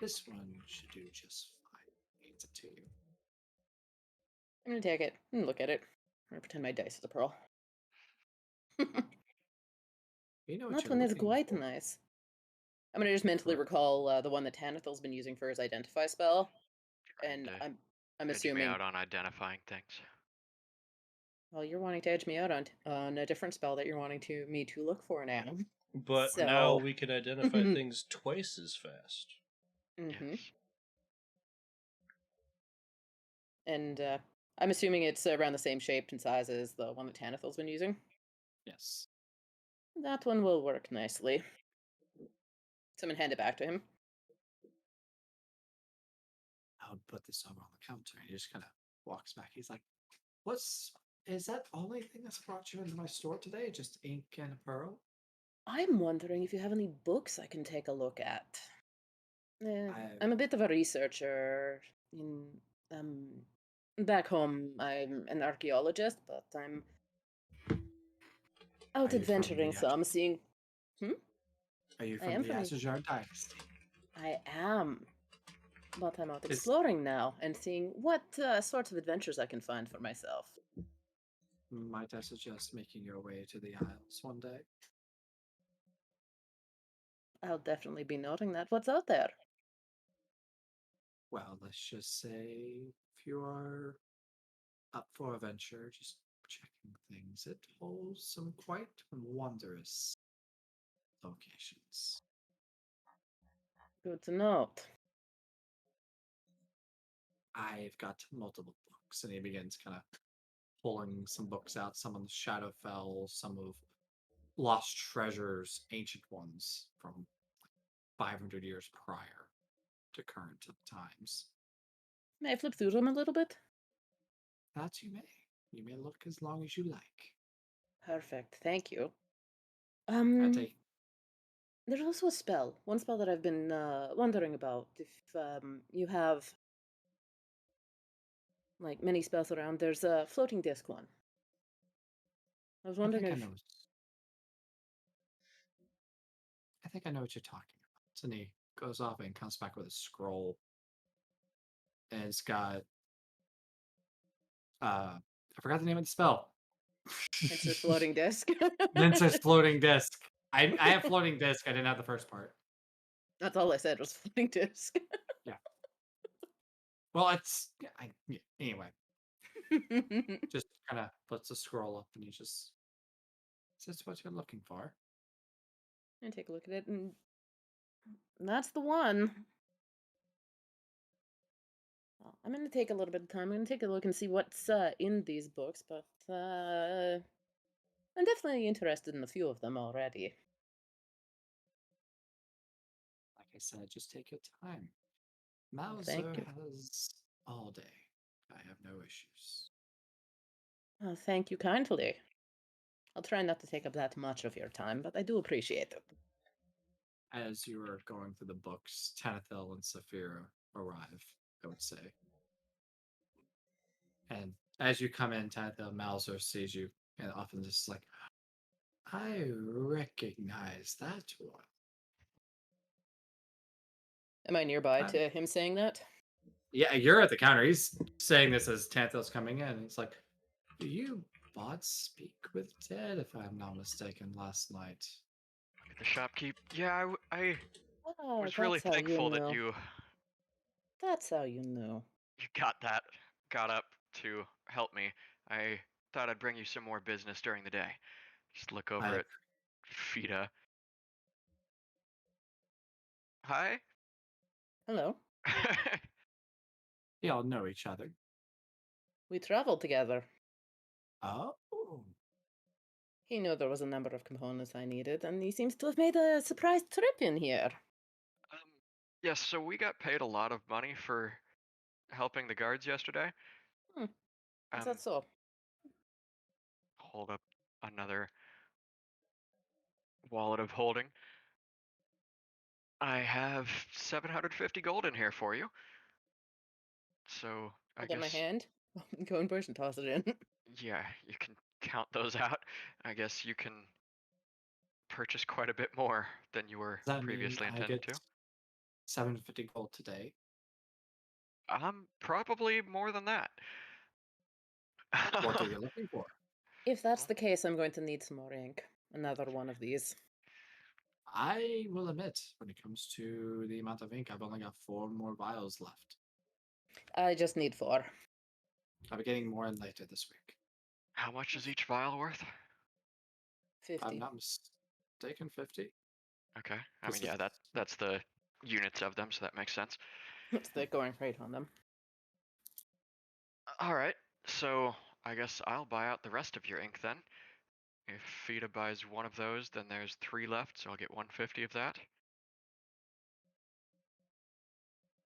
Speaker 1: This one should do just fine. Hands it to you.
Speaker 3: I'm gonna take it and look at it. I'm gonna pretend my dice is a pearl.
Speaker 1: You know what
Speaker 3: That
Speaker 1: you're
Speaker 3: one is
Speaker 1: looking
Speaker 3: quite
Speaker 1: for.
Speaker 3: nice. I'm gonna just mentally
Speaker 1: Correct.
Speaker 3: recall the one that Tanithil's been using for his identify spell,
Speaker 4: Trying
Speaker 3: and
Speaker 4: to
Speaker 3: I'm
Speaker 4: edge me
Speaker 3: assuming.
Speaker 4: out on identifying things.
Speaker 3: Well, you're wanting to edge me out on a different spell that you're wanting me to look for now.
Speaker 2: But
Speaker 3: So-
Speaker 2: now we can identify things twice as fast.
Speaker 3: Mm-hmm.
Speaker 4: Yes.
Speaker 3: And I'm assuming it's around the same shape and size as the one that Tanithil's been using.
Speaker 1: Yes.
Speaker 3: That one will work nicely. So I'm gonna hand it back to him.
Speaker 1: I would put this over on the counter. He just kind of walks back. He's like, is that the only thing that's brought you into my store today? Just ink and a pearl?
Speaker 3: I'm wondering if you have any books I can take a look at.
Speaker 1: I-
Speaker 3: I'm a bit of a researcher. Back home, I'm an archaeologist, but I'm out
Speaker 1: Are you from
Speaker 3: adventuring
Speaker 1: the
Speaker 3: some, seeing.
Speaker 1: Are you
Speaker 3: I
Speaker 1: from
Speaker 3: am
Speaker 1: the
Speaker 3: from the-
Speaker 1: Asher Dynasty?
Speaker 3: I am. But I'm out
Speaker 1: Is-
Speaker 3: exploring now and seeing what sorts of adventures I can find for myself.
Speaker 1: Might I suggest making your way to the Isles one day?
Speaker 3: I'll definitely be noting that. What's out there?
Speaker 1: Well, let's just say if you are up for a venture, just checking things, it holds some quite wondrous locations.
Speaker 3: Good to note.
Speaker 1: I've got multiple books, and he begins kind of pulling some books out, some of the Shadowfell, some of Lost Treasures, ancient ones from 500 years prior to current times.
Speaker 3: May I flip through them a little bit?
Speaker 1: That you may. You may look as long as you like.
Speaker 3: Perfect. Thank you.
Speaker 1: I take
Speaker 3: There's also a spell. One spell that I've been wondering about. If you have like many spells around, there's a floating disc one. I was
Speaker 1: I
Speaker 3: wondering
Speaker 1: think I
Speaker 3: if
Speaker 1: know. I think I know what you're talking about. And he goes off and comes back with a scroll, and it's got I forgot the name of the spell.
Speaker 3: it's a floating disc.
Speaker 1: Mincer's floating disc. I have floating disc. I didn't have the first part.
Speaker 3: That's all I said was floating disc.
Speaker 1: Yeah. Well, it's anyway. Just kind of puts the scroll up, and he just says what you're looking for.
Speaker 3: And take a look at it, and that's the one. Well, I'm going to take a little bit of time. I'm going to take a look and see what's in these books, but I'm definitely interested in a few of them already.
Speaker 1: Like I said, just take your time.
Speaker 3: Well, thank
Speaker 1: Mauser
Speaker 3: you.
Speaker 1: has all day. I have no issues.
Speaker 3: Well, thank you kindly. I'll try not to take up that much of your time, but I do appreciate it.
Speaker 1: As you are going through the books, Tanathel and Saphira arrive, I would say. And as you come in, Tanathel Mauser sees you and often just like, I recognize that one.
Speaker 3: Am I nearby
Speaker 1: I-
Speaker 3: to him saying that?
Speaker 1: Yeah, you're at the counter. He's saying this as Tanthel's coming in. He's like, you bought Speak with Dead, if I'm not mistaken, last night.
Speaker 4: The shopkeep. Yeah, I
Speaker 3: Ah,
Speaker 4: was really
Speaker 3: that's how you
Speaker 4: thankful that
Speaker 3: know.
Speaker 4: you
Speaker 3: That's how you know.
Speaker 4: got up to help me. I thought I'd bring you some more business during the day. Just look over
Speaker 1: I
Speaker 4: at Fida. Hi.
Speaker 3: Hello.
Speaker 1: We all know each other.
Speaker 3: We traveled together.
Speaker 1: Oh,
Speaker 3: He knew there was a number of components I needed, and he seems to have made a surprise trip in here.
Speaker 4: um, yes. So we got paid a lot of money for helping the guards yesterday.
Speaker 3: Hmm. Is
Speaker 4: Um,
Speaker 3: that so?
Speaker 4: hold up another wallet of holding. I have 750 gold in here for you. So I
Speaker 3: Hold up my
Speaker 4: guess,
Speaker 3: hand. Go and push and toss it in.
Speaker 4: yeah, you can count those out. I guess you can purchase quite a bit more than you were
Speaker 1: does that mean
Speaker 4: previously
Speaker 1: I
Speaker 4: intended
Speaker 1: get
Speaker 4: to.
Speaker 1: 750 gold today?
Speaker 4: Probably more than that.
Speaker 1: What are you looking for?
Speaker 3: If that's the case, I'm going to need some more ink. Another one of these.
Speaker 1: I will admit, when it comes to the amount of ink, I've only got 4 more vials left.
Speaker 3: I just need 4.
Speaker 1: I'll be getting more in later this week.
Speaker 4: How much is each vial worth?
Speaker 1: If I'm
Speaker 3: 50.
Speaker 1: not mistaken, 50.
Speaker 4: Okay. I
Speaker 1: Because
Speaker 4: mean, yeah, that's the units of them, so that makes sense.
Speaker 3: It's the going rate on them.
Speaker 4: All right. So I guess I'll buy out the rest of your ink then. If Fida buys one of those, then there's 3 left, so I'll get 150 of that.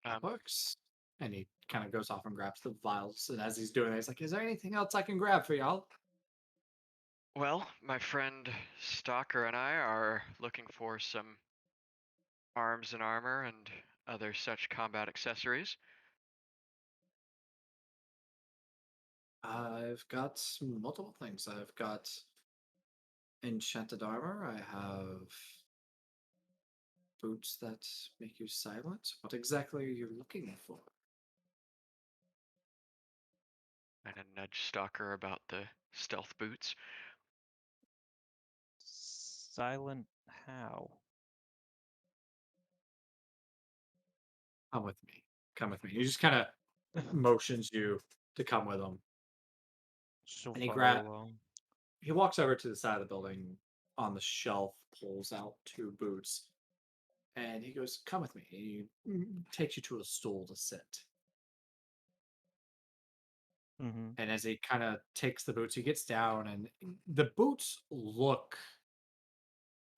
Speaker 1: That works. And he kind of goes off and grabs the vials. And as he's doing it, he's like, is there anything else I can grab for y'all?
Speaker 4: Well, my friend Stalker and I are looking for some arms and armor and other such combat accessories.
Speaker 1: I've got multiple things. I've got enchanted armor. I have boots that make you silent. What exactly are you looking for?
Speaker 4: And a nudge Stalker about the stealth boots.
Speaker 5: Silent how?
Speaker 1: Come with me. Come with me. He just kind of motions you to come with him.
Speaker 5: She'll
Speaker 1: And
Speaker 5: follow along.
Speaker 1: he walks over to the side of the building on the shelf, pulls out 2 boots, and he goes, "Come with me." He takes you to a stool to sit.
Speaker 5: Mm-hmm.
Speaker 1: And as he kind of takes the boots, he gets down, and the boots look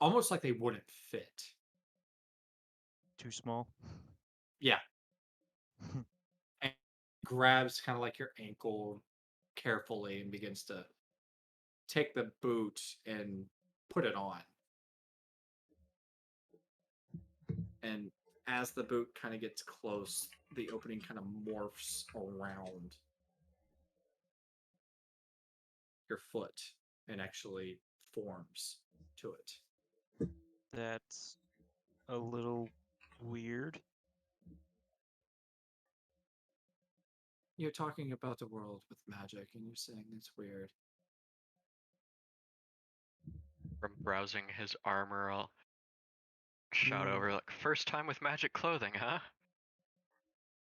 Speaker 1: almost like they wouldn't fit.
Speaker 5: Too small.
Speaker 1: Yeah. And grabs kind of like your ankle carefully and begins to take the boot and put it on. And as the boot kind of gets close, the opening kind of morphs around your foot and actually forms to it.
Speaker 5: That's a little weird.
Speaker 1: You're talking about a world with magic and you're saying it's weird.
Speaker 4: From browsing his armor, I'll shout over like, "First time with magic clothing, huh?"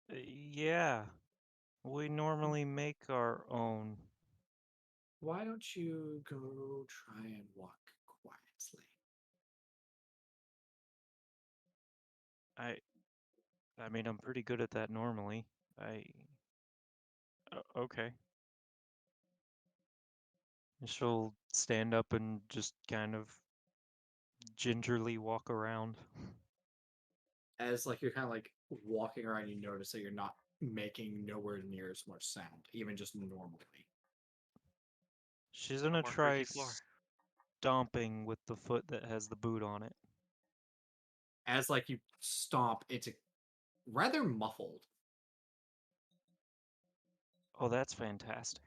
Speaker 5: Yeah, we normally make our own.
Speaker 1: Why don't you go try and walk quietly?
Speaker 5: I I mean, I'm pretty good at that normally. Okay. And she'll stand up and just kind of gingerly walk around.
Speaker 1: As like you're kind of like walking around, you notice that you're not making nowhere near as much sound, even just normally.
Speaker 5: She's
Speaker 4: No
Speaker 5: gonna
Speaker 4: more
Speaker 5: try
Speaker 4: creaky floor.
Speaker 5: stomping with the foot that has the boot on it.
Speaker 1: As like you stomp, it's rather muffled.
Speaker 5: Oh, that's fantastic.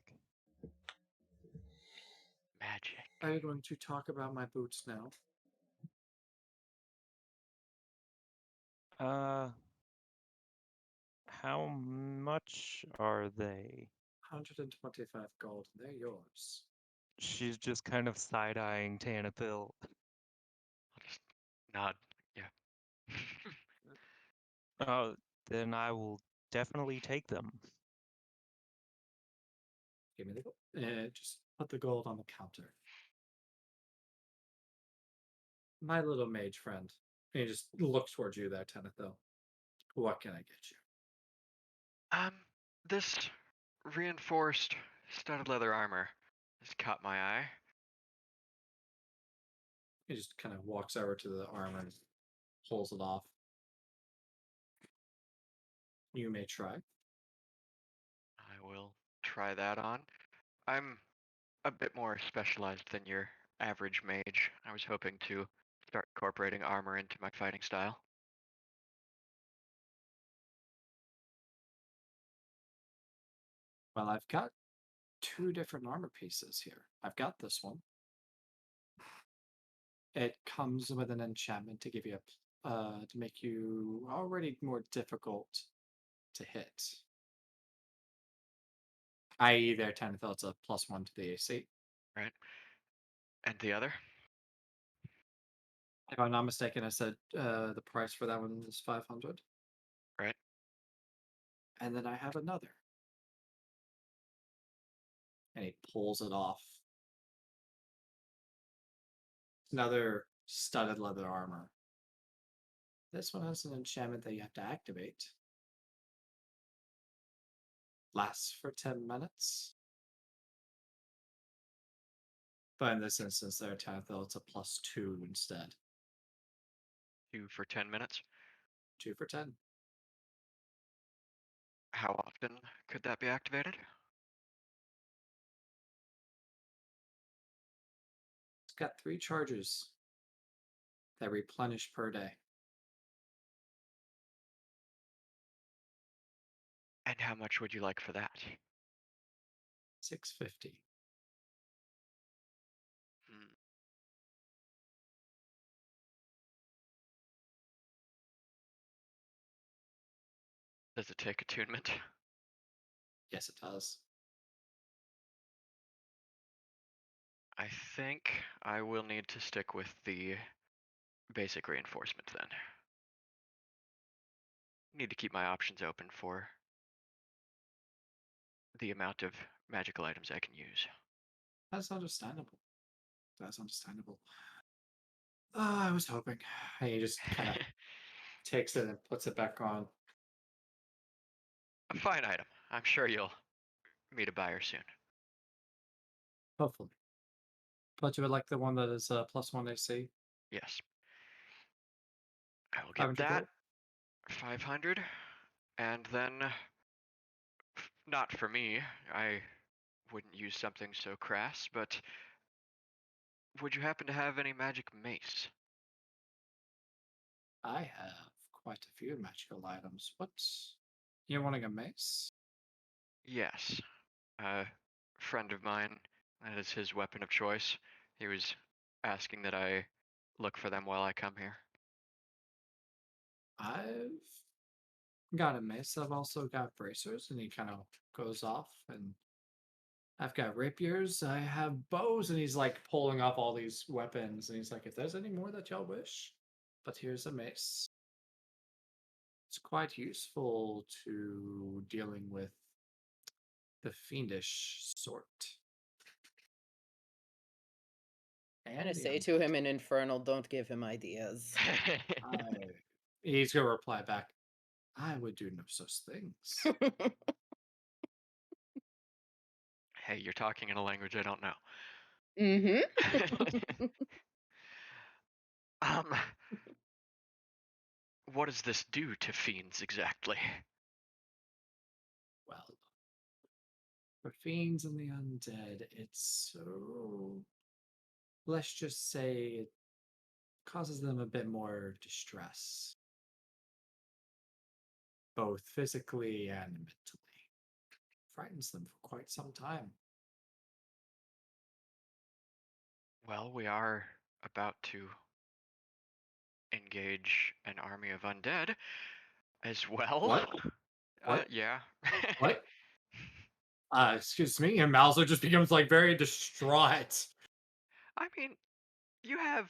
Speaker 4: Magic.
Speaker 1: Are you going to talk about my boots now?
Speaker 5: How much are they?
Speaker 1: 125 gold. They're yours.
Speaker 5: She's just kind of side-eyeing Tanapil.
Speaker 4: I'll just nod. Yeah.
Speaker 5: Uh, then I will definitely take them.
Speaker 1: Give me the gold. Just put the gold on the counter. My little mage friend. And he just looks towards you there, Tenethil. What can I get you?
Speaker 4: This reinforced studded leather armor has caught my eye.
Speaker 1: He just kind of walks over to the armor and pulls it off. You may try.
Speaker 4: I will try that on. I'm a bit more specialized than your average mage. I was hoping to start incorporating armor into my fighting style.
Speaker 1: Well, I've got 2 different armor pieces here. I've got this one. It comes with an enchantment to give you to make you already more difficult to hit. I.e., their Tenethil, it's a +1 to the AC.
Speaker 4: Right? And the other?
Speaker 1: If I'm not mistaken, I said the price for that one is 500.
Speaker 4: Right?
Speaker 1: And then I have another. And he pulls it off. Another studded leather armor. This one has an enchantment that you have to activate. Lasts for 10 minutes. But in this instance, their Tenethil, it's a +2 instead.
Speaker 4: 2 for 10 minutes.
Speaker 1: 2 for 10.
Speaker 4: How often could that be activated?
Speaker 1: It's got 3 charges that replenish per day.
Speaker 4: And how much would you like for that?
Speaker 1: 650.
Speaker 4: Hmm. Does it take attunement?
Speaker 1: Yes, it does.
Speaker 4: I think I will need to stick with the basic reinforcement then. Need to keep my options open for the amount of magical items I can use.
Speaker 1: That's understandable. That's understandable. I was hoping. And he just kind of takes it and puts it back on.
Speaker 4: A fine item. I'm sure you'll meet a buyer soon.
Speaker 1: Hopefully. But you would like the one that is +1 AC?
Speaker 4: Yes. I will get
Speaker 1: 500
Speaker 4: that.
Speaker 1: gold?
Speaker 4: 500. And then, not for me, I wouldn't use something so crass, but would you happen to have any magic mace?
Speaker 1: I have quite a few magical items. What's... You wanting a mace?
Speaker 4: Yes. A friend of mine, that is his weapon of choice. He was asking that I look for them while I come here.
Speaker 1: I've got a mace. I've also got bracers, and he kind of goes off. And I've got rapiers. I have bows, and he's like pulling off all these weapons. And he's like, if there's any more that y'all wish, but here's a mace. It's quite useful to dealing with the fiendish sort.
Speaker 3: I'm gonna
Speaker 1: And the
Speaker 3: say to him in Infernal, don't give him ideas.
Speaker 1: he's gonna reply back, I would do no such things.
Speaker 4: Hey, you're talking in a language I don't know.
Speaker 3: Mm-hmm.
Speaker 4: um, what does this do to fiends exactly?
Speaker 1: Well, for fiends and the undead, it's so... Let's just say it causes them a bit more distress, both physically and mentally. Frightens them for quite some time.
Speaker 4: Well, we are about to engage an army of undead as well.
Speaker 1: What? What?
Speaker 4: Yeah.
Speaker 1: What? Excuse me, and Mauser just becomes like very distraught.
Speaker 4: I mean, you have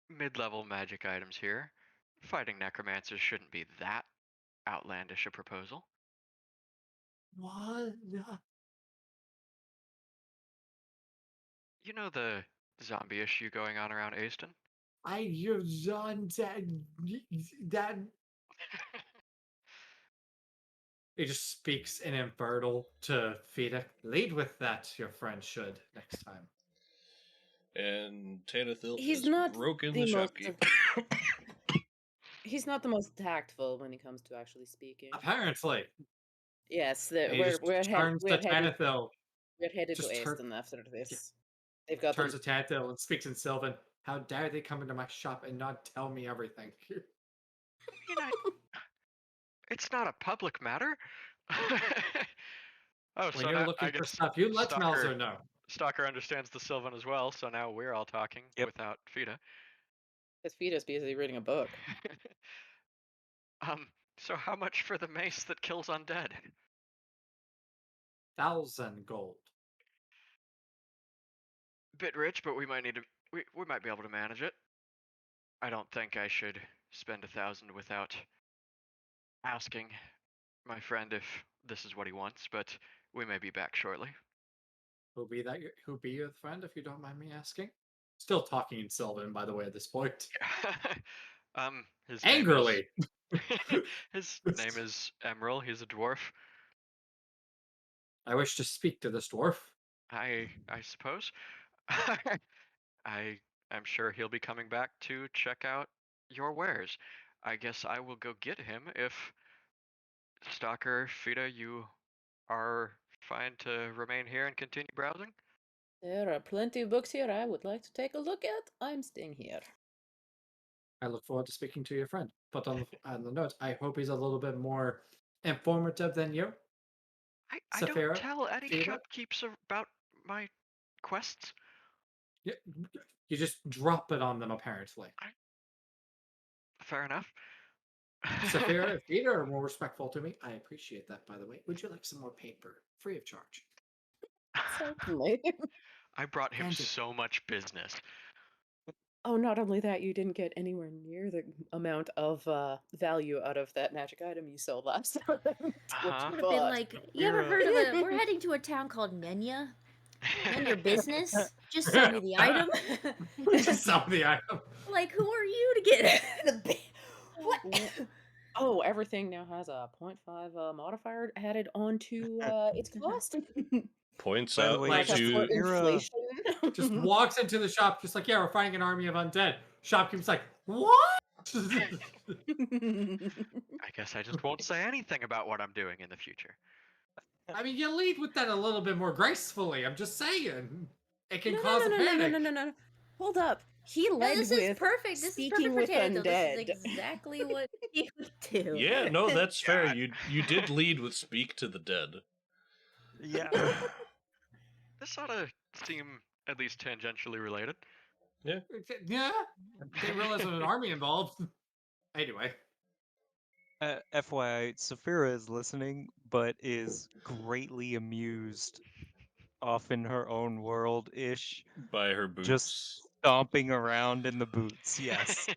Speaker 4: mid-level magic items here. Fighting necromancers shouldn't be that outlandish a proposal.
Speaker 1: What?
Speaker 4: You know the zombie issue going on around Aston?
Speaker 1: You're undead. That he just speaks in Infernal to Fida. Lead with that, your friend should next time.
Speaker 2: And Tanathil
Speaker 3: He's
Speaker 2: has
Speaker 3: not
Speaker 2: broken
Speaker 3: the
Speaker 2: the
Speaker 3: most.
Speaker 2: shopkeep.
Speaker 3: He's not the most tactful when it comes to actually speaking.
Speaker 1: Apparently,
Speaker 3: Yes,
Speaker 1: and he just turns to Tanathil.
Speaker 3: we're headed to
Speaker 1: Just
Speaker 3: Aston after this. They've got
Speaker 1: turns
Speaker 3: them.
Speaker 1: to Tanathil and speaks in Sylvan. How dare they come into my shop and not tell me everything?
Speaker 4: You know, it's not a public matter. Oh,
Speaker 1: When
Speaker 4: so
Speaker 1: you're
Speaker 4: now I
Speaker 1: looking for
Speaker 4: guess
Speaker 1: stuff, you let
Speaker 4: Stalker
Speaker 1: Mauser know.
Speaker 4: Stalker understands the Sylvan as well, so now we're all talking
Speaker 5: Yep.
Speaker 4: without Fida.
Speaker 3: His fetus busy reading a book.
Speaker 4: So how much for the mace that kills undead?
Speaker 1: 1,000 gold.
Speaker 4: Bit rich, but we might need to. We might be able to manage it. I don't think I should spend 1,000 without asking my friend if this is what he wants, but we may be back shortly.
Speaker 1: Who be your friend, if you don't mind me asking? Still talking in Sylvan, by the way, at this point.
Speaker 4: His
Speaker 1: Angrily.
Speaker 4: his name is Emerald. He's a dwarf.
Speaker 1: I wish to speak to this dwarf.
Speaker 4: I suppose. I'm sure he'll be coming back to check out your wares. I guess I will go get him if Stalker Fida, you are fine to remain here and continue browsing.
Speaker 3: There are plenty of books here I would like to take a look at. I'm staying here.
Speaker 1: I look forward to speaking to your friend. But on the note, I hope he's a little bit more informative than you.
Speaker 4: I don't
Speaker 1: Saphira,
Speaker 4: tell any
Speaker 1: Fida?
Speaker 4: shopkeepers about my quests.
Speaker 1: You just drop it on them, apparently.
Speaker 4: Fair enough.
Speaker 1: Saphira, if Fida are more respectful to me, I appreciate that, by the way. Would you like some more paper? Free of charge.
Speaker 3: Certainly.
Speaker 4: I brought him
Speaker 1: Tangent.
Speaker 4: so much business.
Speaker 3: Oh, not only that, you didn't get anywhere near the amount of value out of that magic item you sold last time. What
Speaker 4: Uh-huh.
Speaker 3: you
Speaker 6: Would have been
Speaker 3: bought.
Speaker 6: like, you ever
Speaker 5: Sapphira-
Speaker 6: heard of a? We're heading to a town called Nenya. None your business. Just sell me the item.
Speaker 1: Just sell the item.
Speaker 6: Like, who are you to get the? What?
Speaker 3: Oh, everything now has a 0.5 modifier added onto its cost.
Speaker 2: Points
Speaker 5: By the
Speaker 2: out
Speaker 5: way,
Speaker 1: Like,
Speaker 3: That's for
Speaker 5: Sapphira,
Speaker 3: inflation.
Speaker 1: just walks into the shop, just like, yeah, we're finding an army of undead. Shopkeeper's like, what?
Speaker 4: I guess I just won't say anything about what I'm doing in the future.
Speaker 1: I mean, you lead with that a little bit more gracefully. I'm just saying. It can
Speaker 3: No,
Speaker 1: cause a
Speaker 3: no, no, no, no,
Speaker 1: panic.
Speaker 3: no, no, no, no. Hold up. He
Speaker 6: No,
Speaker 3: led
Speaker 6: this is
Speaker 3: with
Speaker 6: perfect. This is
Speaker 3: speaking
Speaker 6: perfect for
Speaker 3: with
Speaker 6: Tanato. This is
Speaker 3: undead.
Speaker 6: exactly what he would do.
Speaker 2: Yeah, no, that's fair.
Speaker 4: Yeah.
Speaker 2: You did lead with speak to the dead.
Speaker 5: yeah,
Speaker 4: This ought to seem at least tangentially related.
Speaker 1: Yeah. Didn't realize there was an army involved. Anyway.
Speaker 5: FYI, Sapphira is listening, but is greatly amused off in her own world-ish,
Speaker 2: By her
Speaker 5: just
Speaker 2: boots.
Speaker 5: stomping around in the boots. Yes.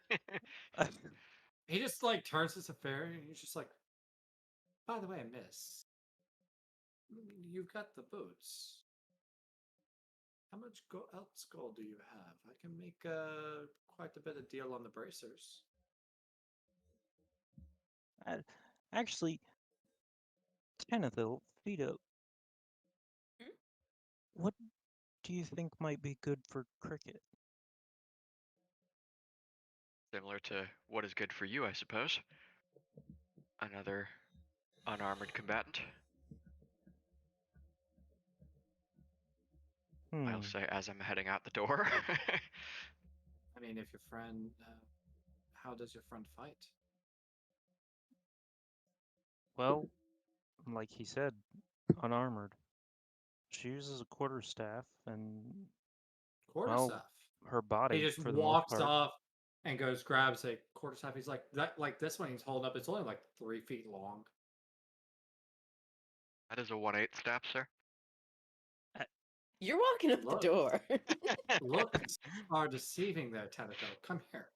Speaker 1: He just like turns to Safari and he's just like, by the way, miss, you've got the boots. How much else gold do you have? I can make quite a bit of deal on the bracers.
Speaker 5: Actually, Tanithil, Fido,
Speaker 3: Hmm?
Speaker 5: what do you think might be good for cricket?
Speaker 4: Similar to what is good for you, I suppose. Another unarmored combatant. I'll say as I'm heading out the door.
Speaker 1: I mean, if your friend, how does your friend fight?
Speaker 5: Well, like he said, unarmored. She uses a quarterstaff and, well,
Speaker 1: Quarterstaff.
Speaker 5: her
Speaker 1: He
Speaker 5: body
Speaker 1: just
Speaker 5: for the most
Speaker 1: walks
Speaker 5: part.
Speaker 1: off and goes grabs a quarterstaff. He's like that, like this one he's holding up. It's only like 3 feet long.
Speaker 4: That is a 1/8 staff, sir.
Speaker 3: You're walking up
Speaker 1: Look.
Speaker 3: the door.
Speaker 1: Looks are deceiving there, Tentacle. Come here.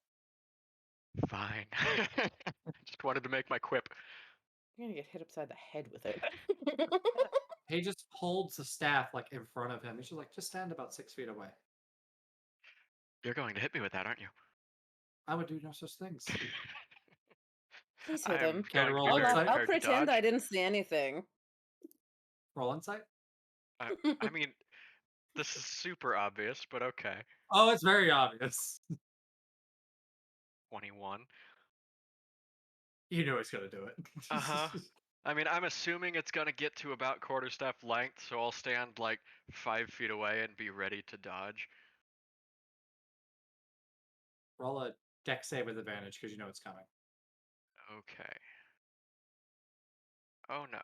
Speaker 4: Fine. Just wanted to make my quip.
Speaker 3: You're gonna get hit upside the head with it.
Speaker 1: He just holds the staff like in front of him. He's just like, just stand about 6 feet away.
Speaker 4: You're going to hit me with that, aren't you?
Speaker 1: I would do no such things.
Speaker 3: Please hit
Speaker 4: I'm
Speaker 3: him.
Speaker 1: Care to
Speaker 4: going to
Speaker 1: roll
Speaker 4: be very
Speaker 1: insight?
Speaker 3: I'll
Speaker 4: prepared to
Speaker 3: pretend
Speaker 4: dodge.
Speaker 3: I didn't see anything.
Speaker 1: Roll insight.
Speaker 4: I mean, this is super obvious, but okay.
Speaker 1: Oh, it's very obvious.
Speaker 4: 21.
Speaker 1: You know he's gonna do it.
Speaker 4: Uh-huh. I mean, I'm assuming it's gonna get to about quarterstaff length, so I'll stand like 5 feet away and be ready to dodge.
Speaker 1: Roll a deck save with advantage because you know it's coming.
Speaker 4: Okay. Oh no.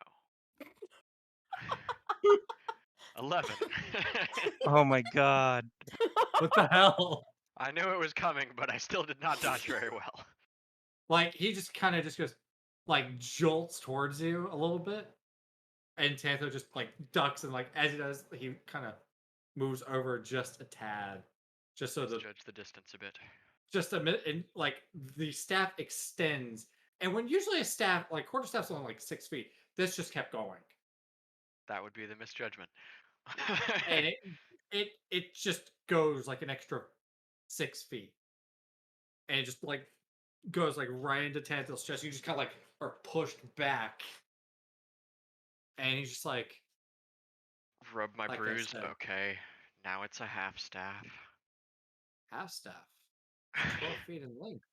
Speaker 4: 11.
Speaker 5: Oh my god.
Speaker 1: What the hell?
Speaker 4: I knew it was coming, but I still did not dodge very well.
Speaker 1: Like he just kind of just goes, like jolts towards you a little bit, and Tantho just like ducks and like as he does, he kind of moves over just a tad, just so
Speaker 4: Let's
Speaker 1: the
Speaker 4: judge the distance a bit.
Speaker 1: just a minute, and like the staff extends. And when usually a staff, like quarterstaff's only like 6 feet, this just kept going,
Speaker 4: That would be the misjudgment.
Speaker 1: and it just goes like an extra 6 feet, and it just like goes like right into Tantal's chest. You just kind of like are pushed back, and he's just like,
Speaker 4: Rub my
Speaker 1: like I
Speaker 4: bruise.
Speaker 1: said,
Speaker 4: Okay. Now it's a half staff.
Speaker 1: half staff, 12 feet in length.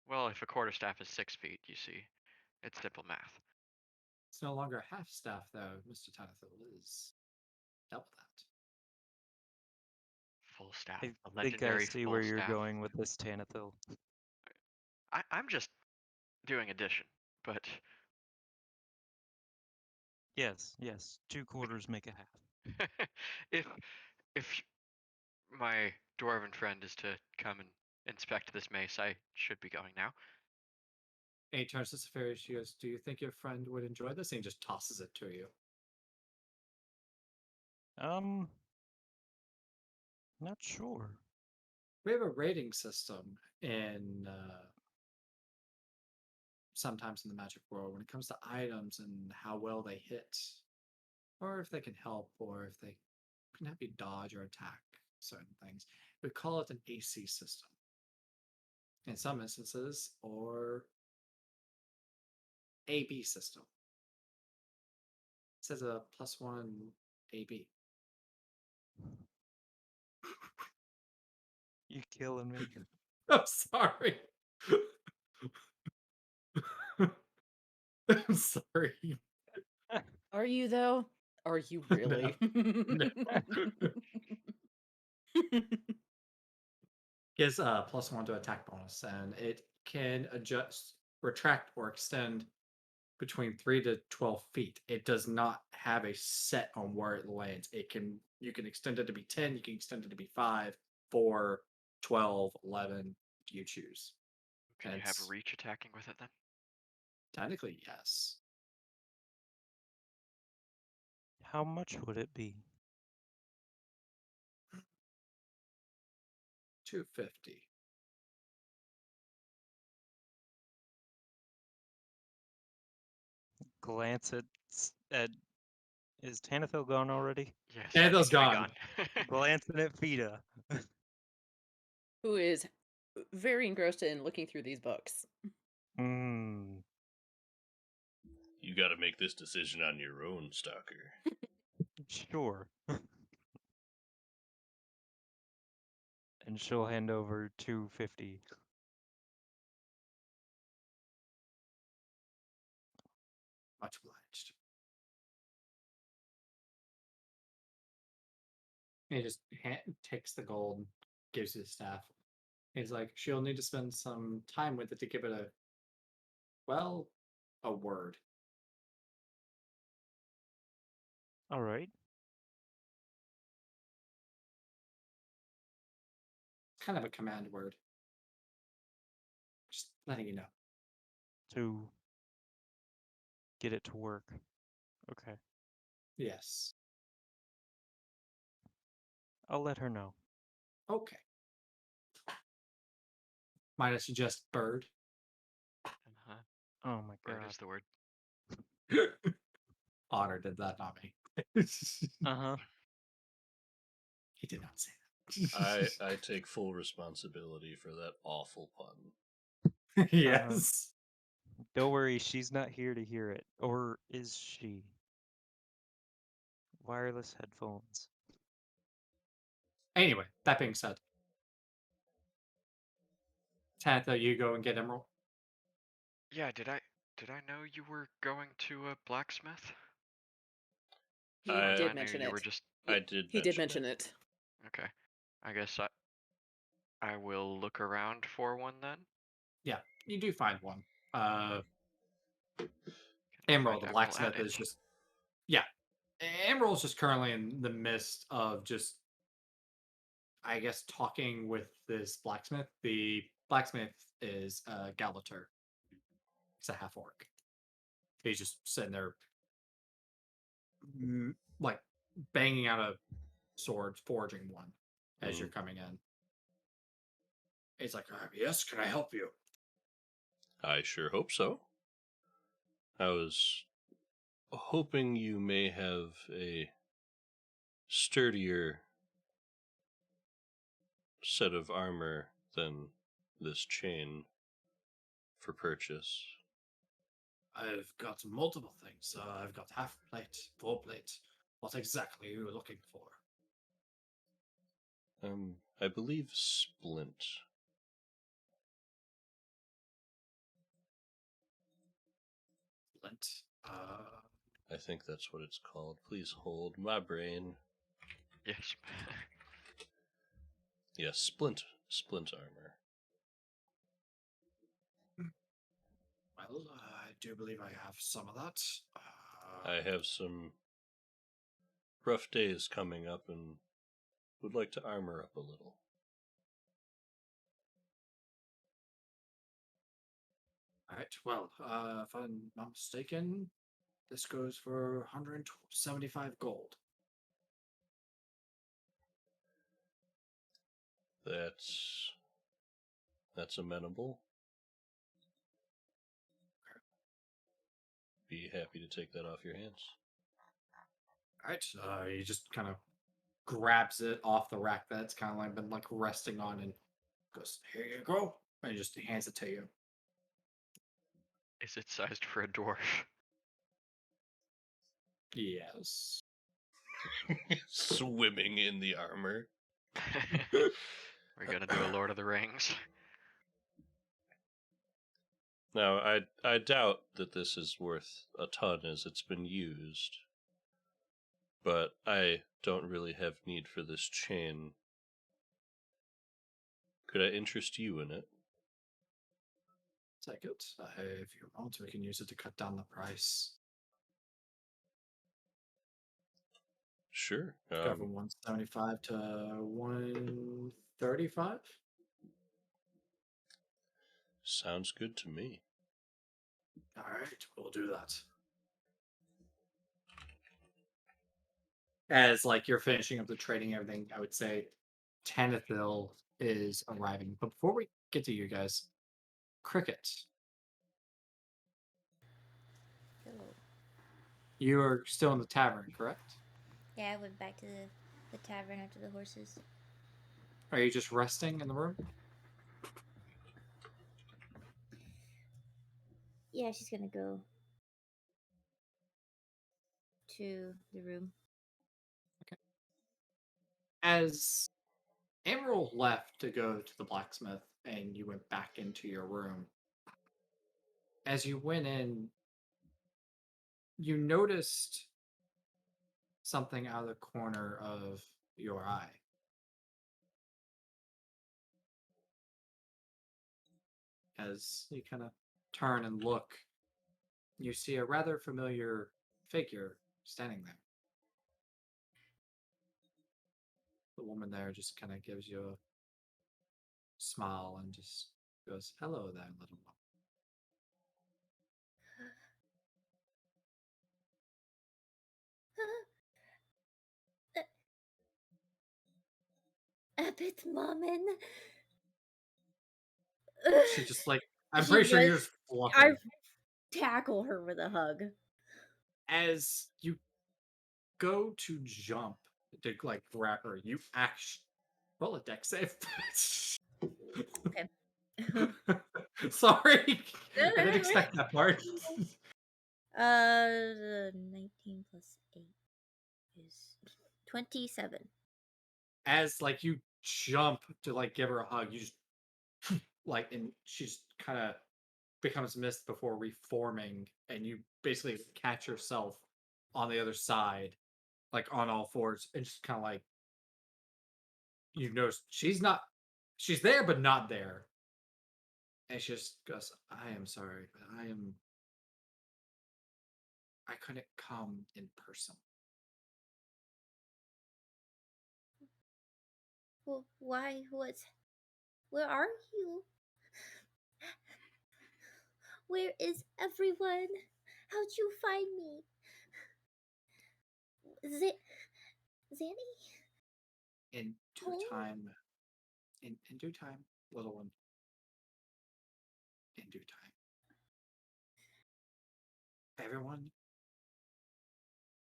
Speaker 4: Well, if a quarterstaff is 6 feet, you see. It's simple math.
Speaker 1: It's no longer a half staff though, Mr. Tantal. It is double that.
Speaker 4: Full staff.
Speaker 5: I
Speaker 4: A
Speaker 5: think I
Speaker 4: legendary
Speaker 5: see
Speaker 4: full
Speaker 5: where you're
Speaker 4: staff.
Speaker 5: going with this, Tanithil.
Speaker 4: I'm just doing addition, but
Speaker 5: Yes, yes. 2 quarters make a half.
Speaker 4: if if my dwarven friend is to come and inspect this mace, I should be going now.
Speaker 1: And he turns to Safari. She goes, "Do you think your friend would enjoy this?" And he just tosses it to you.
Speaker 5: Not sure.
Speaker 1: We have a rating system in sometimes in the magic world when it comes to items and how well they hit, or if they can help, or if they can help you dodge or attack certain things. We call it an AC system in some instances, or AB system. It says a +1 AB.
Speaker 5: You're killing me.
Speaker 1: I'm sorry. I'm sorry.
Speaker 3: Are you though? Are you really?
Speaker 1: No. Gives a +1 to attack bonus, and it can adjust, retract, or extend between 3 to 12 feet. It does not have a set on where it lands. You can extend it to be 10, you can extend it to be 5, 4, 12, 11, you choose.
Speaker 4: Can you have
Speaker 1: It's
Speaker 4: reach attacking with it then?
Speaker 1: technically yes.
Speaker 5: How much would it be?
Speaker 1: 250.
Speaker 5: Glance at is Tanathil gone already?
Speaker 4: Yes,
Speaker 1: Yeah,
Speaker 4: that
Speaker 1: those
Speaker 4: needs to be
Speaker 1: gone.
Speaker 5: Glancing at Fida.
Speaker 3: Who is very engrossed in looking through these books.
Speaker 5: Hmm.
Speaker 2: You got to make this decision on your own, Stalker.
Speaker 5: Sure. And she'll hand over 250.
Speaker 1: Much obliged. He just takes the gold, gives you the staff. He's like, she'll need to spend some time with it to give it a word.
Speaker 5: All right.
Speaker 1: It's kind of a command word. Just letting you know.
Speaker 5: To get it to work. Okay.
Speaker 1: Yes.
Speaker 5: I'll let her know.
Speaker 1: Okay. Minus just bird.
Speaker 4: Uh-huh.
Speaker 5: Oh my
Speaker 4: Bird
Speaker 5: god.
Speaker 4: is the word.
Speaker 1: Otter did that, not me.
Speaker 5: Uh-huh.
Speaker 1: He did not say that.
Speaker 2: I take full responsibility for that awful pun.
Speaker 1: Yes.
Speaker 5: Don't worry, she's not here to hear it. Or is she? Wireless headphones.
Speaker 1: Anyway, that being said, Tantha, you go and get Emerald.
Speaker 4: Yeah, did I know you were going to a blacksmith?
Speaker 3: He
Speaker 2: I-
Speaker 3: did
Speaker 4: I knew
Speaker 3: mention
Speaker 4: you were
Speaker 3: it.
Speaker 4: just
Speaker 2: I did.
Speaker 3: He did mention it.
Speaker 4: okay. I guess I will look around for one then.
Speaker 1: Yeah, you do find one.
Speaker 4: Can I
Speaker 1: Emerald,
Speaker 4: find
Speaker 1: the
Speaker 4: Emerald
Speaker 1: blacksmith,
Speaker 4: at
Speaker 1: is
Speaker 4: it?
Speaker 1: just yeah. Emerald's just currently in the midst of just, I guess, talking with this blacksmith. The blacksmith is Galater. He's a half orc. He's just sitting there, like banging out a sword, forging one as you're coming in. He's like, "Yes, can I help you?"
Speaker 2: I sure hope so. I was hoping you may have a sturdier set of armor than this chain for purchase.
Speaker 1: I've got multiple things. I've got half plate, full plate. What exactly are you looking for?
Speaker 2: I believe splint.
Speaker 1: Flint.
Speaker 2: I think that's what it's called. Please hold my brain.
Speaker 4: Yes.
Speaker 2: Yes, splint armor.
Speaker 1: Well, I do believe I have some of that.
Speaker 2: I have some rough days coming up and would like to armor up a little.
Speaker 1: All right. Well, if I'm not mistaken, this goes for 175 gold.
Speaker 2: That's amenable. Be happy to take that off your hands.
Speaker 1: All right. He just kind of grabs it off the rack that it's kind of like been like resting on and goes, "Here you go," and he just hands it to you.
Speaker 4: Is it sized for a dwarf?
Speaker 1: Yes.
Speaker 2: Swimming in the armor.
Speaker 4: We're gonna do a Lord of the Rings.
Speaker 2: Now, I doubt that this is worth a ton as it's been used, but I don't really have need for this chain. Could I interest you in it?
Speaker 1: Take it. If you want, we can use it to cut down the price.
Speaker 2: Sure.
Speaker 1: Go from 175 to 135.
Speaker 2: Sounds good to me.
Speaker 1: All right, we'll do that. As like you're finishing up the trading and everything, I would say Tanithil is arriving. But before we get to you guys, Cricket,
Speaker 6: Oh.
Speaker 1: you are still in the tavern, correct?
Speaker 6: Yeah, I went back to the tavern after the horses.
Speaker 1: Are you just resting in the room?
Speaker 6: Yeah, she's gonna go to the room.
Speaker 1: As Emerald left to go to the blacksmith and you went back into your room, as you went in, you noticed something out of the corner of your eye. As you kind of turn and look, you see a rather familiar figure standing there. The woman there just kind of gives you a smile and just goes, "Hello there, little one."
Speaker 6: Abbott Mommin.
Speaker 1: She just like, I'm
Speaker 6: She
Speaker 1: pretty sure you're
Speaker 6: runs-
Speaker 1: just fluffing.
Speaker 6: I tackle her with a hug.
Speaker 1: As you go to jump to like grab her, you actually roll a deck save.
Speaker 6: Okay.
Speaker 1: Sorry, I didn't expect that part.
Speaker 6: 19 plus 8 is 27.
Speaker 1: As like you jump to like give her a hug, you just like, and she's kind of becomes mist before reforming, and you basically catch yourself on the other side, like on all fours, and just kind of like you notice she's there but not there, and she just goes, "I am sorry, but I couldn't come in person."
Speaker 6: Well, why? Where are you? Where is everyone? How'd you find me? Zanny?
Speaker 1: In due
Speaker 6: Home?
Speaker 1: time, in due time, little one. In due time, everyone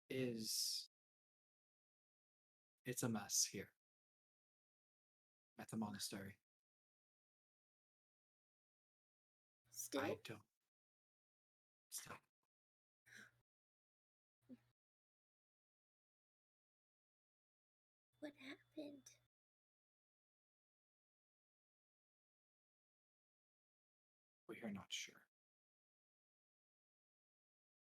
Speaker 1: is. It's a mess here at the monastery.
Speaker 6: Still?
Speaker 1: I don't. Still,
Speaker 6: What happened?
Speaker 1: we are not sure.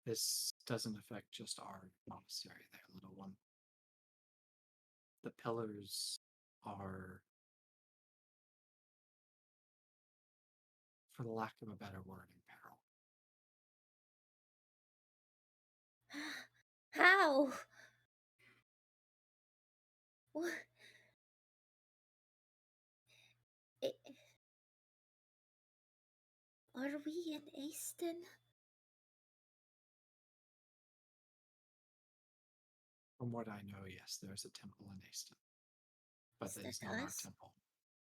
Speaker 1: This doesn't affect just our monastery there, little one. The pillars are, for the lack of a better word, in peril.
Speaker 6: How? What? I- Are we in Easton?
Speaker 1: From what I know, yes, there's a temple in Easton, but
Speaker 6: Is
Speaker 1: that
Speaker 6: that
Speaker 1: is not our
Speaker 6: us?
Speaker 1: temple.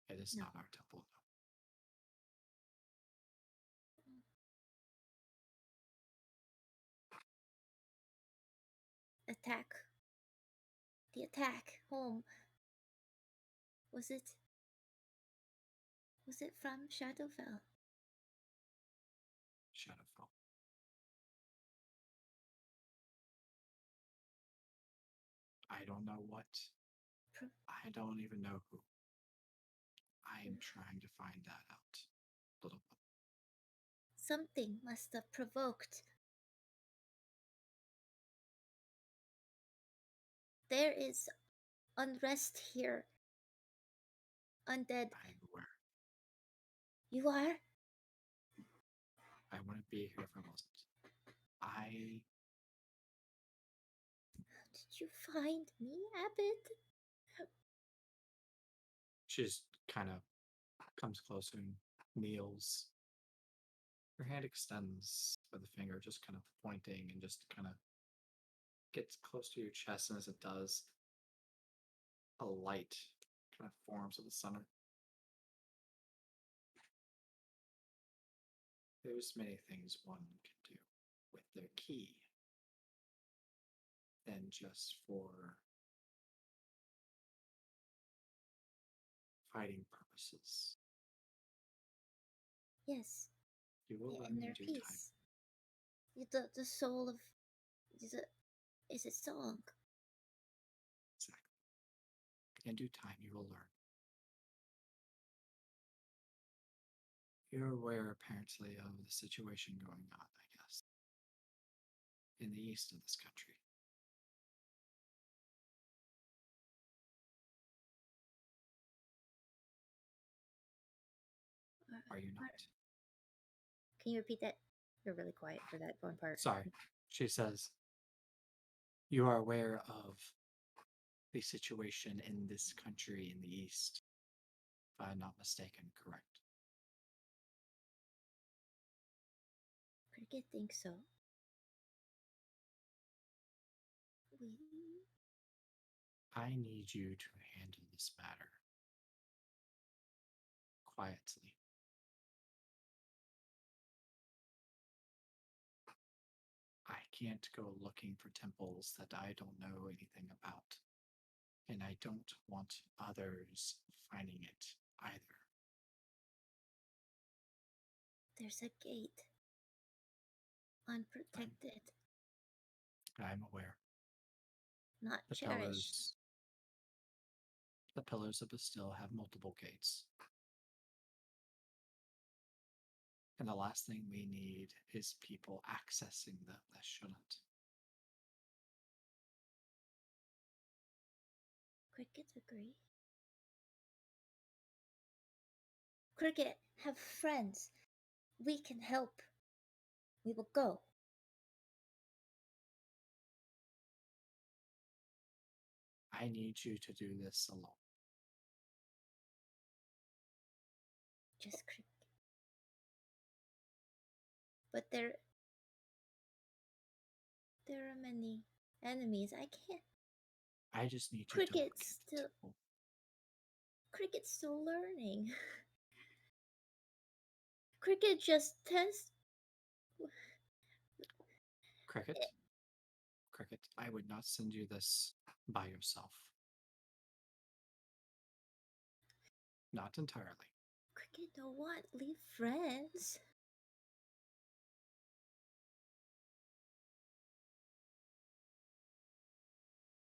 Speaker 1: It is
Speaker 6: No.
Speaker 1: not our temple, no.
Speaker 6: Attack. The attack home. Was it from Shadowfell?
Speaker 1: Shadowfell. I don't know what.
Speaker 6: Pro-
Speaker 1: I don't even know who. I am trying to find that out. Little bit.
Speaker 6: Something must have provoked. There is unrest here. Undead.
Speaker 1: I'm aware.
Speaker 6: You are?
Speaker 1: I wouldn't be here if I wasn't. I
Speaker 6: Did you find me, Abbott?
Speaker 1: She just kind of comes closer and kneels. Her hand extends with the finger, just kind of pointing and just kind of gets close to your chest. And as it does, a light kind of forms at the center. There's many things one can do with their key than just for fighting purposes.
Speaker 6: Yes.
Speaker 1: You will
Speaker 6: The
Speaker 1: learn
Speaker 6: inner
Speaker 1: in due time.
Speaker 6: peace. The soul of is a song.
Speaker 1: Exactly. In due time, you will learn. You're aware, apparently, of the situation going on, I guess, in the east of this country. Are you not?
Speaker 6: Can you repeat that? You're really quiet for that one part.
Speaker 1: Sorry. She says, you are aware of the situation in this country in the east, if I'm not mistaken, correct?
Speaker 6: Cricket thinks so. We
Speaker 1: I need you to handle this matter quietly. I can't go looking for temples that I don't know anything about, and I don't want others finding it either.
Speaker 6: there's a gate. Unprotected.
Speaker 1: I'm aware.
Speaker 6: Not
Speaker 1: The
Speaker 6: cherished.
Speaker 1: pillars of the still have multiple gates. And the last thing we need is people accessing them that shouldn't.
Speaker 6: Cricket agree. Cricket, have friends. We can help. We will go.
Speaker 1: I need you to do this alone.
Speaker 6: Just cricket. But there are many enemies. I can't.
Speaker 1: I just need you to look at
Speaker 6: Cricket's
Speaker 1: the
Speaker 6: still
Speaker 1: temple.
Speaker 6: Cricket's still learning. Cricket just tests.
Speaker 1: Cricket, Cricket, I would not send you this by yourself. Not entirely.
Speaker 6: Cricket don't want leave friends.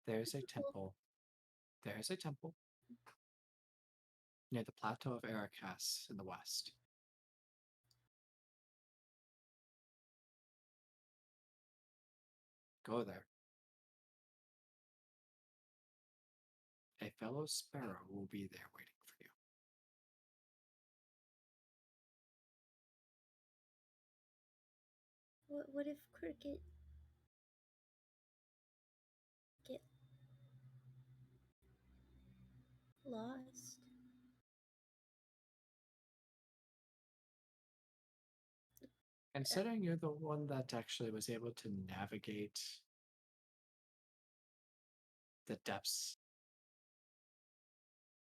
Speaker 1: There's a temple. There's a temple near the plateau of Ericas in the west. Go there. A fellow sparrow will be there waiting for you.
Speaker 6: What if Cricket get lost?
Speaker 1: Considering you're the one that actually was able to navigate the depths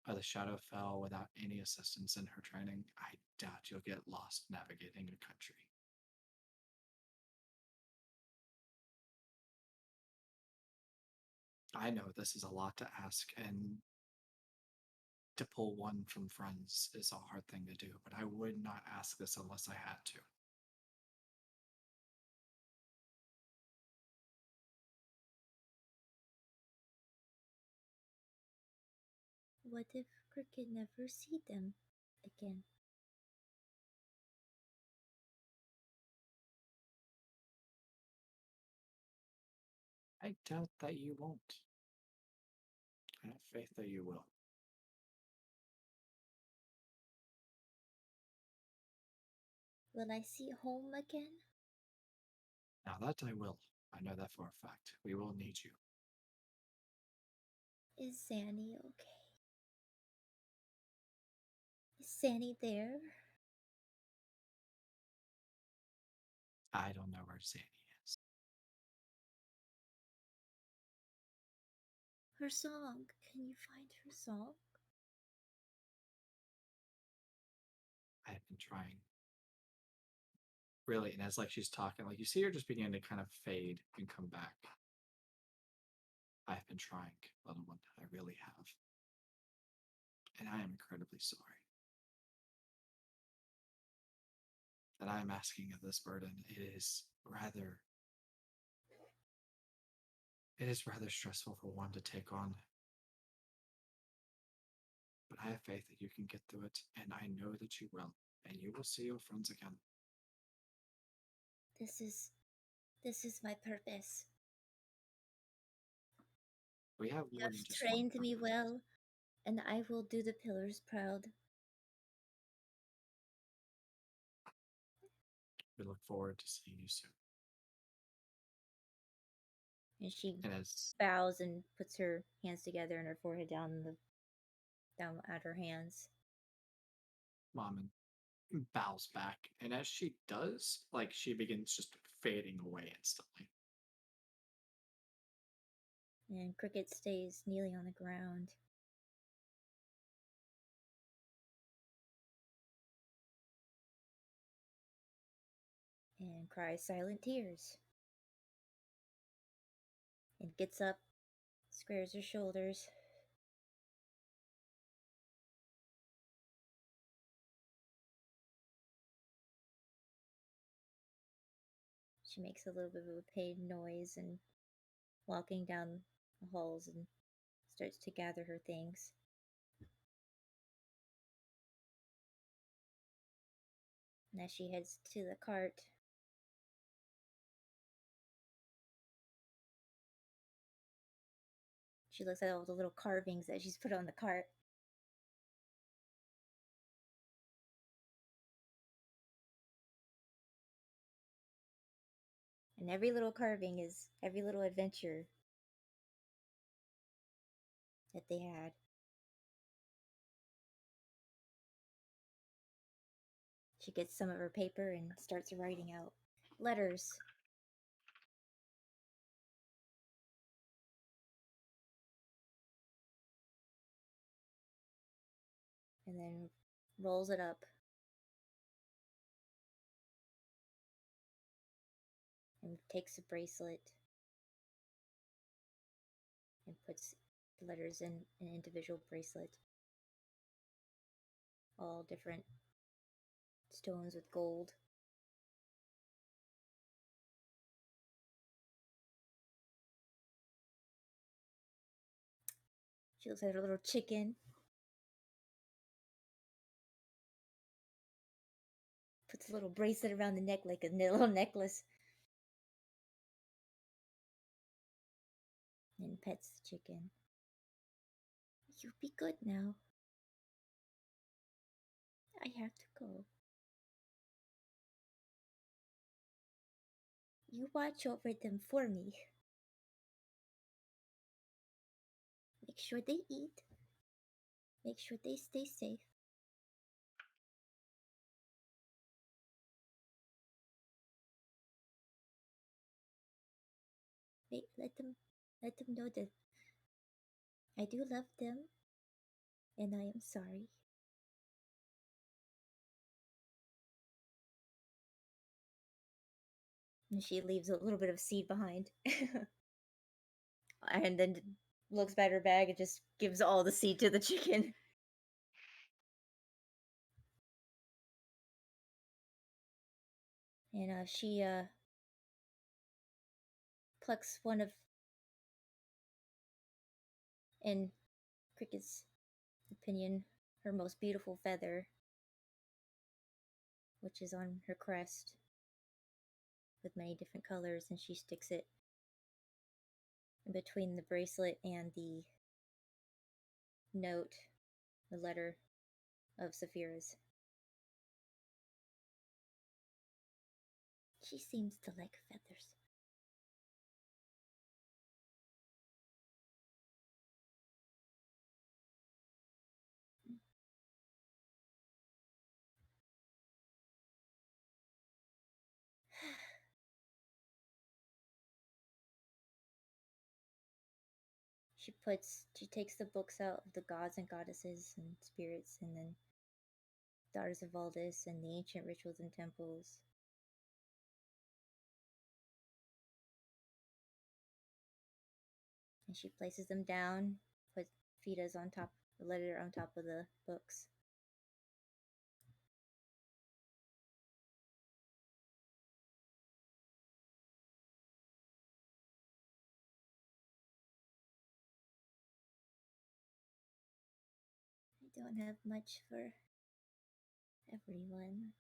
Speaker 1: the shadow fell without any assistance in her training, I doubt you'll get lost navigating a country. I know this is a lot to ask, and to pull one from friends is a hard thing to do, but I would not ask this unless I had to.
Speaker 6: What if Cricket never see them again?
Speaker 1: I doubt that you won't. I have faith that you will.
Speaker 6: Will I see home again?
Speaker 1: Now that I will. I know that for a fact. We will need you.
Speaker 6: Is Zanny okay? Is Zanny there?
Speaker 1: I don't know where Zanny is.
Speaker 6: Her song. Can you find her song?
Speaker 1: I have been trying. Really, and as like she's talking, like you see her just begin to kind of fade and come back. I've been trying, little one. I really have. And I am incredibly sorry that I am asking of this burden. It is rather stressful for one to take on. But I have faith that you can get through it, and I know that you will, and you will see your friends again.
Speaker 6: This is my purpose.
Speaker 1: We have
Speaker 6: You
Speaker 1: more
Speaker 6: have
Speaker 1: than just one
Speaker 6: trained me
Speaker 1: purpose.
Speaker 6: well, and I will do the pillars proud.
Speaker 1: We look forward to seeing you soon.
Speaker 6: And she
Speaker 1: And as
Speaker 6: bows and puts her hands together and her forehead down at her hands.
Speaker 1: Mom bows back, and as she does, like she begins just fading away instantly.
Speaker 6: And Cricket stays kneeling on the ground. And cries silent tears. And gets up, squares her shoulders. She makes a little bit of a pained noise and walking down the halls and starts to gather her things. And as she heads to the cart, she looks at all the little carvings that she's put on the cart. And every little carving is every little adventure that they had. She gets some of her paper and starts writing out letters. And then rolls it up and takes a bracelet and puts the letters in an individual bracelet. All different stones with gold. She looks at her little chicken. Puts a little bracelet around the neck like a little necklace. And pets the chicken. You be good now. I have to go. You watch over them for me. Make sure they eat. Make sure they stay safe. Let them know that I do love them and I am sorry. And she leaves a little bit of seed behind. And then looks at her bag and just gives all the seed to the chicken. And she plucks one of, in Cricket's opinion, her most beautiful feather, which is on her crest with many different colors, and she sticks it in between the bracelet and the note, the letter of Saphira's. She seems to like feathers. She takes the books out of the gods and goddesses and spirits, and then Daughters of Valdis and the ancient rituals and temples. And she places them down, puts Fida's on top, the letter on top of the books. I don't have much for everyone.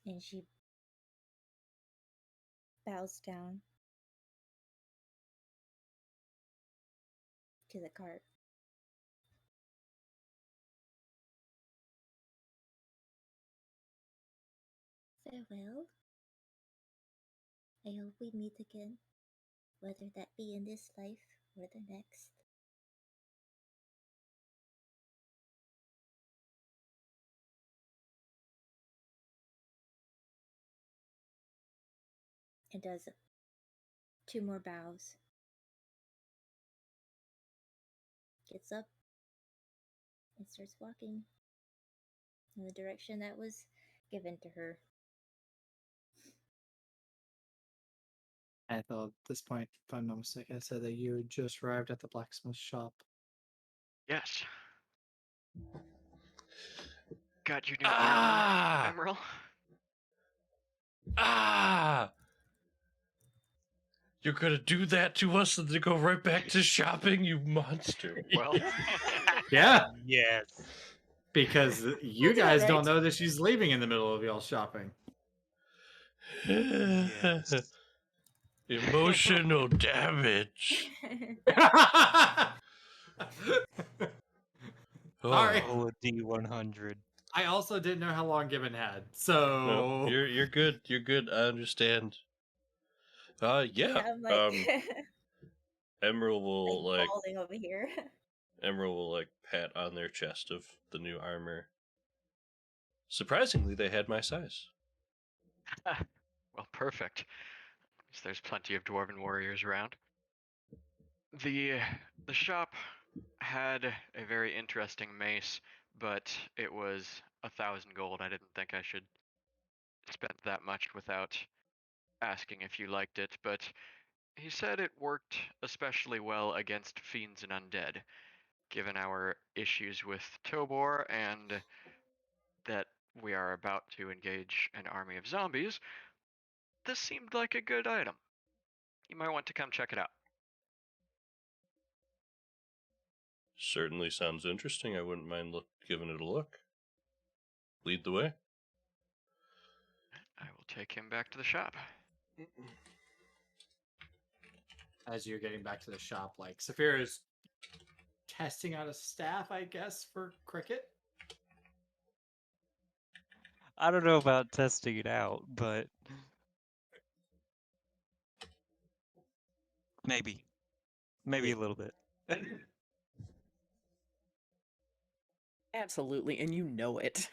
Speaker 6: And she bows down to the cart. Farewell. I hope we meet again, whether that be in this life or the next. And does 2 more bows. Gets up and starts walking in the direction that was given to her.
Speaker 1: I thought at this point, if I'm not mistaken, I said that you had just arrived at the blacksmith shop.
Speaker 4: Yes. Got your new
Speaker 2: Ah!
Speaker 4: armor, Emerald?
Speaker 2: Ah! You're gonna do that to us and then go right back to shopping, you monster.
Speaker 4: Well,
Speaker 1: Yeah,
Speaker 5: Yes.
Speaker 1: because you
Speaker 6: We'll do it
Speaker 1: guys don't
Speaker 6: right.
Speaker 1: know that she's leaving in the middle of y'all shopping.
Speaker 5: Yes.
Speaker 2: Emotional damage.
Speaker 1: Sorry.
Speaker 5: Oh, a D100.
Speaker 1: I also didn't know how long Gibbon had,
Speaker 2: No,
Speaker 1: so
Speaker 2: you're good. You're good. I understand. Yeah.
Speaker 6: I'm like,
Speaker 2: Emerald will
Speaker 6: like bawling over here.
Speaker 2: Emerald will pat on their chest of the new armor. Surprisingly, they had my size.
Speaker 4: well, perfect. 'Cause there's plenty of dwarven warriors around. The shop had a very interesting mace, but it was 1,000 gold. I didn't think I should spend that much without asking if you liked it, but he said it worked especially well against fiends and undead, given our issues with Tobor and that we are about to engage an army of zombies. This seemed like a good item. You might want to come check it out.
Speaker 2: Certainly sounds interesting. I wouldn't mind giving it a look. Lead the way.
Speaker 4: I will take him back to the shop.
Speaker 1: as you're getting back to the shop, like Saphira's testing out a staff, I guess, for Cricket.
Speaker 5: I don't know about testing it out, but maybe. Maybe a little bit.
Speaker 3: Absolutely, and you know it.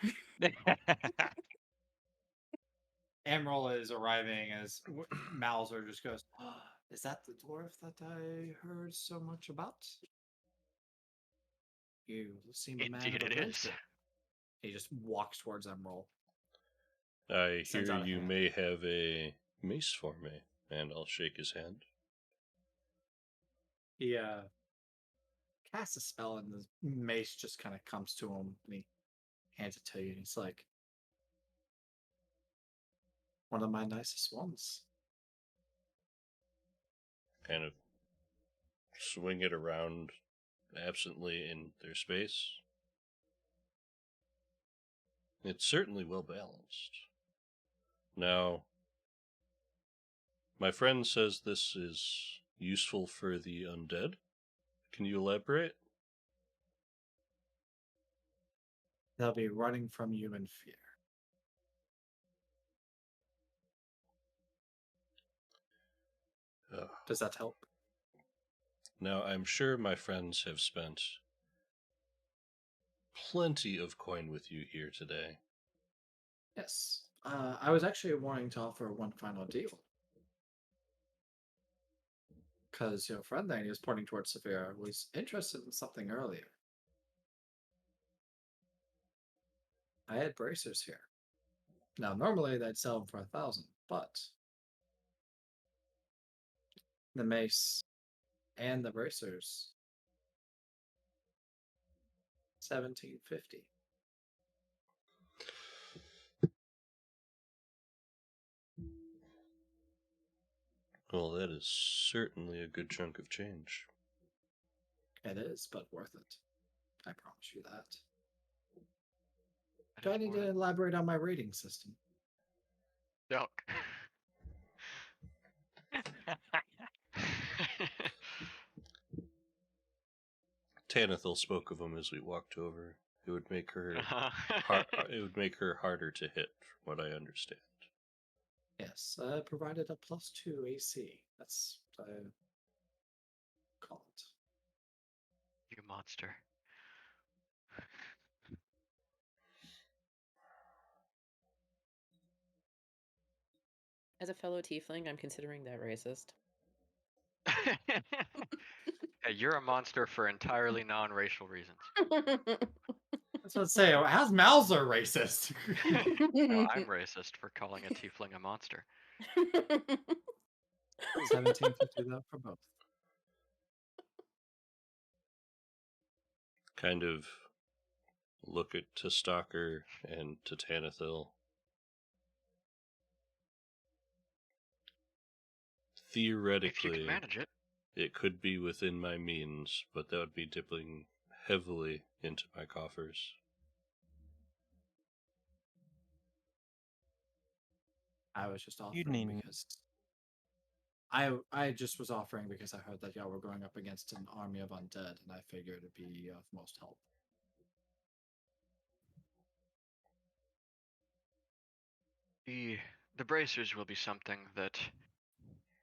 Speaker 1: Emerald is arriving as Mauser just goes, "Is that the dwarf that I heard so much about? You seem a man
Speaker 4: Indeed
Speaker 1: of
Speaker 4: it is.
Speaker 1: adventure." He just walks towards Emerald.
Speaker 2: I
Speaker 1: Sends
Speaker 2: hear
Speaker 1: out a
Speaker 2: you
Speaker 1: hand.
Speaker 2: may have a mace for me, and I'll shake his hand.
Speaker 1: He casts a spell, and the mace just kind of comes to him, and he hands it to you. And he's like, "One of my nicest ones."
Speaker 2: Kind of swing it around absently in their space. It's certainly well balanced. Now, my friend says this is useful for the undead. Can you elaborate?
Speaker 1: They'll be running from you in fear. Does that help?
Speaker 2: Now, I'm sure my friends have spent plenty of coin with you here today.
Speaker 1: Yes. I was actually wanting to offer one final deal. Because your friend there, he was pointing towards Saphira, was interested in something earlier. I had bracers here. Now, normally they'd sell them for 1,000, but the mace and the bracers, 1,750.
Speaker 2: Well, that is certainly a good chunk of change.
Speaker 1: It is, but worth it. I promise you that.
Speaker 4: That
Speaker 1: Do I
Speaker 4: is
Speaker 1: need
Speaker 4: more
Speaker 1: to
Speaker 4: than-
Speaker 1: elaborate on my rating system?
Speaker 4: No.
Speaker 2: Tanithil spoke of him as we walked over. It would make her it would make her harder to hit, from what I understand.
Speaker 1: Yes, provided a +2 AC. That's what I call it.
Speaker 4: You monster.
Speaker 3: As a fellow tiefling, I'm considering that racist.
Speaker 4: Hey, you're a monster for entirely non-racial reasons.
Speaker 1: That's what I say. How's Mauser racist?
Speaker 4: No, I'm racist for calling a tiefling a monster.
Speaker 1: 1,750 though for both.
Speaker 2: Kind of look at to Stalker and to Tanithil.
Speaker 4: If you can
Speaker 2: Theoretically,
Speaker 4: manage it.
Speaker 2: it could be within my means, but that would be dipping heavily into my coffers.
Speaker 1: I was just
Speaker 5: You'd
Speaker 1: offering
Speaker 5: need-
Speaker 1: because I just was offering because I heard that y'all were going up against an army of undead, and I figured it'd be of most help.
Speaker 4: The bracers will be something that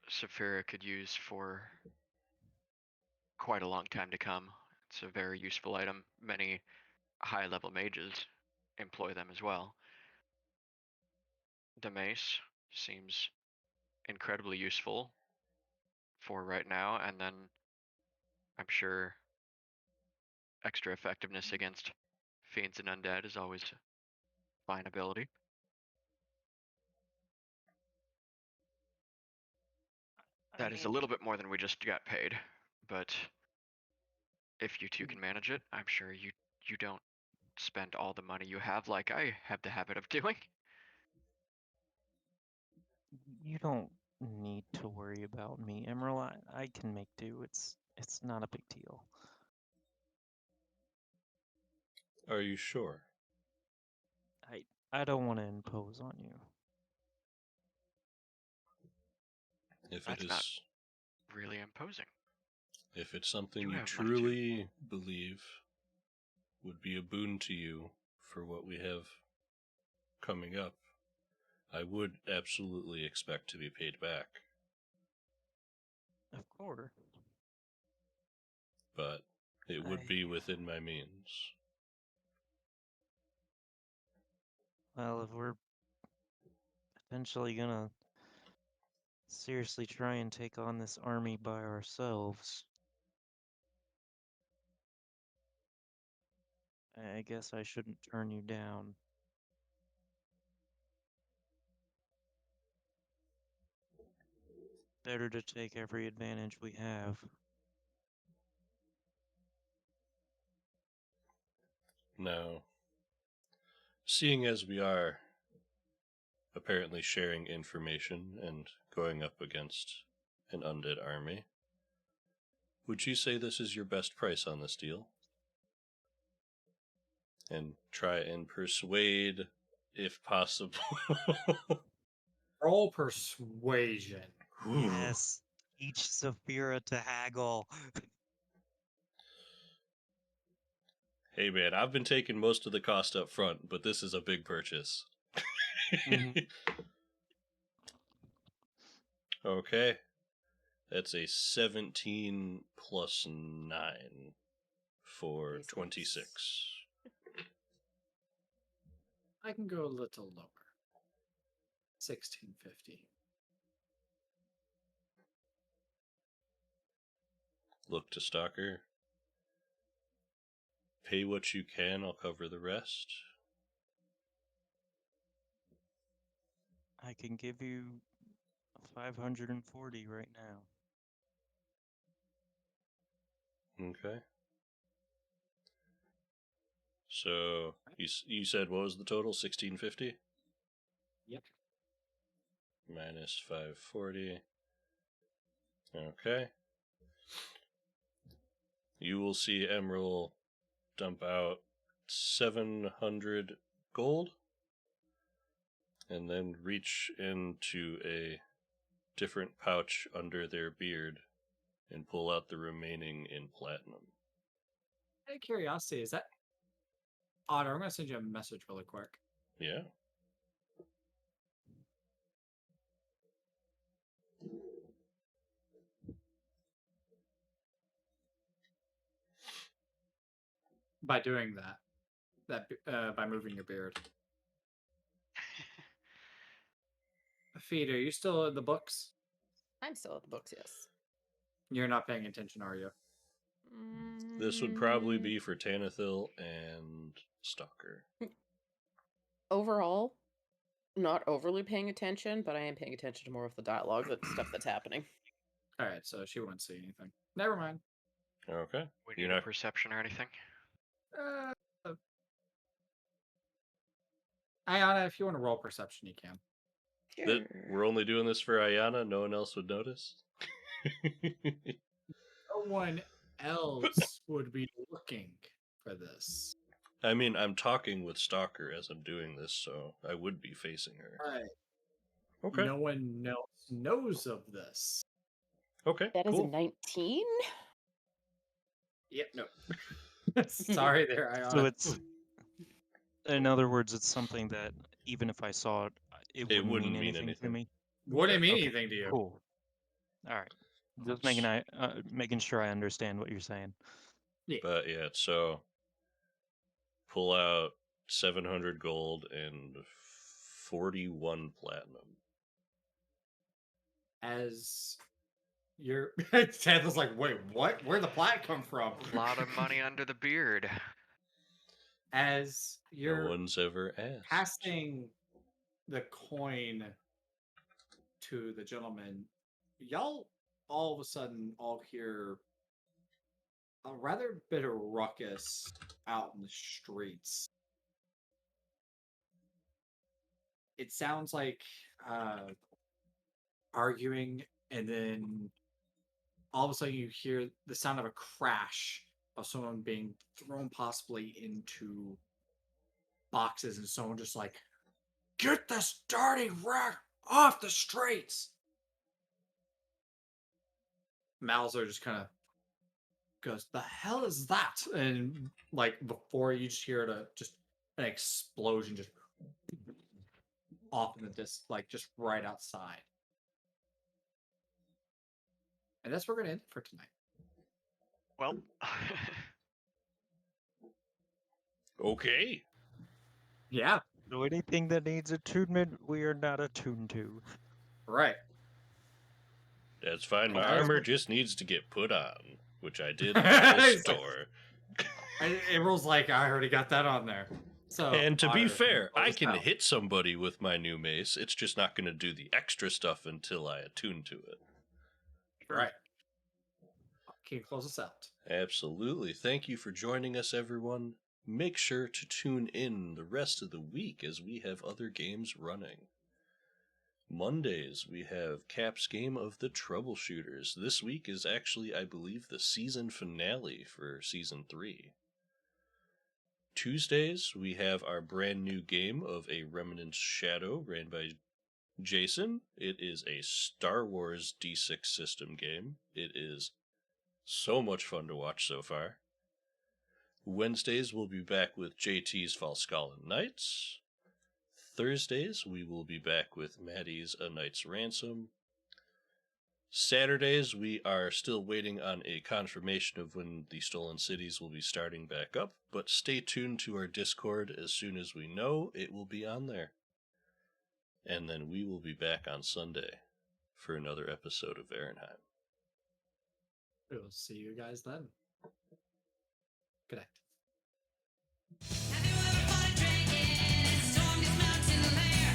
Speaker 4: Saphira could use for quite a long time to come. It's a very useful item. Many high-level mages employ them as well. The mace seems incredibly useful for right now, and then I'm sure extra effectiveness against fiends and undead is always a fine ability. That is a little bit more than we just got paid, but if you two can manage it, I'm sure you don't spend all the money you have like I have the habit of doing.
Speaker 5: You don't need to worry about me, Emerald. I can make do. It's not a big deal.
Speaker 2: Are you sure?
Speaker 5: I don't want to impose on you.
Speaker 2: If
Speaker 4: That's
Speaker 2: it
Speaker 4: not
Speaker 2: is,
Speaker 4: really imposing.
Speaker 2: if it's something
Speaker 4: You
Speaker 2: you
Speaker 4: have money too.
Speaker 2: truly believe would be a boon to you for what we have coming up, I would absolutely expect to be paid back.
Speaker 5: Of course.
Speaker 2: But it would be within my means.
Speaker 5: Well, if we're eventually gonna seriously try and take on this army by ourselves, I guess I shouldn't turn you down. Better to take every advantage we have.
Speaker 2: Now, seeing as we are apparently sharing information and going up against an undead army, would you say this is your best price on this deal? And try and persuade, if possible.
Speaker 1: Roll persuasion.
Speaker 5: Yes, teach Saphira to haggle.
Speaker 2: Hey man, I've been taking most of the cost up front, but this is a big purchase.
Speaker 5: Mhm.
Speaker 2: Okay. That's a 17 plus 9 for 26.
Speaker 1: I can go a little lower. 1650.
Speaker 2: Look to Stalker. Pay what you can, I'll cover the rest.
Speaker 5: I can give you 540 right now.
Speaker 2: Okay. So, you said what was the total? 1650?
Speaker 1: Yep.
Speaker 2: Minus 540. Okay. You will see Emerald dump out 700 gold and then reach into a different pouch under their beard and pull out the remaining in platinum.
Speaker 1: Out of curiosity, is that Otter? I'm going to send you a message really quick.
Speaker 2: Yeah.
Speaker 1: By doing by moving your beard. Feed, are you still in the books?
Speaker 3: I'm still at the books, yes.
Speaker 1: You're not paying attention, are you?
Speaker 2: This would probably be for Tanathil and Stalker.
Speaker 3: Overall, not overly paying attention, but I am paying attention to more of the dialogue, the stuff that's happening.
Speaker 1: All right, so she won't see anything. Never mind.
Speaker 2: Okay.
Speaker 4: We
Speaker 2: You're
Speaker 4: need a
Speaker 2: not...
Speaker 4: perception or anything.
Speaker 1: Ayana, if you want to roll perception, you can.
Speaker 2: We're only doing this for Ayana? No one else would notice?
Speaker 1: No one else would be looking for this.
Speaker 2: I mean, I'm talking with Stalker as I'm doing this, so I would be facing her.
Speaker 1: All right.
Speaker 2: Okay.
Speaker 1: No one else knows of this.
Speaker 2: Okay,
Speaker 3: That is
Speaker 2: cool.
Speaker 3: a 19?
Speaker 1: Yep, no. Sorry there, Ayana.
Speaker 5: So it's, in other words, it's something that even if I saw it, it wouldn't mean anything to me.
Speaker 1: Wouldn't mean
Speaker 5: Okay,
Speaker 1: anything to you.
Speaker 5: Cool. All right. Just making sure I understand what you're saying.
Speaker 1: Yeah.
Speaker 2: But yeah, so pull out 700 gold and 41 platinum.
Speaker 1: As your Tantha's like, wait, what? Where'd the plat come from?
Speaker 4: A lot of money under the beard.
Speaker 1: As you're
Speaker 2: No one's ever asked.
Speaker 1: passing the coin to the gentleman, y'all all of a sudden all hear a rather bit of ruckus out in the streets. It sounds like arguing, and then all of a sudden you hear the sound of a crash of someone being thrown possibly into boxes, and someone just like, get this dirty rat off the streets. Mauser just kind of goes, the hell is that? And like before you just hear an explosion just off in the like just right outside. And that's where we're gonna end it for tonight.
Speaker 4: Well,
Speaker 2: Okay.
Speaker 1: Yeah.
Speaker 5: So anything that needs attunement, we are not attuned to.
Speaker 1: Right.
Speaker 2: That's fine. My
Speaker 1: Okay.
Speaker 2: armor just needs to get put on, which I did at the
Speaker 1: He's like-
Speaker 2: store.
Speaker 1: April's like, I already got that on there. So,
Speaker 2: And to be
Speaker 1: I-
Speaker 2: fair, I
Speaker 1: close
Speaker 2: can
Speaker 1: out.
Speaker 2: hit somebody with my new mace. It's just not going to do the extra stuff until I attune to it.
Speaker 1: Right. Can you close us out?
Speaker 2: Absolutely. Thank you for joining us, everyone. Make sure to tune in the rest of the week as we have other games running. Mondays, we have Cap's Game of the Troubleshooters. This week is actually, I believe, the season finale for Season 3. Tuesdays, we have our brand new game of A Remnant's Shadow, ran by Jason. It is a Star Wars D6 system game. It is so much fun to watch so far. Wednesdays, we'll be back with JT's Falskallen Knights. Thursdays, we will be back with Maddie's A Knight's Ransom. Saturdays, we are still waiting on a confirmation of when the Stolen Cities will be starting back up, but stay tuned to our Discord. As soon as we know, it will be on there. And then we will be back on Sunday for another episode of Varinheim.
Speaker 1: We'll see you guys then. Good night.
Speaker 7: Have you ever fought a dragon and stormed his mountain lair?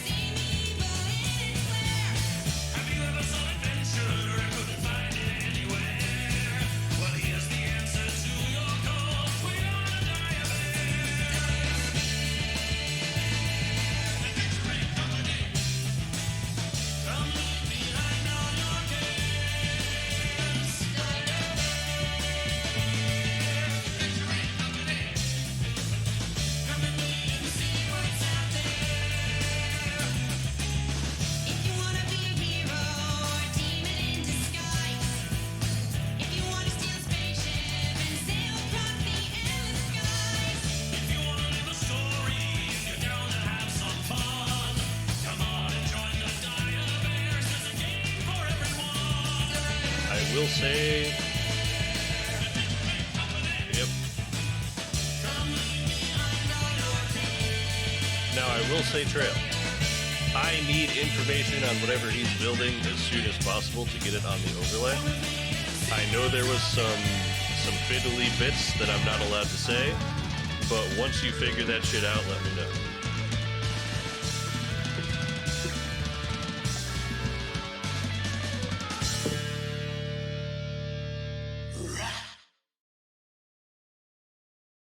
Speaker 7: Seen evil in its lair? Have you ever sought adventure and couldn't find it anywhere? Well, here's the answer to your call. We're gonna die of Victory Company. Come leave behind all your cares. Victory Company. Come and see what's out there. If you wanna be a hero or a demon in disguise, if you wanna steal a spaceship and sail across the endless skies, if you wanna live a story and you're down to have some fun, come on and join the Dire Bears. There's a game for everyone.
Speaker 2: I will say... Yep. Now, I will say, Trail, I need information on whatever he's building as soon as possible to get it on the overlay. I know there was some fiddly bits that I'm not allowed to say, but once you figure that shit out, let me know.